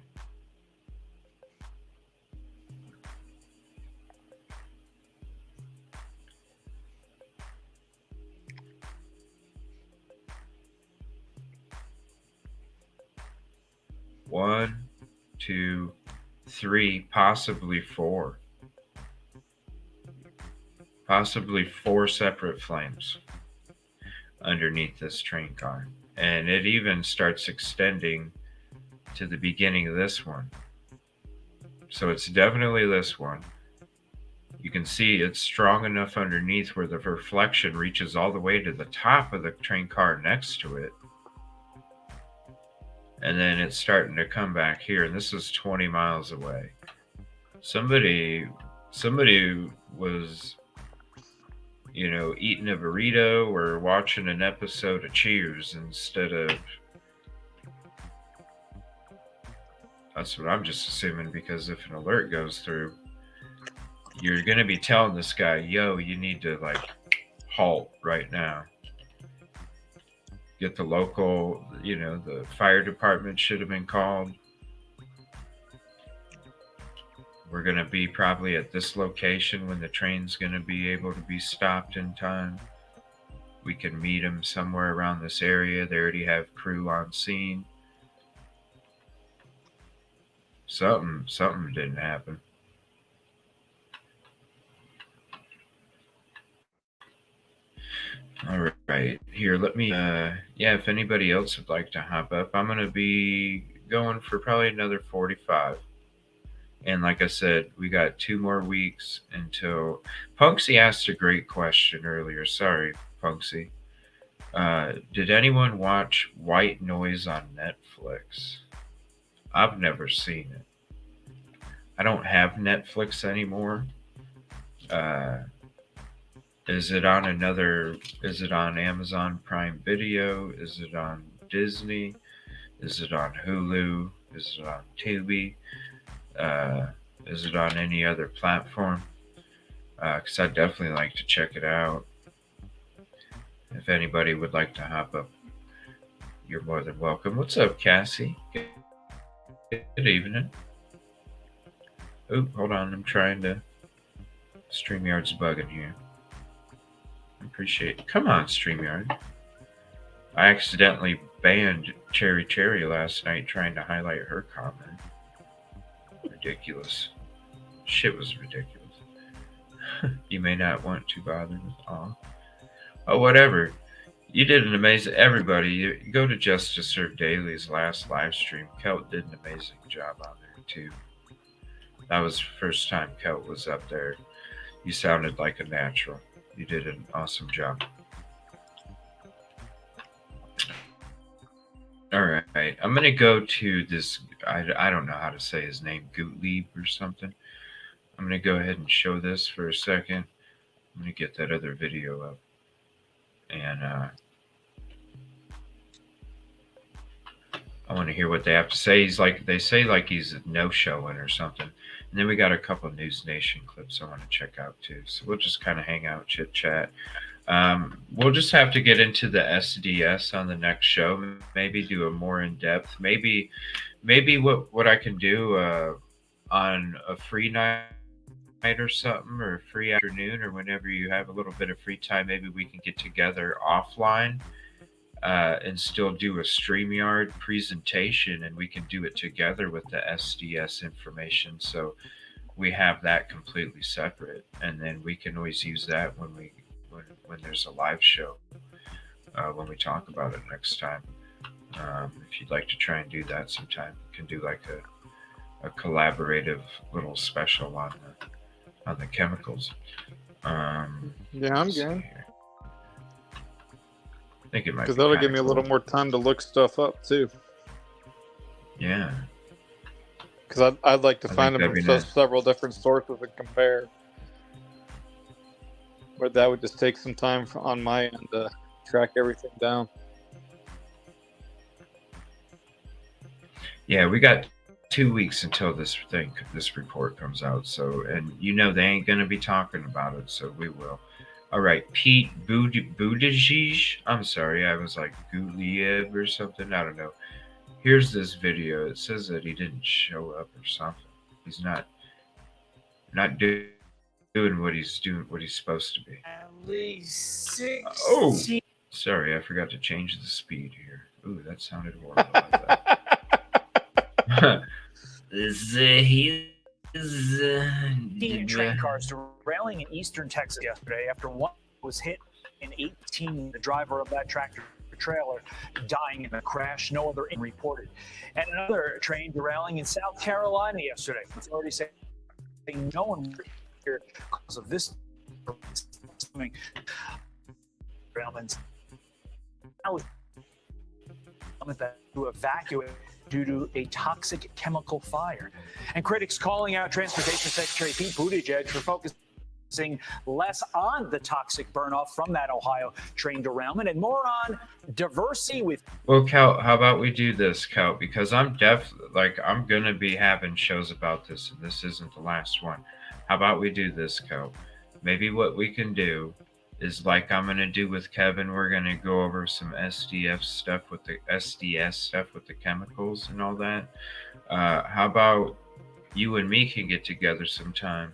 One, 2, 3, possibly 4. Possibly 4 separate flames underneath this train car. And it even starts extending to the beginning of this one. So it's definitely this one. You can see it's strong enough underneath where the reflection reaches all the way to the top of the train car next to it. And then it's starting to come back here. And this is 20 miles away. Somebody was, eating a burrito or watching an episode of Cheers instead of. That's what I'm just assuming, because if an alert goes through, you're going to be telling this guy, yo, you need to halt right now. Get the local, the fire department should have been called. We're going to be probably at this location when the train's going to be able to be stopped in time. We can meet them somewhere around this area. They already have crew on scene. Something didn't happen. All right, here, let me, if anybody else would like to hop up, I'm going to be going for probably another 45. And like I said, we got 2 more weeks until Punksy asked a great question earlier. Sorry, Punksy. Did anyone watch White Noise on Netflix? I've never seen it. I don't have Netflix anymore. Uh, is it on Amazon Prime Video? Is it on Disney? Is it on Hulu? Is it on Tubi? Is it on any other platform? Because I'd definitely like to check it out. If anybody would like to hop up, you're more than welcome. What's up, Cassie? Good evening. Oh, hold on. I'm trying to. StreamYard's bugging here. I appreciate it. Come on, StreamYard. I accidentally banned Cherry last night trying to highlight her comment. Ridiculous. Shit was ridiculous. You may not want to bother with all. Oh, whatever. You did an amazing. Everybody, you go to Justice Serve Daily's last live stream. Kelt did an amazing job on there too. That was the first time Kelt was up there. You sounded like a natural. You did an awesome job. All right, I'm gonna go to this. I don't know how to say his name, Gootlieb or something. I'm gonna go ahead and show this for a second. I'm gonna get that other video up, and I want to hear what they have to say. They say he's no-showing or something. And then we got a couple of News Nation clips I want to check out too. So we'll just kind of hang out, chit chat. We'll just have to get into the SDS on the next show. Maybe do a more in depth. Maybe what I can do on a free night or something, or a free afternoon, or whenever you have a little bit of free time. Maybe we can get together offline and still do a StreamYard presentation, and we can do it together with the SDS information. So we have that completely separate, and then we can always use that when there's a live show, when we talk about it next time. If you'd like to try and do that sometime, we can do like a collaborative little special on the chemicals. Yeah, I'm game. I think it might because be that'll kinda give me a little cool. more time to look stuff up too. Yeah. Because I'd like to I find think them that'd from be nice. several different sources and compare. But that would just take some time on my end to track everything down. Yeah, we got 2 weeks until this report comes out. So, and they ain't gonna be talking about it, so we will. All right, Pete Buttigieg. I'm sorry, I was like Guliev or something. I don't know. Here's this video. It says that he didn't show up or something. He's not doing what he's supposed to be. At least 60. Oh, sorry, I forgot to change the speed here. Ooh, that sounded horrible. Like that. Train cars derailing in eastern Texas yesterday after one was hit in 18. The driver of that tractor trailer dying in a crash. No other reported. And another train derailing in South Carolina yesterday. It's already saying no one here because of this derailments. To evacuate due to a toxic chemical fire. And critics calling out Transportation Secretary Pete Buttigieg for focusing less on the toxic burnoff from that Ohio train derailment and more on diversity with. Well, Cal, how about we do this, Cal? Because I'm going to be having shows about this, and this isn't the last one. How about we do this, Cal? Maybe what we can do is like I'm going to do with Kevin. We're going to go over some SDS stuff with the chemicals and all that. How about you and me can get together sometime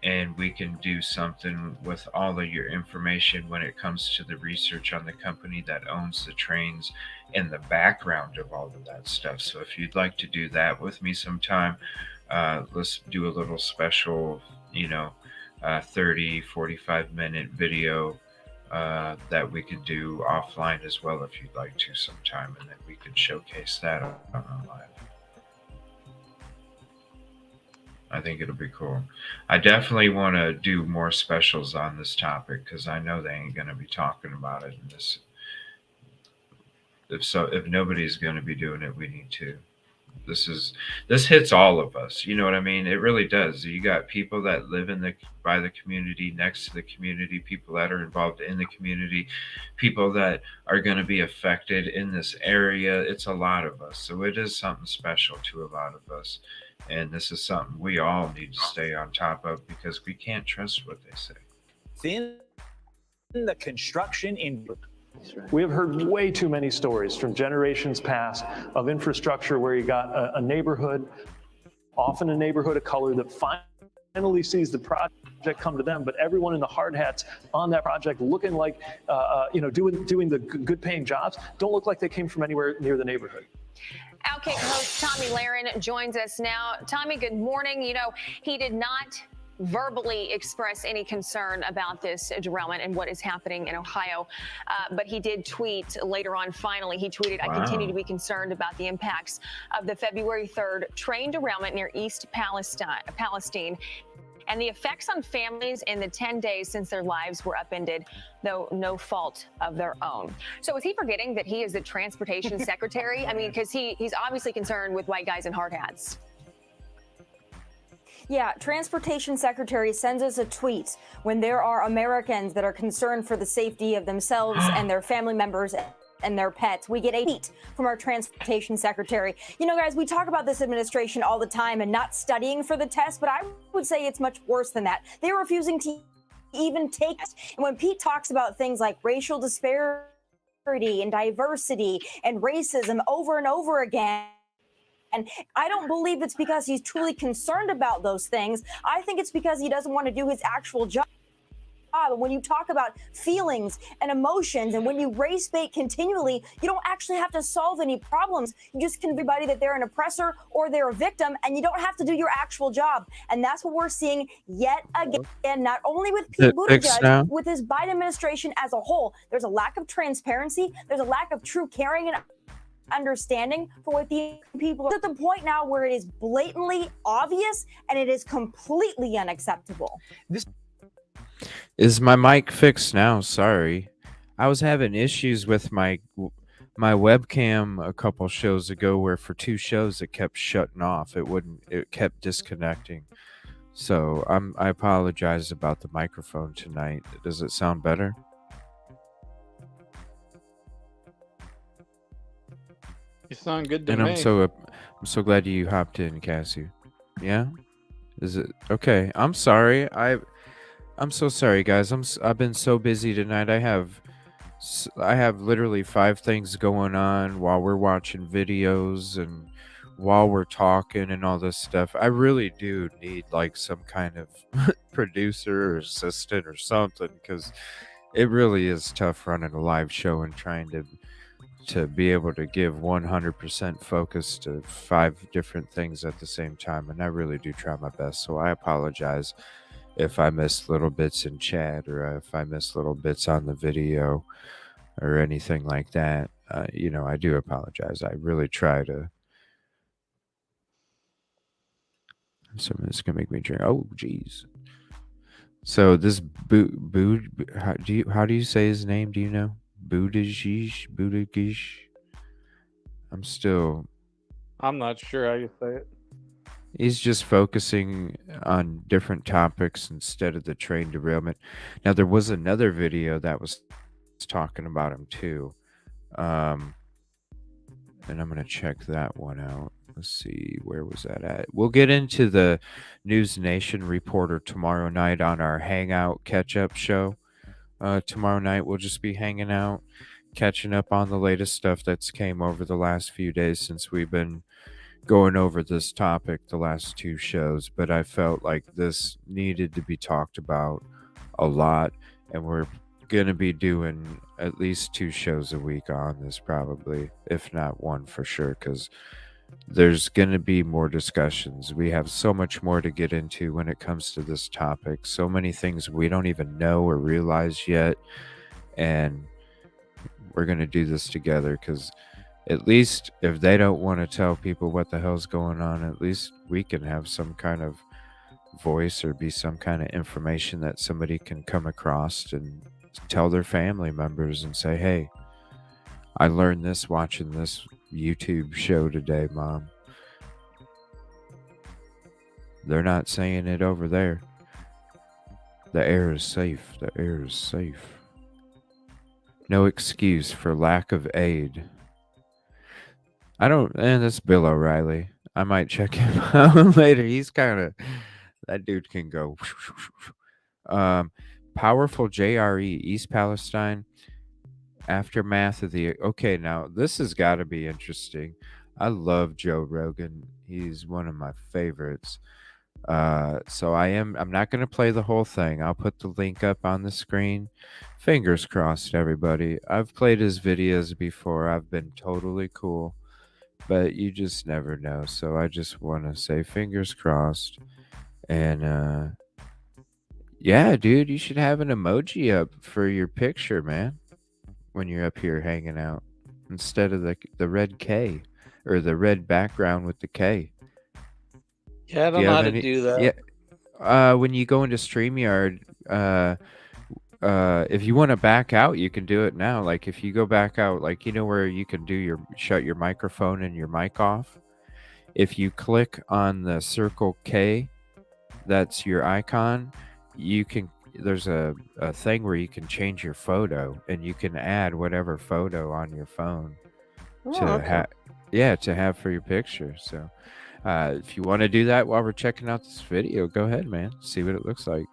and we can do something with all of your information when it comes to the research on the company that owns the trains and the background of all of that stuff. So if you'd like to do that with me sometime, let's do a little special, 30, 45-minute video that we could do offline as well if you'd like to sometime, and then we could showcase that on live. I think it'll be cool. I definitely want to do more specials on this topic because I know they ain't going to be talking about it in this. If nobody's going to be doing it, we need to. This hits all of us. You know what I mean? It really does. You got people that live by the community, next to the community, people that are involved in the community, people that are going to be affected in this area. It's a lot of us. So it is something special to a lot of us. And this is something we all need to stay on top of because we can't trust what they say. Within the construction industry. We have heard way too many stories from generations past of infrastructure where you got a neighborhood, often a neighborhood of color, that finally sees the project come to them, but everyone in the hard hats on that project looking like, doing the good paying jobs, don't look like they came from anywhere near the neighborhood. Outkick host Tommy Lahren joins us now. Tommy, good morning. You know, he did not verbally express any concern about this derailment and what is happening in Ohio. But he did tweet later on. Finally, he tweeted, "I continue to be concerned about the impacts of the February 3rd train derailment near East Palestine and the effects on families in the 10 days since their lives were upended, though no fault of their own." So is he forgetting that he is the transportation secretary? I mean, because he's obviously concerned with white guys in hard hats. Yeah, Transportation Secretary sends us a tweet when there are Americans that are concerned for the safety of themselves and their family members and their pets. We get a tweet from our Transportation Secretary. You know, guys, we talk about this administration all the time and not studying for the test, but I would say it's much worse than that. They're refusing to even take it. And when Pete talks about things like racial disparity and diversity and racism over and over again, and I don't believe it's because he's truly concerned about those things. I think it's because he doesn't want to do his actual job. And when you talk about feelings and emotions, and when you race bait continually, you don't actually have to solve any problems. You just convince everybody that they're an oppressor or they're a victim, and you don't have to do your actual job. And that's what we're seeing yet again, not only with Pete Buttigieg, with his Biden administration as a whole. There's a lack of transparency. There's a lack of true caring and understanding for what the people are at the point now where it is blatantly obvious and it is completely unacceptable. Is my mic fixed now? Sorry. I was having issues with my webcam a couple shows ago where for 2 shows it kept shutting off. It kept disconnecting. So I apologize about the microphone tonight. Does it sound better? You sound good to And me. I'm so glad you hopped in, Cassie. Yeah? Is it okay? I'm sorry. I'm so sorry, guys. I've been so busy tonight. I have literally 5 things going on while we're watching videos and while we're talking and all this stuff. I really do need like some kind of producer or assistant or something, because it really is tough running a live show and trying to be able to give 100% focus to 5 different things at the same time. And I really do try my best. So I apologize if I miss little bits in chat or if I miss little bits on the video or anything like that. I do apologize. I really try to. Something's gonna make me drink. Oh, geez. So this how do you say his name? Do you know? Buttigieg. I'm not sure how you say it. He's just focusing on different topics instead of the train derailment. Now, there was another video that was talking about him too. And I'm going to check that one out. Let's see, where was that at? We'll get into the News Nation reporter tomorrow night on our Hangout catch-up show. Tomorrow night, we'll just be hanging out, catching up on the latest stuff that's came over the last few days since we've been going over this topic the last 2 shows. But I felt like this needed to be talked about a lot, and we're going to be doing at least 2 shows a week on this, probably, if not 1 for sure, because there's going to be more discussions. We have so much more to get into when it comes to this topic. So many things we don't even know or realize yet. And we're going to do this together, because at least if they don't want to tell people what the hell's going on, at least we can have some kind of voice or be some kind of information that somebody can come across and tell their family members and say, hey, I learned this watching this YouTube show today, Mom. They're not saying it over there. The air is safe. The air is safe. No excuse for lack of aid. That's Bill O'Reilly. I might check him out later. He's kind of, that dude can go. Powerful JRE, East Palestine. Aftermath of the, okay, now this has got to be interesting. I love Joe Rogan. He's one of my favorites. So I'm not going to play the whole thing. I'll put the link up on the screen. Fingers crossed, everybody. I've played his videos before. I've been totally cool, but you just never know. So I just want to say fingers crossed. And yeah, dude, you should have an emoji up for your picture, man, when you're up here hanging out, instead of the red K or the red background with the K. Yeah, I don't know how to do that. Yeah. When you go into StreamYard, if you want to back out, you can do it now. Like if you go back out, like, you know where you can shut your microphone and your mic off. If you click on the circle K, that's your icon. There's a thing where you can change your photo, and you can add whatever photo on your phone to have for your picture. So if you want to do that while we're checking out this video, go ahead, man. See what it looks like.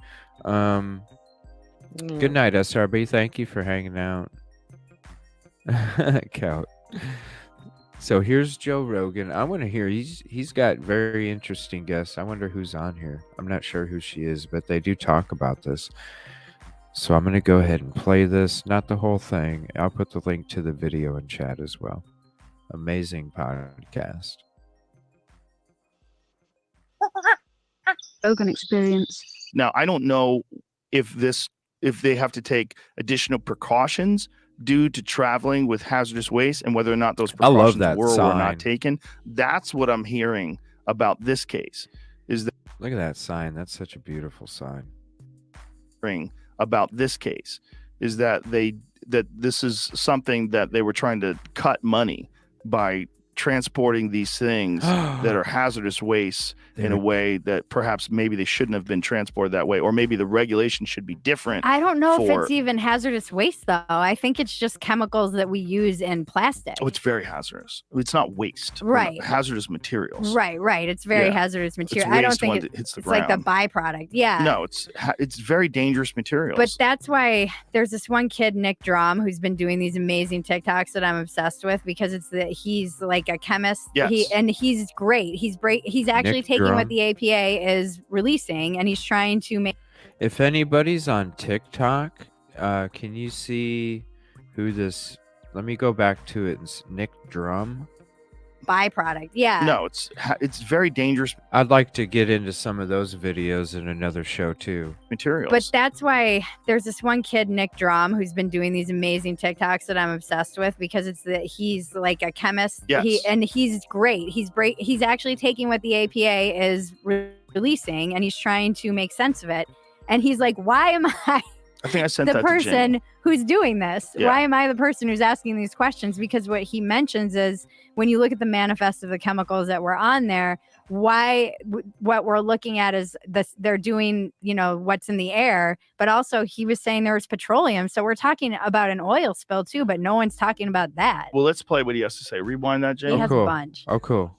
Good night, SRB. Thank you for hanging out. Count. So here's Joe Rogan. I want to hear. He's got very interesting guests. I wonder who's on here. I'm not sure who she is, but they do talk about this. So I'm going to go ahead and play this. Not the whole thing. I'll put the link to the video in chat as well. Amazing podcast. Rogan experience. Now, I don't know if they have to take additional precautions due to traveling with hazardous waste, and whether or not those precautions were not taken. That's what I'm hearing about this case. Is that look at that sign? That's such a beautiful sign. About this case is that this is something that they were trying to cut money by transporting these things that are hazardous waste in a way that perhaps maybe they shouldn't have been transported that way, or maybe the regulation should be different. I don't know if it's even hazardous waste, though. I think it's just chemicals that we use in plastic. Oh, it's very hazardous. It's not waste. Right. Hazardous materials. Right. It's very hazardous material. I don't think it's like the byproduct. Yeah. No, it's very dangerous materials. But that's why there's this one kid, Nick Drum, who's been doing these amazing TikToks that I'm obsessed with, because he's like a chemist. Yes. He's great. He's actually Nick taking Drum. what the APA is releasing, and he's trying to make. If anybody's on TikTok, can you see who this? Let me go back to it. It's Nick Drum. Byproduct. Yeah. No, it's very dangerous. I'd like to get into some of those videos in another show too. Materials. But that's why there's this one kid, Nick Drum, who's been doing these amazing TikToks that I'm obsessed with, because he's like a chemist. Yes. He's great. He's actually taking what the APA is releasing, and he's trying to make sense of it. And he's like, why am I think I sent the that to person Jenny. who's doing this? Yeah. Why am I the person who's asking these questions? Because what he mentions is, when you look at the manifest of the chemicals that were on there, what we're looking at is they're doing, what's in the air, but also he was saying there was petroleum. So we're talking about an oil spill too, but no one's talking about that. Well, let's play what he has to say. Rewind that, Jay. He has a bunch. Oh, cool.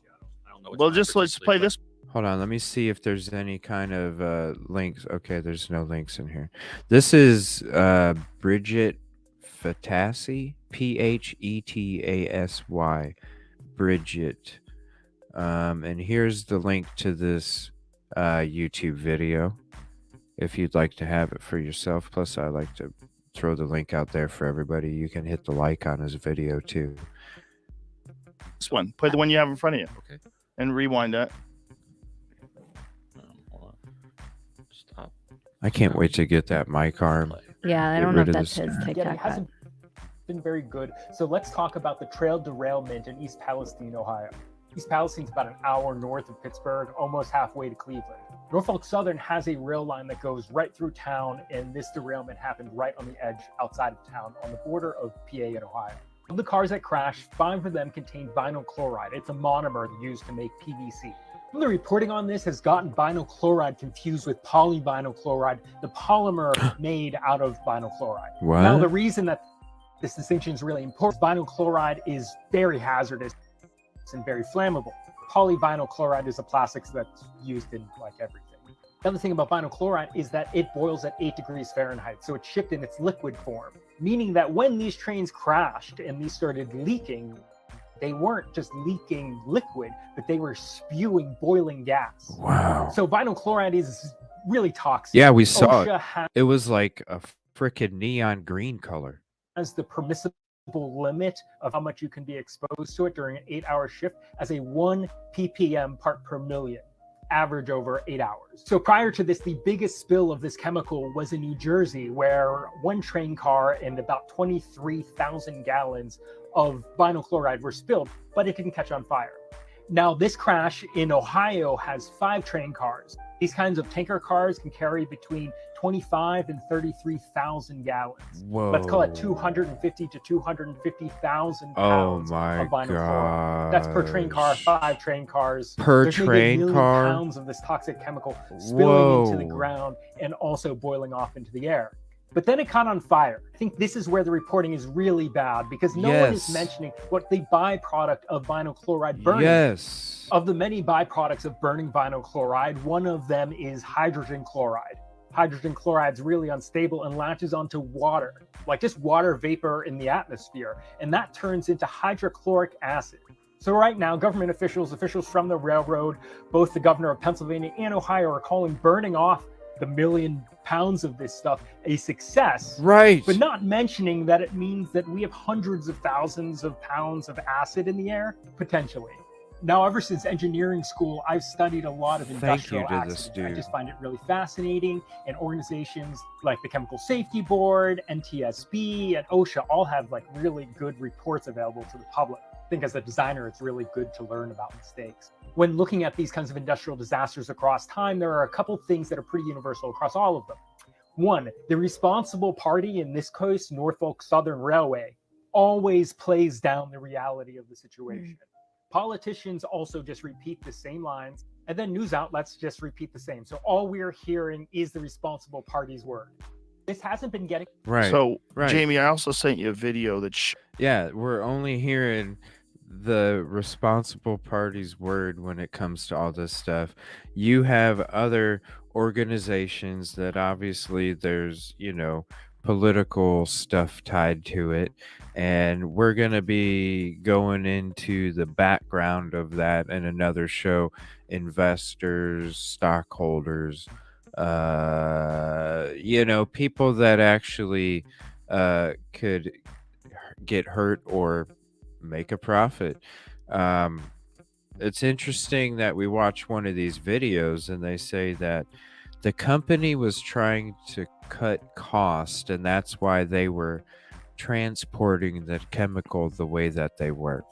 Well, let's play this. Hold on, let me see if there's any kind of links. Okay, there's no links in here. This is Bridget Phetasy, Phetasy, Bridget. And here's the link to this YouTube video if you'd like to have it for yourself. Plus, I like to throw the link out there for everybody. You can hit the like on his video too. This one. Play the one you have in front of you. Okay. And rewind that. Hold on. Stop. I can't wait to get that mic arm. Yeah, I Get don't know rid if of that's this. his Yeah, it TikTok. hasn't been very good. So let's talk about the trail derailment in East Palestine, Ohio. East Palestine's about an hour north of Pittsburgh, almost halfway to Cleveland. Norfolk Southern has a rail line that goes right through town, and this derailment happened right on the edge outside of town on the border of PA and Ohio. Of the cars that crashed, 5 of them contained vinyl chloride. It's a monomer used to make PVC. The reporting on this has gotten vinyl chloride confused with polyvinyl chloride, the polymer made out of vinyl chloride. What? Now, the reason that this distinction is really important, vinyl chloride is very hazardous and very flammable. Polyvinyl chloride is a plastic that's used in like everything. The other thing about vinyl chloride is that it boils at 8 degrees Fahrenheit, so it's shipped in its liquid form, meaning that when these trains crashed and these started leaking, they weren't just leaking liquid, but they were spewing boiling gas. Wow. So vinyl chloride is really toxic. Yeah, we saw OSHA it. It was like a freaking neon green color. Has the permissible limit of how much you can be exposed to it during an 8-hour shift as a 1 ppm part per million, average over 8 hours. So prior to this, the biggest spill of this chemical was in New Jersey, where one train car and about 23,000 gallons of vinyl chloride were spilled, but it didn't catch on fire. Now, this crash in Ohio has 5 train cars. These kinds of tanker cars can carry between 25 and 33,000 gallons. Whoa. Let's call it 250 to 250,000 pounds Oh my of vinyl chloride. That's per train car, 5 train cars. Per There's maybe train 1 million car? pounds of this toxic chemical spilling into the Whoa. ground and also boiling off into the air. But then it caught on fire. I think this is where the reporting is really bad, because no one is Yes. mentioning what the byproduct of vinyl chloride burning. Yes. Of the many byproducts of burning vinyl chloride, one of them is hydrogen chloride. Hydrogen chloride is really unstable and latches onto water, like just water vapor in the atmosphere, and that turns into hydrochloric acid. So right now, government officials from the railroad, both the governor of Pennsylvania and Ohio, are calling burning off the 1 million pounds of this stuff a success. Right. But not mentioning that it means that we have hundreds of thousands of pounds of acid in the air, potentially. Now, ever since engineering school, I've studied a lot of Thank industrial you to this accidents. I dude. just find it really fascinating. And organizations like the Chemical Safety Board, NTSB, and OSHA all have like really good reports available to the public. I think as a designer, it's really good to learn about mistakes. When looking at these kinds of industrial disasters across time, there are a couple things that are pretty universal across all of them. One, the responsible party, in this case, Norfolk Southern Railway, always plays down the reality of the situation. Politicians also just repeat the same lines, and then news outlets just repeat the same. So all we're hearing is the responsible party's word. This hasn't been getting... Right. So, right. Jamie, I also sent you a video that Yeah, we're only hearing the responsible party's word when it comes to all this stuff. You have other organizations that obviously there's, you know, political stuff tied to it, and we're going to be going into the background of that in another show. Investors, stockholders, you know, people that actually could get hurt or make a profit. It's interesting that we watch one of these videos and they say that the company was trying to cut cost, and that's why they were transporting the chemical the way that they were.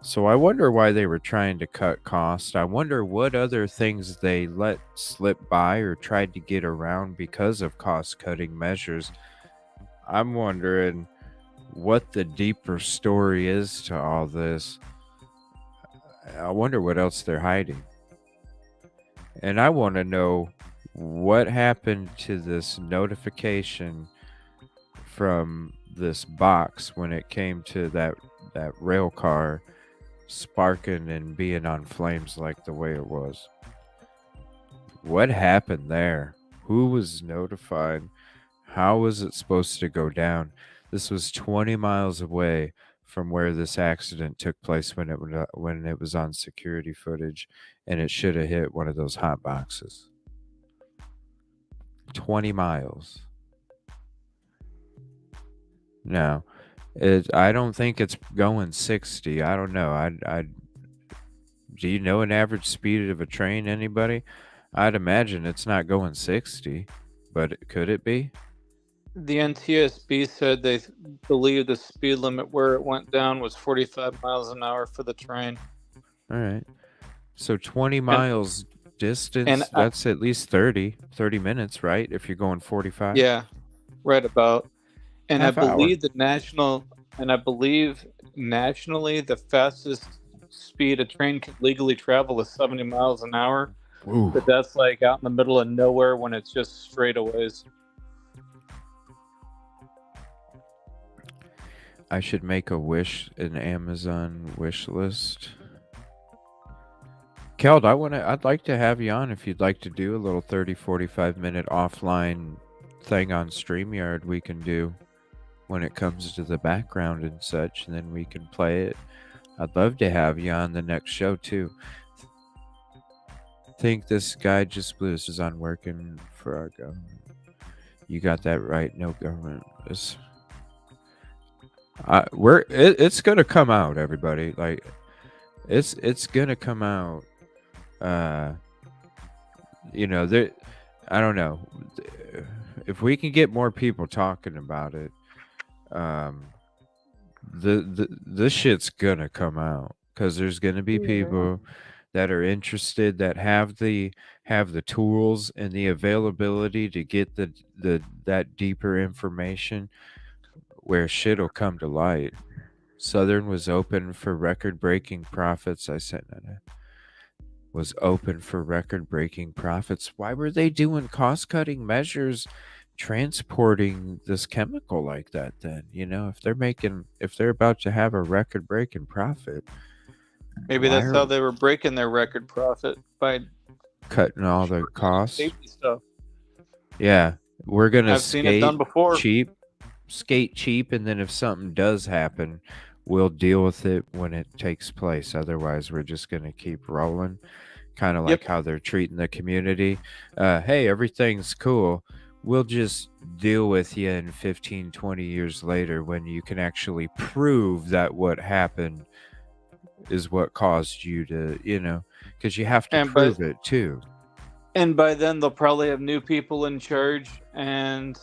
So I wonder why they were trying to cut cost. I wonder what other things they let slip by or tried to get around because of cost-cutting measures. I'm wondering what the deeper story is to all this. I wonder what else they're hiding. And I want to know what happened to this notification from this box when it came to that rail car sparking and being on flames like the way it was. What happened there? Who was notified? How was it supposed to go down? This was 20 miles away from where this accident took place when it was on security footage, and it should have hit one of those hot boxes. 20 miles. No, I don't think it's going 60. I don't know. Do you know an average speed of a train, anybody? I'd imagine it's not going 60, but could it be? The NTSB said they believe the speed limit where it went down was 45 miles an hour for the train. All right. So 20 miles distance, and that's at least 30 minutes, right? If you're going 45. yeah, right about. And Half hour. I believe nationally, the fastest speed a train can legally travel is 70 miles an hour. Ooh. But that's like out in the middle of nowhere when it's just straightaways. I should make an Amazon wish list. Keld, I'd like to have you on if you'd like to do a little 30, 45 minute offline thing on StreamYard we can do when it comes to the background and such, and then we can play it. I'd love to have you on the next show too. I think this guy just blew. This is on working for our government. You got that right. No government. It's gonna come out, everybody. Like it's gonna come out. You know, I don't know if we can get more people talking about it. This shit's gonna come out because there's gonna be people that are interested, that have the tools and the availability to get that deeper information, where shit'll come to light. Southern was open for record-breaking profits. I said that. Was open for record-breaking profits. Why were they doing cost-cutting measures transporting this chemical like that then? You know, if they're about to have a record-breaking profit, Maybe that's how they were breaking their record profit, by cutting all the costs. safety stuff. Yeah, we're gonna I've seen it done before. skate cheap, and then if something does happen, we'll deal with it when it takes place. Otherwise, we're just gonna keep rolling, kind of like how they're treating the community. Hey, everything's cool. We'll just deal with you in 15, 20 years later when you can actually prove that what happened is what caused you to, because you have to prove it too. And by then, they'll probably have new people in charge, and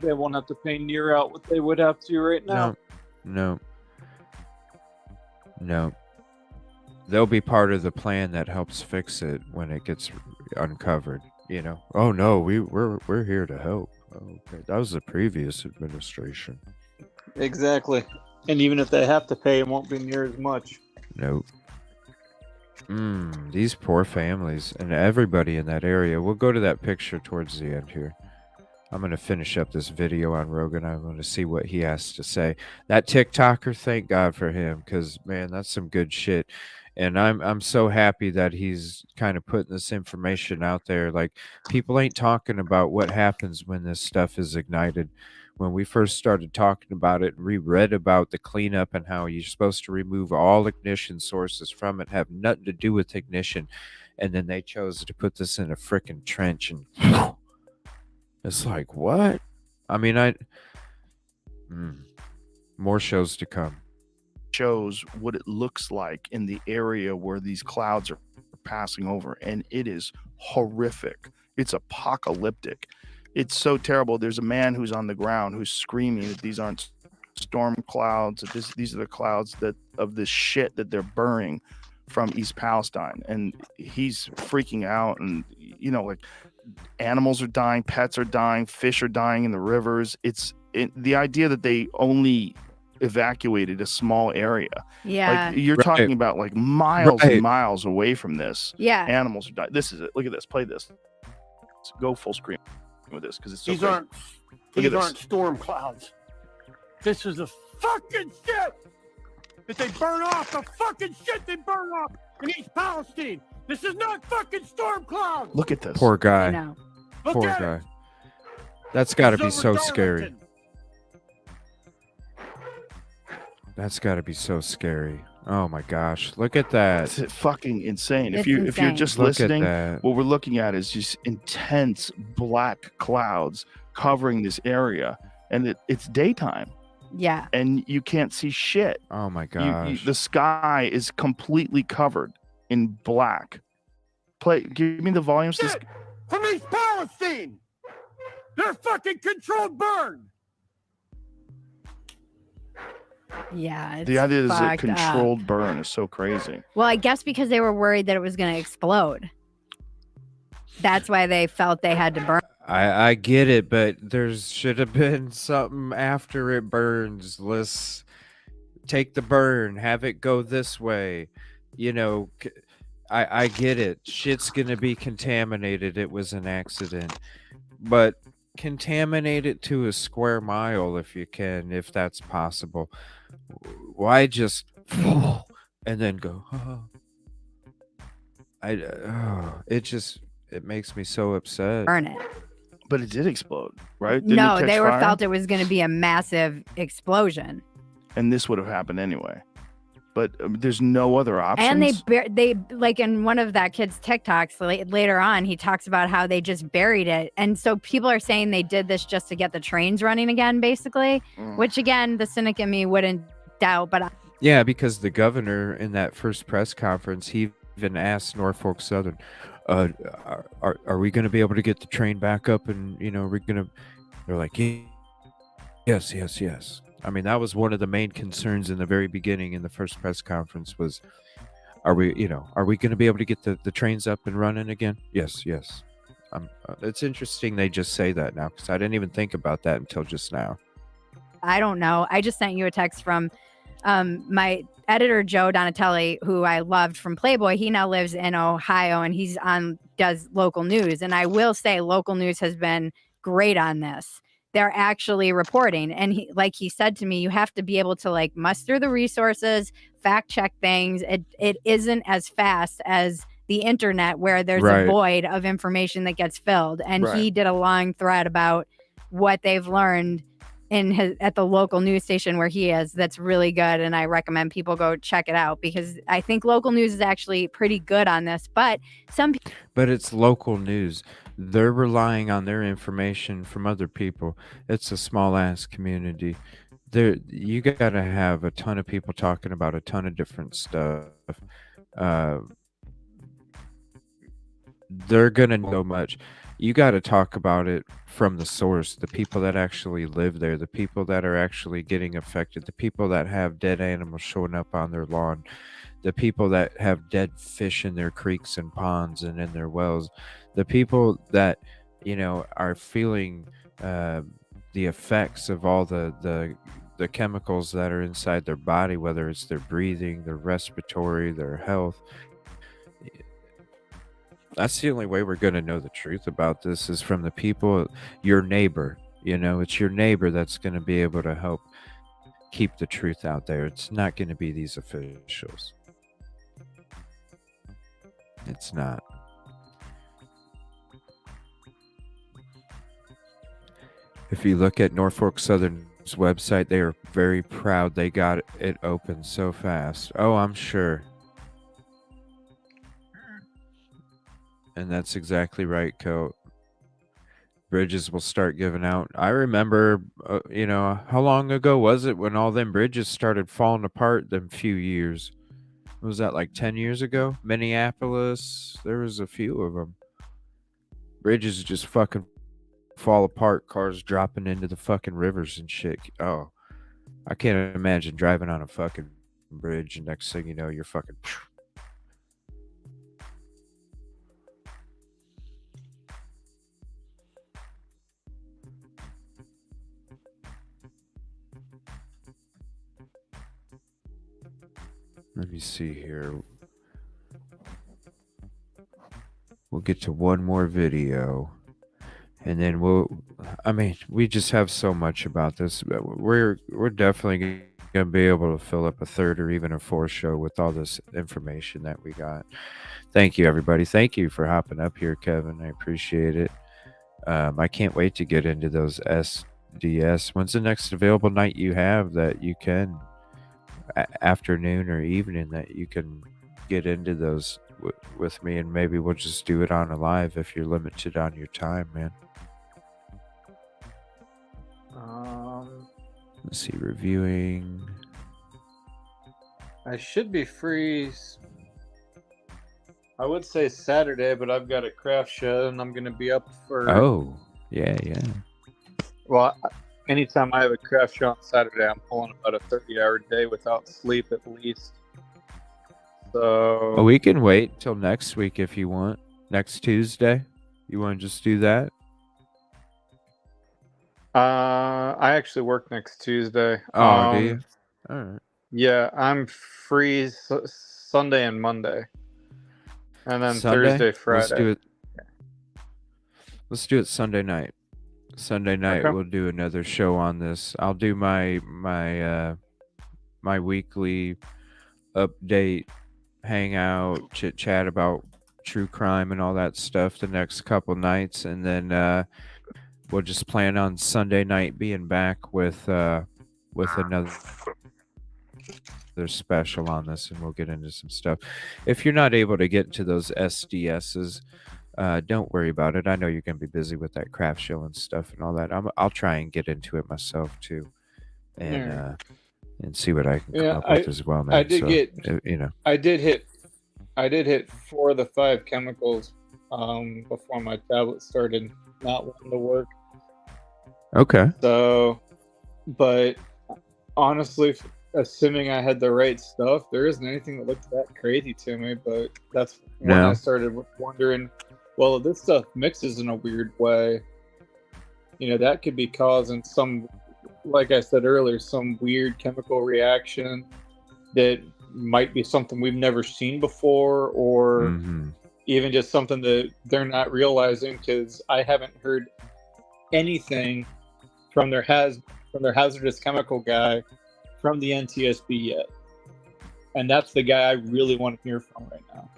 they won't have to pay near out what they would have to right now. No. They'll be part of the plan that helps fix it when it gets uncovered. Oh no, we're here to help. Okay, that was the previous administration. Exactly. And even if they have to pay, it won't be near as much. Nope. These poor families and everybody in that area. We'll go to that picture towards the end here. I'm going to finish up this video on Rogan. I'm going to see what he has to say. That TikToker, thank God for him, because, man, that's some good shit. And I'm so happy that he's kind of putting this information out there. Like, people ain't talking about what happens when this stuff is ignited. When we first started talking about it, we read about the cleanup and how you're supposed to remove all ignition sources from it, have nothing to do with ignition. And then they chose to put this in a frickin' trench, and it's like, what? I mean, more shows to come. Shows what it looks like in the area where these clouds are passing over, and it is horrific. It's apocalyptic. It's so terrible. There's a man who's on the ground who's screaming that these aren't storm clouds. These are the clouds of this shit that they're burning from East Palestine, and he's freaking out. And like, animals are dying, pets are dying, fish are dying in the rivers. The idea that they only evacuated a small area. Yeah. Like, you're talking about like miles and miles away from this. Yeah. Animals are dying. This is it. Look at this. Play this. Go full screen with this, because it's so These great. aren't storm clouds. This is the fucking shit that they burn off. The fucking shit they burn off in East Palestine. This is not fucking storm clouds. Look at this. Poor guy. I know. Poor guy. That's got to be so scary. That's got to be so scary. Oh my gosh, look at that. It's fucking insane. It's If you're just Look at listening, that. what we're looking at is just intense black clouds covering this area, and it's daytime, Yeah. and you can't see shit. Oh my gosh. The sky is completely covered in black. Give me the volumes. Shit from East Palestine. They're fucking controlled burn. Yeah, it's The idea is a fucked up. controlled burn is so crazy. Well, I guess because they were worried that it was going to explode. That's why they felt they had to burn. I get it, but there should have been something after it burns. Let's take the burn, have it go this way. You know, I get it. Shit's gonna be contaminated. It was an accident, but contaminate it to a square mile if you can, if that's possible. Why just and then go? It makes me so upset. Burn it. But it did explode, right? Didn't it No, catch they were fire? felt it was going to be a massive explosion. And this would have happened anyway. But there's no other options. And they like in one of that kid's TikToks later on, he talks about how they just buried it. And so people are saying they did this just to get the trains running again, basically, which again, the cynic in me wouldn't doubt. But Yeah, because the governor in that first press conference, he even asked Norfolk Southern, are we going to be able to get the train back up? And, you know, they're like, yes. I mean, that was one of the main concerns in the very beginning in the first press conference was, are we going to be able to get the trains up and running again? Yes. It's interesting they just say that now, because I didn't even think about that until just now. I don't know. I just sent you a text from my editor, Joe Donatelli, who I loved from Playboy. He now lives in Ohio and he's does local news. And I will say local news has been great on this. They're actually reporting. And he said to me, you have to be able to like muster the resources, fact check things. It isn't as fast as the internet where there's a void of information that gets filled. And he did a long thread about what they've learned at the local news station where he is. That's really good. And I recommend people go check it out because I think local news is actually pretty good on this, but it's local news. They're relying on their information from other people. It's a small ass community. You gotta have a ton of people talking about a ton of different stuff. They're gonna know much. You got to talk about it from the source, the people that actually live there, the people that are actually getting affected, the people that have dead animals showing up on their lawn, the people that have dead fish in their creeks and ponds and in their wells, the people that, you know, are feeling the effects of all the chemicals that are inside their body, whether it's their breathing, their respiratory, their health. That's the only way we're going to know the truth about this is from the people, your neighbor. You know, it's your neighbor that's going to be able to help keep the truth out there. It's not going to be these officials. It's not. If you look at Norfolk Southern's website, they are very proud they got it open so fast. Oh, I'm sure. And that's exactly right, Coat. Bridges will start giving out. I remember, you know, how long ago was it when all them bridges started falling apart them few years? Was that like 10 years ago? Minneapolis, there was a few of them. Bridges just fucking fall apart, cars dropping into the fucking rivers and shit. Oh, I can't imagine driving on a fucking bridge and next thing you know, you're fucking... Let me see here. We'll get to one more video. And then we just have so much about this. We're definitely going to be able to fill up a third or even a fourth show with all this information that we got. Thank you, everybody. Thank you for hopping up here, Kevin. I appreciate it. I can't wait to get into those SDS. When's the next available night you have that you can... afternoon or evening that you can get into those with me, and maybe we'll just do it on a live if you're limited on your time, man. Let's see, reviewing. I should be free. I would say Saturday, but I've got a craft show and I'm going to be up for. Oh, yeah. Well, anytime I have a craft show on Saturday, I'm pulling about a 30-hour day without sleep at least. So Well, we can wait till next week if you want. Next Tuesday. You want to just do that? I actually work next Tuesday. Oh, do you? All right. Yeah, I'm free Sunday and Monday, and then Sunday? Thursday, Friday. Let's do it Sunday night. Sunday night Okay. we'll do another show on this. I'll do my weekly update, hangout, chit chat about true crime and all that stuff the next couple nights, and then we'll just plan on Sunday night being back with another special on this, and we'll get into some stuff. If you're not able to get to those SDSs, don't worry about it. I know you're gonna be busy with that craft show and stuff and all that. I'll try and get into it myself too, and see what I can come up with as well. Man. I did So, get, you know, I did hit 4 of the 5 chemicals before my tablet started not wanting to work. Okay. So, but honestly, assuming I had the right stuff, there isn't anything that looked that crazy to me. But that's when No. I started wondering, well, if this stuff mixes in a weird way, that could be causing some, like I said earlier, some weird chemical reaction that might be something we've never seen before, or even just something that they're not realizing, because I haven't heard anything from their hazardous chemical guy from the NTSB yet, and that's the guy I really want to hear from right now,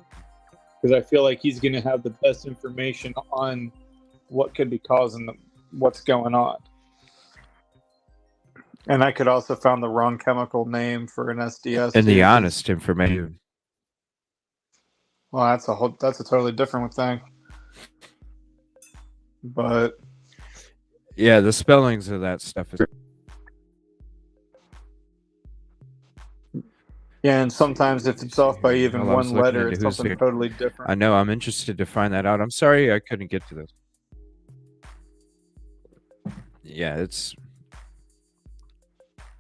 because I feel like he's going to have the best information on what could be causing what's going on. And I could also found the wrong chemical name for an SDS. and too, the 'cause- honest information. Well, that's a totally different thing. But Yeah, the spellings of that stuff is. yeah, and sometimes if it's off by even Well, I was one looking letter, into it's who's something the- totally different. I know. I'm interested to find that out. I'm sorry I couldn't get to this. Yeah,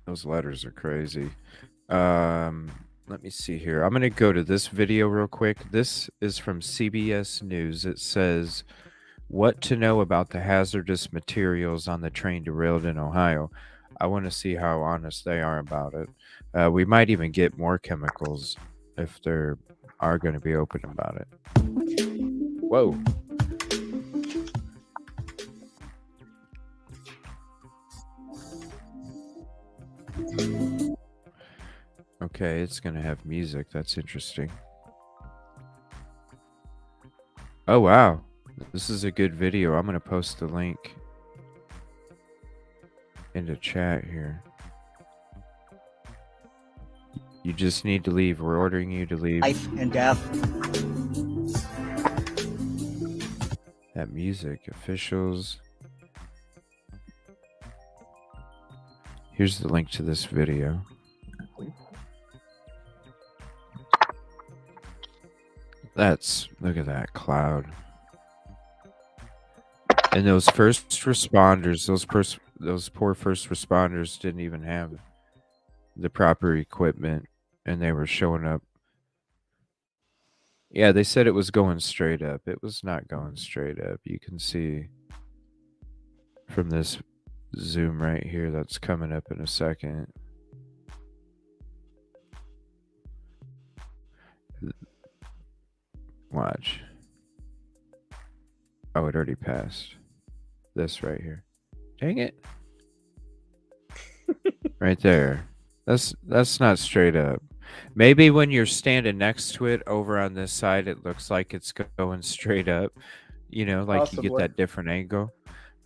those letters are crazy. Let me see here. I'm going to go to this video real quick. This is from CBS News. It says, "What to know about the hazardous materials on the train derailed in Ohio." I want to see how honest they are about it. We might even get more chemicals if they are going to be open about it. Whoa. Okay, it's going to have music. That's interesting. Oh, wow. This is a good video. I'm going to post the link into chat here. You just need to leave. We're ordering you to leave. Life and death. That music. Officials. Here's the link to this video. Look at that cloud. And those first responders, those poor first responders didn't even have the proper equipment, and they were showing up. Yeah, they said it was going straight up. It was not going straight up. You can see from this zoom right here that's coming up in a second. Watch. Oh, it already passed. This right here. Dang it. Right there. That's not straight up. Maybe when you're standing next to it over on this side, it looks like it's going straight up. You know, like you get Possibly. that different angle.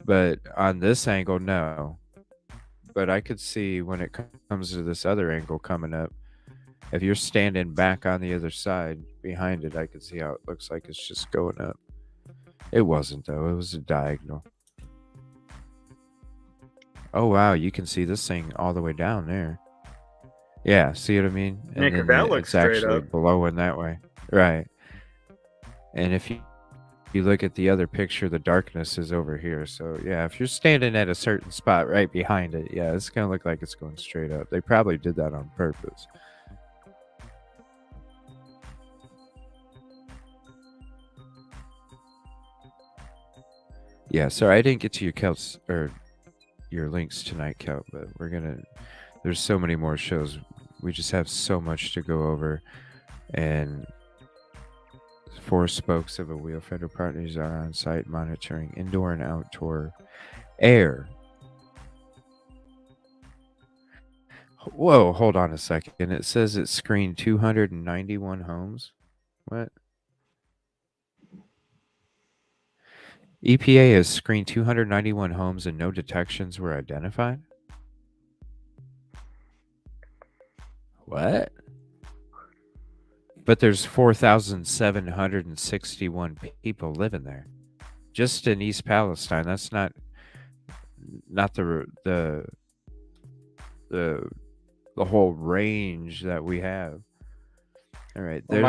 But on this angle, no. But I could see when it comes to this other angle coming up, if you're standing back on the other side behind it, I could see how it looks like it's just going up. It wasn't, though. It was a diagonal. Oh, wow. You can see this thing all the way down there. Yeah, see what I mean? Yeah, 'cause then that looks it's straight actually up. blowing that way. Right. And if you you look at the other picture, the darkness is over here. So yeah, if you're standing at a certain spot right behind it, yeah, it's gonna look like it's going straight up. They probably did that on purpose. Yeah, sorry, I didn't get to your Celts or your links tonight, Celt, but there's so many more shows. We just have so much to go over, and 4 spokes of a wheel. Federal partners are on site monitoring indoor and outdoor air. Whoa, hold on a second. It says it screened 291 homes. What? EPA has screened 291 homes and no detections were identified? What? But there's 4,761 people living there. Just in East Palestine. That's not the whole range that we have. All right, Well,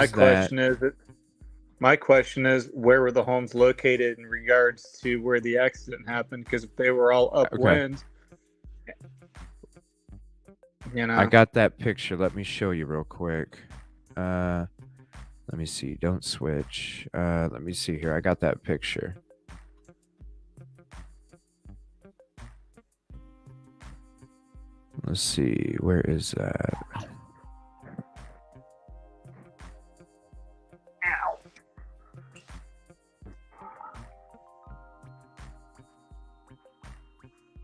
my question is, where were the homes located in regards to where the accident happened? Because if they were all upwind, I got that picture. Let me show you real quick. Let me see. Don't switch. Let me see here. I got that picture. Let's see. Where is that?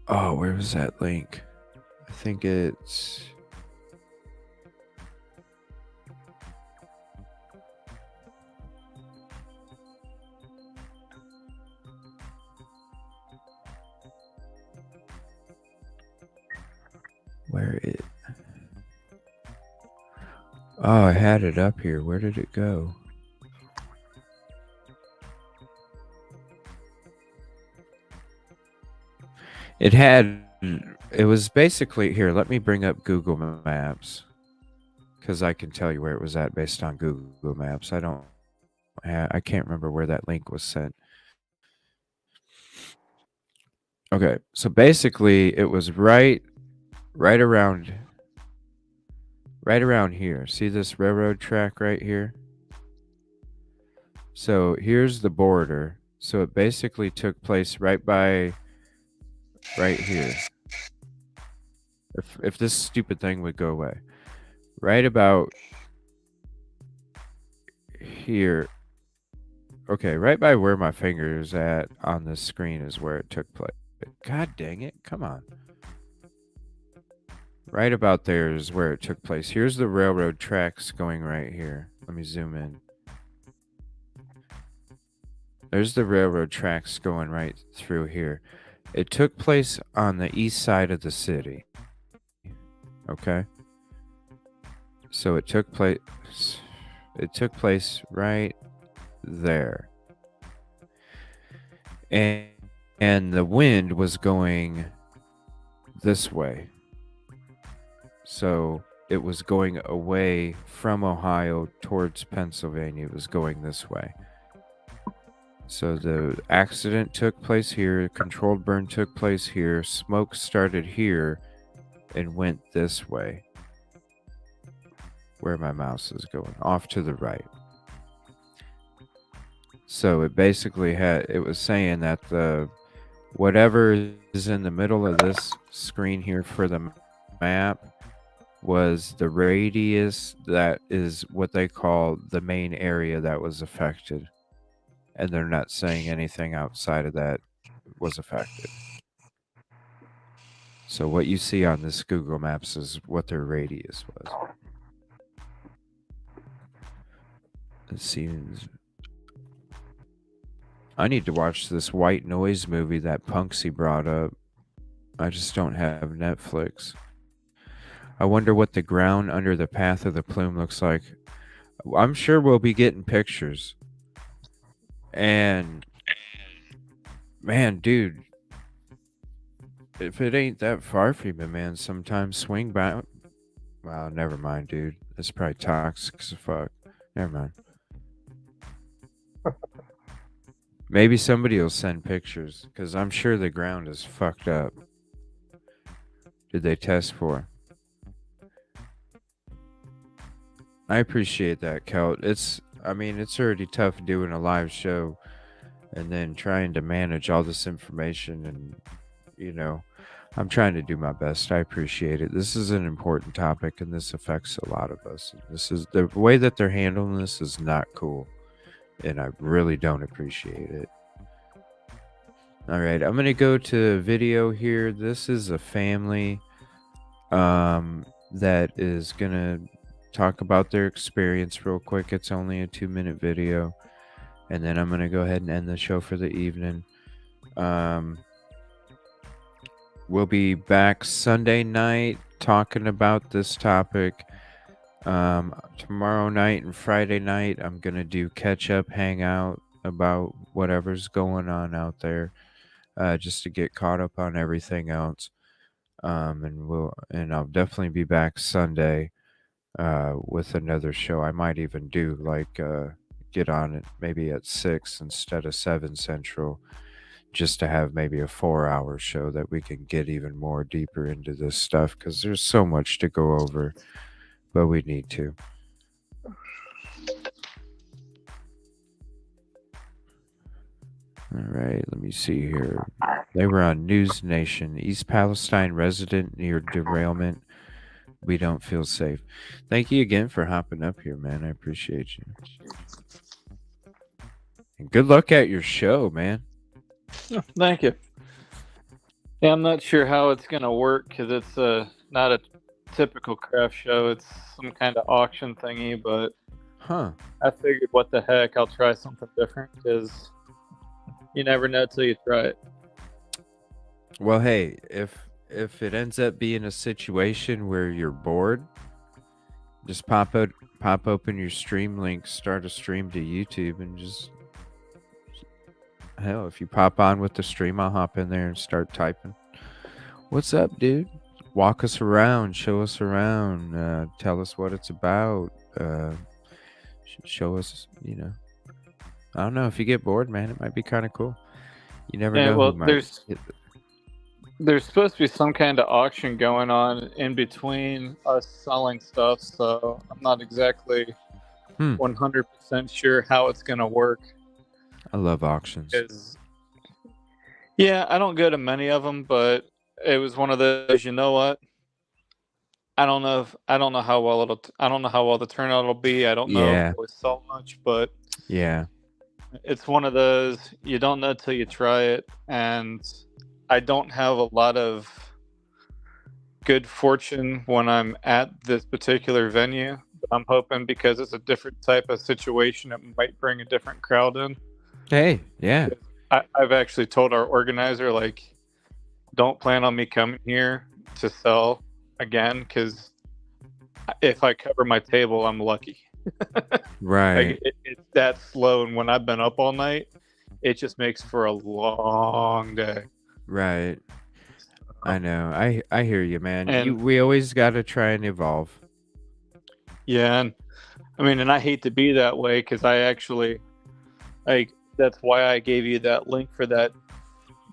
Oh, where was that link? I think it's... Where it... Oh, I had it up here. Where did it go? It was basically, here, let me bring up Google Maps, because I can tell you where it was at based on Google Maps. I can't remember where that link was sent. Okay, so basically it was right around here. See this railroad track right here? So here's the border. So it basically took place right here. If this stupid thing would go away. Right about here. Okay, right by where my finger is at on the screen is where it took place. God dang it, come on. Right about there is where it took place. Here's the railroad tracks going right here. Let me zoom in. There's the railroad tracks going right through here. It took place on the east side of the city. Okay? So it took place right there. And the wind was going this way. So it was going away from Ohio towards Pennsylvania. It was going this way. So the accident took place here. Controlled burn took place here. Smoke started here and went this way. Where my mouse is going. Off to the right. So it basically it was saying that whatever is in the middle of this screen here for the map was the radius that is what they call the main area that was affected. And they're not saying anything outside of that was affected. So what you see on this Google Maps is what their radius was. It seems... I need to watch this white noise movie that Punksy brought up. I just don't have Netflix. I wonder what the ground under the path of the plume looks like. I'm sure we'll be getting pictures. And man, dude, if it ain't that far from you, man, sometimes swing back. Wow, never mind, dude. It's probably toxic as fuck. Never mind. Maybe somebody will send pictures because I'm sure the ground is fucked up. Did they test for? I appreciate that, Kelt. I mean, it's already tough doing a live show and then trying to manage all this information and, I'm trying to do my best. I appreciate it. This is an important topic and this affects a lot of us. This is the way that they're handling this is not cool. And I really don't appreciate it. All right, I'm going to go to video here. This is a family that is going to talk about their experience real quick. It's only a 2-minute video. And then I'm going to go ahead and end the show for the evening. We'll be back Sunday night talking about this topic. Tomorrow night and Friday night, I'm going to do catch-up hangout about whatever's going on out there. Just to get caught up on everything else. And I'll definitely be back Sunday with another show. I might even do get on it maybe at 6 instead of 7 Central, just to have maybe a 4-hour show that we can get even more deeper into this stuff because there's so much to go over, but we need to. All right, let me see here. They were on News Nation. East Palestine resident near derailment. We don't feel safe. Thank you again for hopping up here, man. I appreciate you. And good luck at your show, man. Oh, thank you. Yeah, I'm not sure how it's going to work because it's not a typical craft show. It's some kind of auction thingy, but I figured, what the heck, I'll try something different because you never know till you try it. Well, hey, if it ends up being a situation where you're bored, just pop open your stream link, start a stream to YouTube, and just hell, if you pop on with the stream, I'll hop in there and start typing. What's up, dude? Walk us around, show us around, tell us what it's about, show us, I don't know, if you get bored, man, it might be kind of cool. You never know. Well, who might there's supposed to be some kind of auction going on in between us selling stuff, so I'm not exactly 100% sure how it's going to work. I love auctions. Yeah, I don't go to many of them, but it was one of those, you know what? I don't know how well the turnout will be. I don't know if we'll sell much, but yeah, it's one of those, you don't know till you try it, and I don't have a lot of good fortune when I'm at this particular venue. But I'm hoping because it's a different type of situation, it might bring a different crowd in. Hey, yeah. I've actually told our organizer, don't plan on me coming here to sell again, because if I cover my table, I'm lucky. Right. It's that slow, and when I've been up all night, it just makes for a long day. Right. I know. I hear you, man. We always got to try and evolve. Yeah, and I hate to be that way, because I actually, that's why I gave you that link for that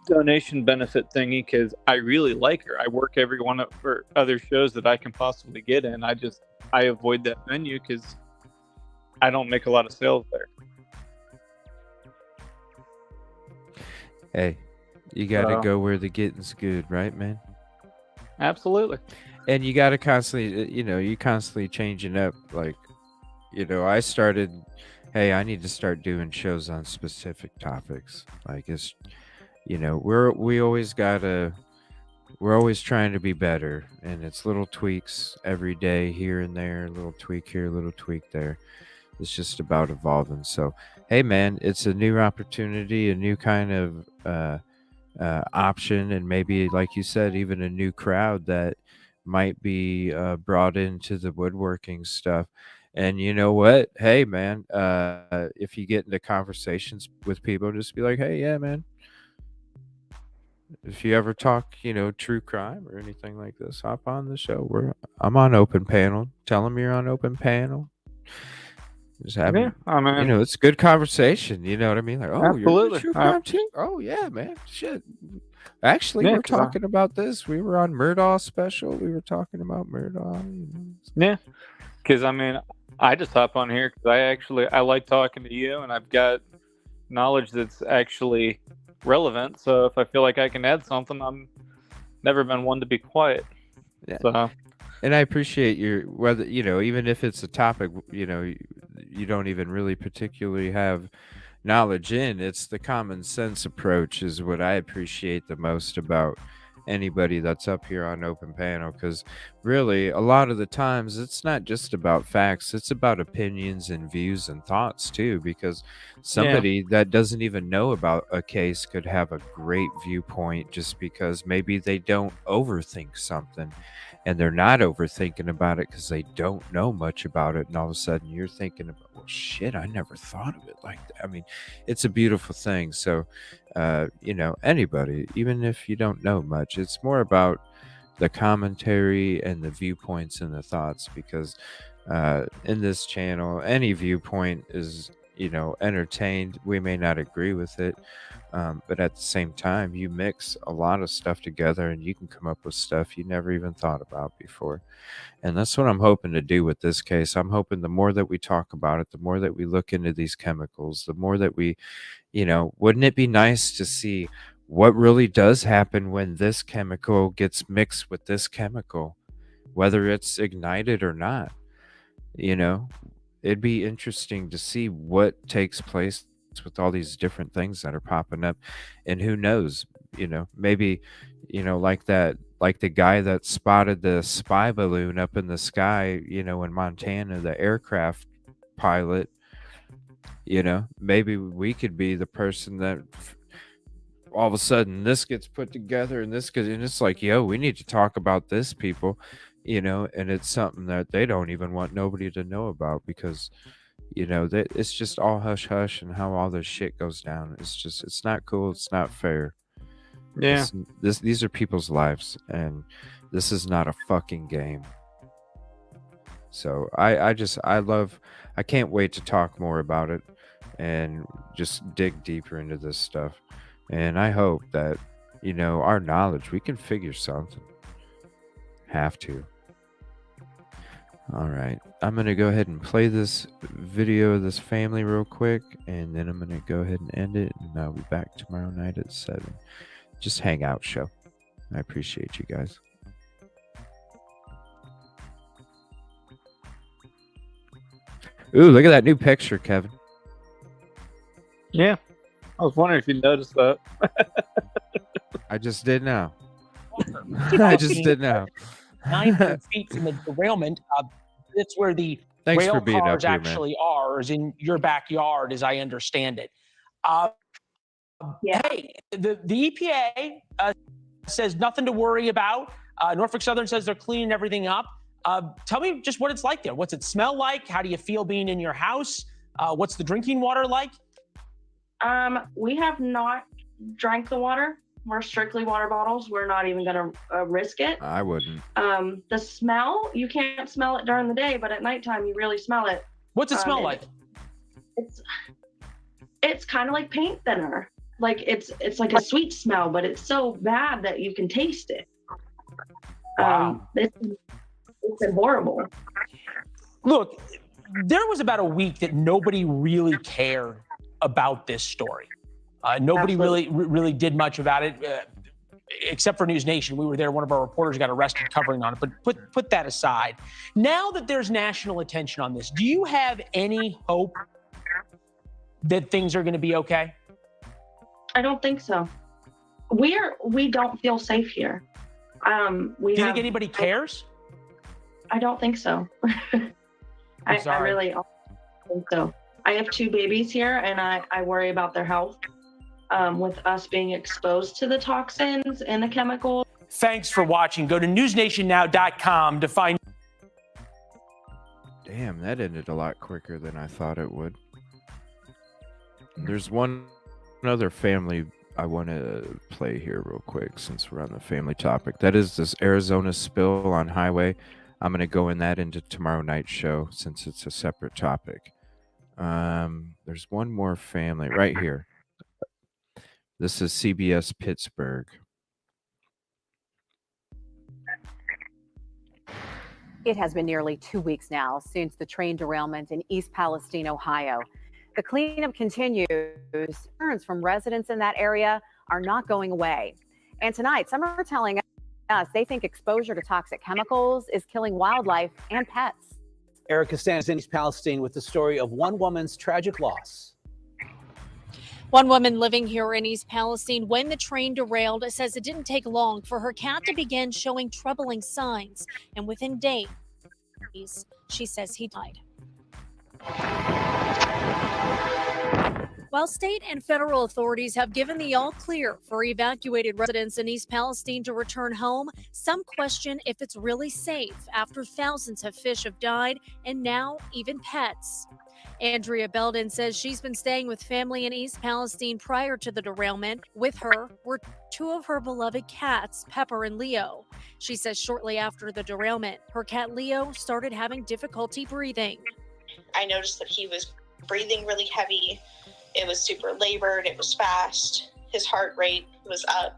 donation benefit thingy, because I really like her. I work every one of her other shows that I can possibly get in. I avoid that venue because I don't make a lot of sales there. Hey, you got to go where the getting's good, right, man? Absolutely. And you got to constantly, you constantly changing up. I started, hey, I need to start doing shows on specific topics. It's, we're always trying to be better, and it's little tweaks every day here and there, a little tweak here, a little tweak there. It's just about evolving. So, hey, man, it's a new opportunity, a new kind of option, and maybe, like you said, even a new crowd that might be brought into the woodworking stuff. And you know what? Hey, man, if you get into conversations with people, just be like, hey, yeah, man. If you ever talk, true crime or anything like this, hop on the show. I'm on open panel. Tell them you're on open panel. Just having, Yeah, I mean, you know, it's good conversation. You know what I mean? Like, oh, you're absolutely. a true crime too? Oh yeah, man. Shit. Actually, Yeah, we're talking about this. We were on Murdaugh special. We were talking about Murdaugh. You know. Yeah, because I mean, I just hop on here because I like talking to you, and I've got knowledge that's actually relevant. So if I feel like I can add something, I'm never been one to be quiet. Yeah. So, and I appreciate your whether you know even if it's a topic you know you don't even really particularly have knowledge in. It's the common sense approach is what I appreciate the most about anybody that's up here on open panel, because really a lot of the times it's not just about facts, it's about opinions and views and thoughts too, because somebody that doesn't even know about a case could have a great viewpoint just because maybe they don't overthink something, and they're not overthinking about it because they don't know much about it, and all of a sudden you're thinking about, well, shit, I never thought of it like that. I mean, it's a beautiful thing. So you know, anybody, even if you don't know much, it's more about the commentary and the viewpoints and the thoughts, because in this channel any viewpoint is, you know, entertained. We may not agree with it, but at the same time you mix a lot of stuff together and you can come up with stuff you never even thought about before. And that's what I'm hoping to do with this case. I'm hoping the more that we talk about it, the more that we look into these chemicals, the more that we, you know, wouldn't it be nice to see what really does happen when this chemical gets mixed with this chemical, whether it's ignited or not? You know, it'd be interesting to see what takes place with all these different things that are popping up. And who knows, you know, maybe, you know, like the guy that spotted the spy balloon up in the sky, you know, in Montana, the aircraft pilot, you know, maybe we could be the person that all of a sudden this gets put together and and it's like, yo, we need to talk about this, people, you know, and it's something that they don't even want nobody to know about, because, you know, that it's just all hush hush, and how all this shit goes down. It's just, it's not cool. It's not fair. yeah. These are people's lives, and this is not a fucking game. So I can't wait to talk more about it and just dig deeper into this stuff. And I hope that, you know, our knowledge, we can figure something. Have to. All right. I'm going to go ahead and play this video of this family real quick, and then I'm going to go ahead and end it, and I'll be back tomorrow night at 7. Just hang out show. I appreciate you guys. Ooh, look at that new picture, Kevin. Yeah. I was wondering if you noticed that. I just did now. I just did now. 900 feet from the derailment. That's where the Thanks rail for being cars up here, actually are, is in your backyard, as I understand it. Hey, the EPA says nothing to worry about. Norfolk Southern says they're cleaning everything up. Tell me just what it's like there. What's it smell like? How do you feel being in your house? What's the drinking water like? We have not drank the water. We're strictly water bottles. We're not even going to risk it. I wouldn't. The smell, you can't smell it during the day, but at nighttime you really smell it. What's it smell like? It's kind of like paint thinner. Like it's like a sweet smell, but it's so bad that you can taste it. Wow. It's been horrible. Look, there was about a week that nobody really cared about this story. Nobody really did much about it, except for News Nation. We were there. One of our reporters got arrested covering on it. But put that aside. Now that there's national attention on this, do you have any hope that things are going to be okay? I don't think so. We don't feel safe here. Do you think anybody cares? I don't think so. I really don't think so. I have 2 babies here, and I worry about their health. With us being exposed to the toxins and the chemicals. Thanks for watching. Go to newsnationnow.com to find. Damn, that ended a lot quicker than I thought it would. There's one other family I want to play here real quick since we're on the family topic. That is this Arizona spill on highway. I'm going to go in that into tomorrow night's show since it's a separate topic. There's one more family right here. This is CBS Pittsburgh. It has been nearly 2 weeks now since the train derailment in East Palestine, Ohio. The cleanup continues. Concerns from residents in that area are not going away. And tonight, some are telling us they think exposure to toxic chemicals is killing wildlife and pets. Erica stands in East Palestine with the story of one woman's tragic loss. One woman living here in East Palestine when the train derailed says it didn't take long for her cat to begin showing troubling signs. And within days, she says he died. While state and federal authorities have given the all clear for evacuated residents in East Palestine to return home, some question if it's really safe after thousands of fish have died and now even pets. Andrea Belden says she's been staying with family in East Palestine prior to the derailment. With her were two of her beloved cats, Pepper and Leo. She says shortly after the derailment, her cat Leo started having difficulty breathing. I noticed that he was breathing really heavy. It was super labored. It was fast. His heart rate was up.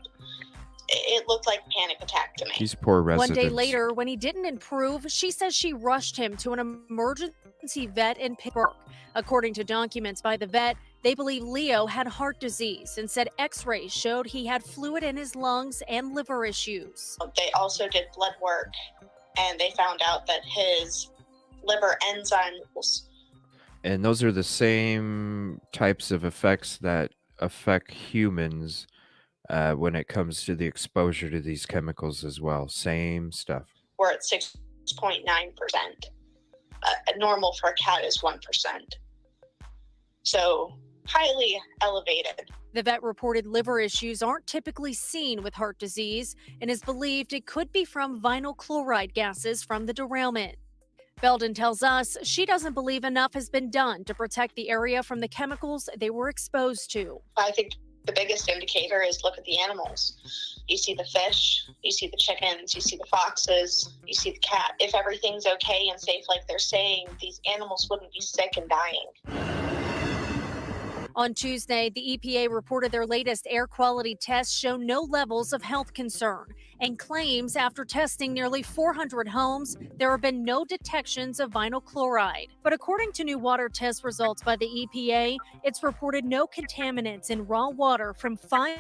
It looked like a panic attack to me. These poor residents. One day later, when he didn't improve, she says she rushed him to an emergency vet in Pittsburgh. According to documents by the vet, they believe Leo had heart disease and said x-rays showed he had fluid in his lungs and liver issues. They also did blood work, and they found out that his liver enzymes. And those are the same types of effects that affect humans when it comes to the exposure to these chemicals as well. Same stuff. We're at 6.9%. Normal for a cat is 1%. So highly elevated. The vet reported liver issues aren't typically seen with heart disease and is believed it could be from vinyl chloride gases from the derailment. Belden tells us she doesn't believe enough has been done to protect the area from the chemicals they were exposed to. I think the biggest indicator is look at the animals. You see the fish, you see the chickens, you see the foxes, you see the cat. If everything's okay and safe like they're saying, these animals wouldn't be sick and dying. On Tuesday, the EPA reported their latest air quality tests show no levels of health concern and claims after testing nearly 400 homes, there have been no detections of vinyl chloride. But according to new water test results by the EPA, it's reported no contaminants in raw water from 5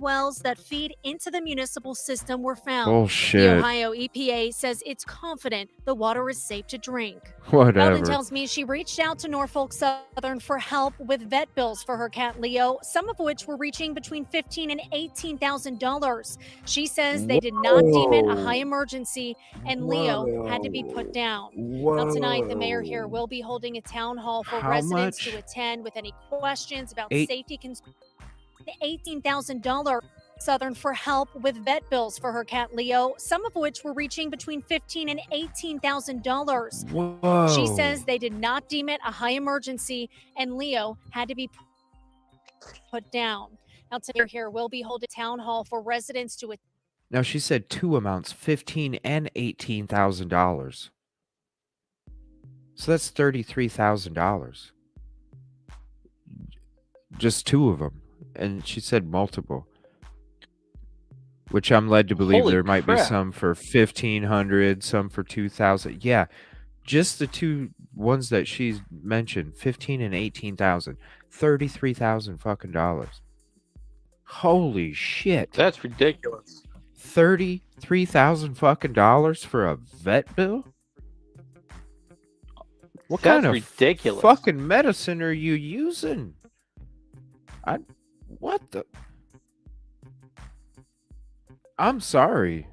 wells that feed into the municipal system were found. Bullshit. The Ohio EPA says it's confident the water is safe to drink. Whatever. Belden tells me she reached out to Norfolk Southern for help with vet bills for her cat Leo, some of which were reaching between $15,000 and $18,000. She says they did not deem it a high emergency and Leo had to be put down. Now tonight, the mayor here will be holding a town hall for How residents much? to attend with any questions about Eight- safety concerns. $18,000 Southern for help with vet bills for her cat Leo, some of which were reaching between $15,000 and $18,000. Whoa. She says they did not deem it a high emergency and Leo had to be put down. Now tonight here will be holding a town hall for residents to attend. Now she said two amounts, $15,000 and $18,000. So that's $33,000. Just two of them. And she said multiple, which I'm led to believe Holy there might be crap. some for 1,500, some for 2,000. Yeah, just the two ones that she's mentioned, 15 and 18,000, 33,000 fucking dollars. Holy shit! That's ridiculous. 33,000 fucking dollars for a vet bill? What That's kind of ridiculous. fucking medicine are you using? What the? I'm sorry.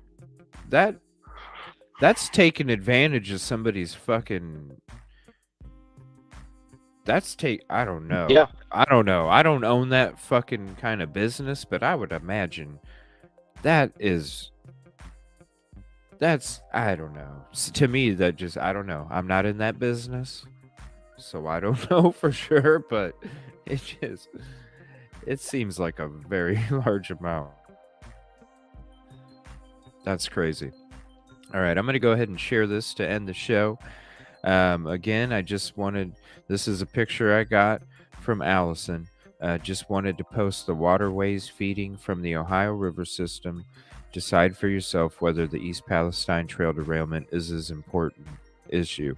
That's taking advantage of somebody's fucking. I don't know. Yeah. I don't know. I don't own that fucking kind of business, but I would imagine that's, I don't know. To me, that just, I don't know. I'm not in that business, so I don't know for sure, but it seems like a very large amount. That's crazy. All right, I'm going to go ahead and share this to end the show. Again, I just wanted, this is a picture I got from Allison. Just wanted to post the waterways feeding from the Ohio River system. Decide for yourself whether the East Palestine Trail derailment is as important issue.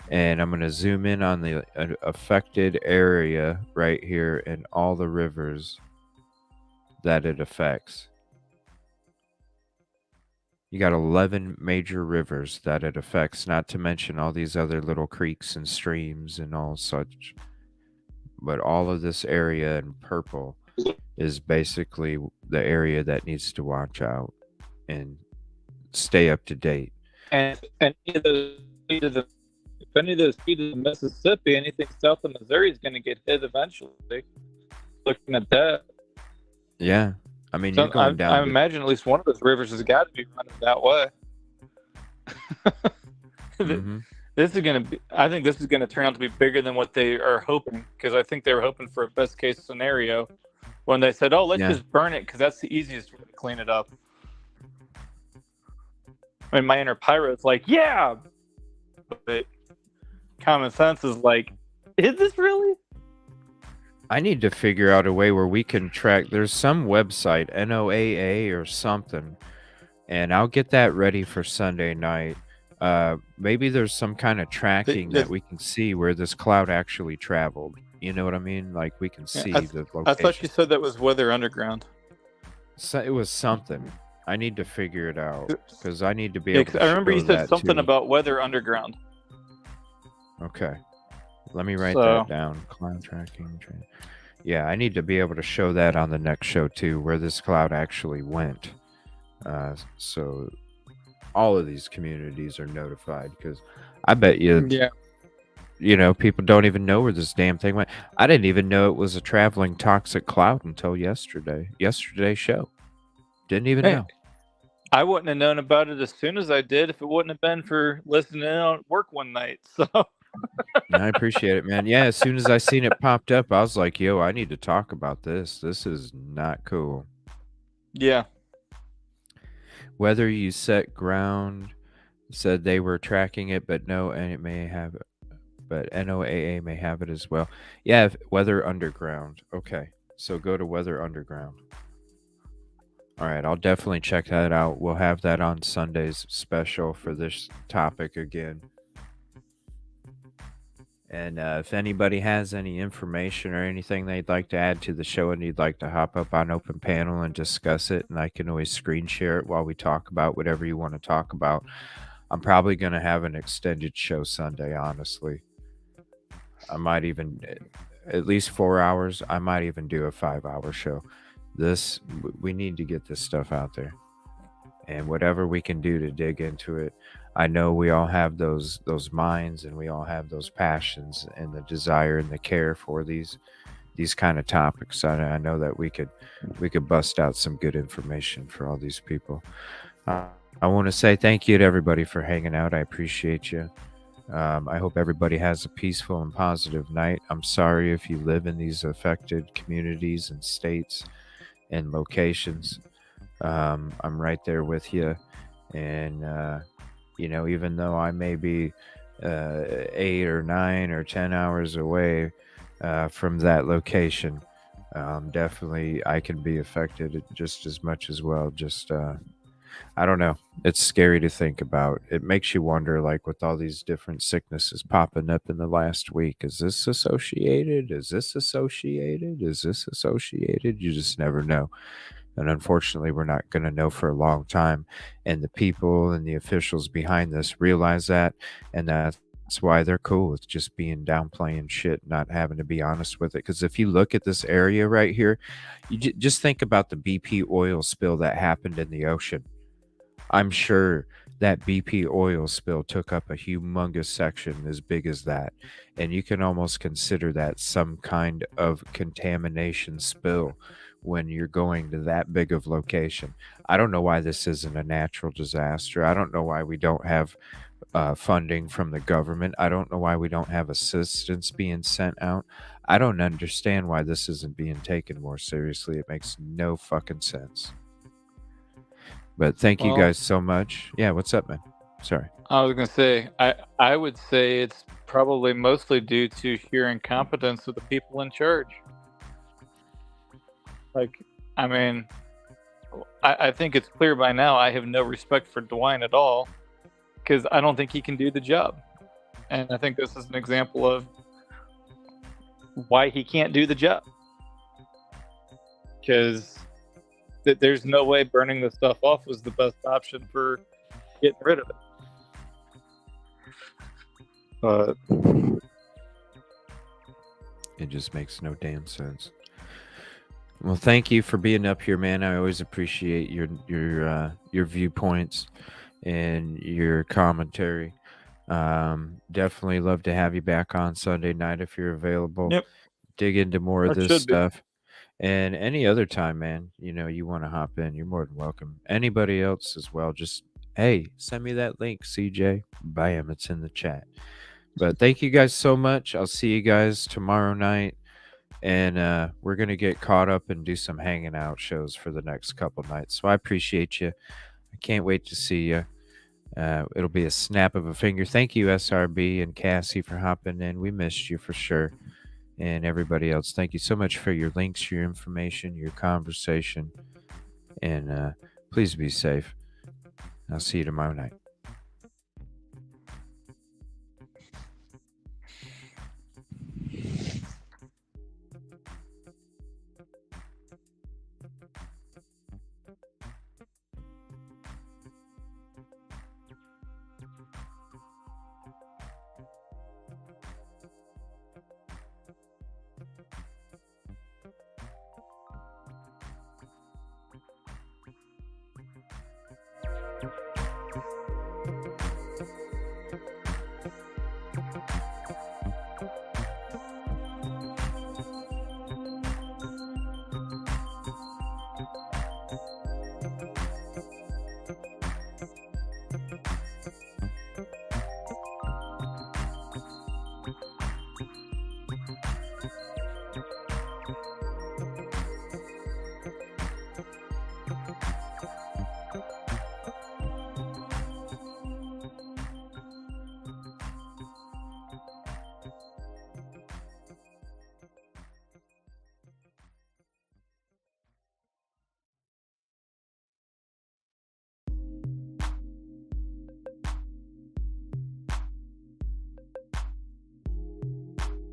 And I'm going to zoom in on the affected area right here and all the rivers that it affects. You got 11 major rivers that it affects, not to mention all these other little creeks and streams and all such. But all of this area in purple is basically the area that needs to watch out and stay up to date. And any of those if any of those feed to the Mississippi, anything south of Missouri is going to get hit eventually. Looking at that. Yeah. I mean, you're going down. I imagine at least one of those rivers has got to be running that way. Mm-hmm. This is going to be. I think this is going to turn out to be bigger than what they are hoping, because I think they were hoping for a best case scenario when they said, "Oh, let's just burn it because that's the easiest way to clean it up." I mean, my inner pyro's like, "Yeah," but common sense is like, "Is this really?" I need to figure out a way where we can track. There's some website, NOAA or something, and I'll get that ready for Sunday night. Maybe there's some kind of tracking that we can see where this cloud actually traveled. You know what I mean? Like we can see the location. I thought you said that was Weather Underground. So it was something. I need to figure it out because I need to be able to I remember you show said that something too. about Weather Underground. Okay. Let me write that down. Cloud tracking. Yeah, I need to be able to show that on the next show too, where this cloud actually went. So all of these communities are notified, because I bet you, you know, people don't even know where this damn thing went. I didn't even know it was a traveling toxic cloud until yesterday's show. Didn't even know. I wouldn't have known about it as soon as I did if it wouldn't have been for listening on work one night. So I appreciate it, man. Yeah, as soon as I seen it popped up, I was like, yo, I need to talk about this. This is not cool. Yeah. Whether you set ground said they were tracking it, but no, and it may have it. But NOAA may have it as well. Yeah, Weather Underground. Okay, so go to Weather Underground. All right, I'll definitely check that out. We'll have that on Sunday's special for this topic again. And if anybody has any information or anything they'd like to add to the show and you'd like to hop up on open panel and discuss it, and I can always screen share it while we talk about whatever you want to talk about. I'm probably going to have an extended show Sunday, honestly. I might even, at least 4 hours, I might even do a 5-hour show. We need to get this stuff out there. And whatever we can do to dig into it. I know we all have those minds, and we all have those passions and the desire and the care for these kind of topics. I know that we could bust out some good information for all these people. I want to say thank you to everybody for hanging out. I appreciate you. I hope everybody has a peaceful and positive night. I'm sorry if you live in these affected communities and states and locations. I'm right there with you. And, you know, even though I may be 8 or 9 or 10 hours away from that location, definitely I can be affected just as much as well. Just, I don't know. It's scary to think about. It makes you wonder, like with all these different sicknesses popping up in the last week, is this associated? Is this associated? Is this associated? You just never know. And unfortunately, we're not going to know for a long time. And the people and the officials behind this realize that. And that's why they're cool with just being downplaying shit, not having to be honest with it. Because if you look at this area right here, you just think about the BP oil spill that happened in the ocean. I'm sure that BP oil spill took up a humongous section as big as that. And you can almost consider that some kind of contamination spill when you're going to that big of location. I don't know why this isn't a natural disaster. I don't know why we don't have funding from the government. I don't know why we don't have assistance being sent out. I don't understand why this isn't being taken more seriously. It makes no fucking sense. But thank you guys so much. Yeah, what's up, man? Sorry. I was gonna say, I would say it's probably mostly due to sheer incompetence of the people in charge. Like, I mean, I think it's clear by now. I have no respect for DeWine at all because I don't think he can do the job, and I think this is an example of why he can't do the job. Because there's no way burning the stuff off was the best option for getting rid of it. It just makes no damn sense. Well, thank you for being up here, man. I always appreciate your viewpoints and your commentary. Definitely love to have you back on Sunday night if you're available. Yep. Dig into more of I this should be. stuff. And any other time, man, you want to hop in, you're more than welcome. Anybody else as well, just, hey, send me that link, CJ. Bam, it's in the chat. But thank you guys so much. I'll see you guys tomorrow night. And we're going to get caught up and do some hanging out shows for the next couple nights. So I appreciate you. I can't wait to see you. It'll be a snap of a finger. Thank you, SRB and Cassie, for hopping in. We missed you for sure. And everybody else, thank you so much for your links, your information, your conversation. And please be safe. I'll see you tomorrow night.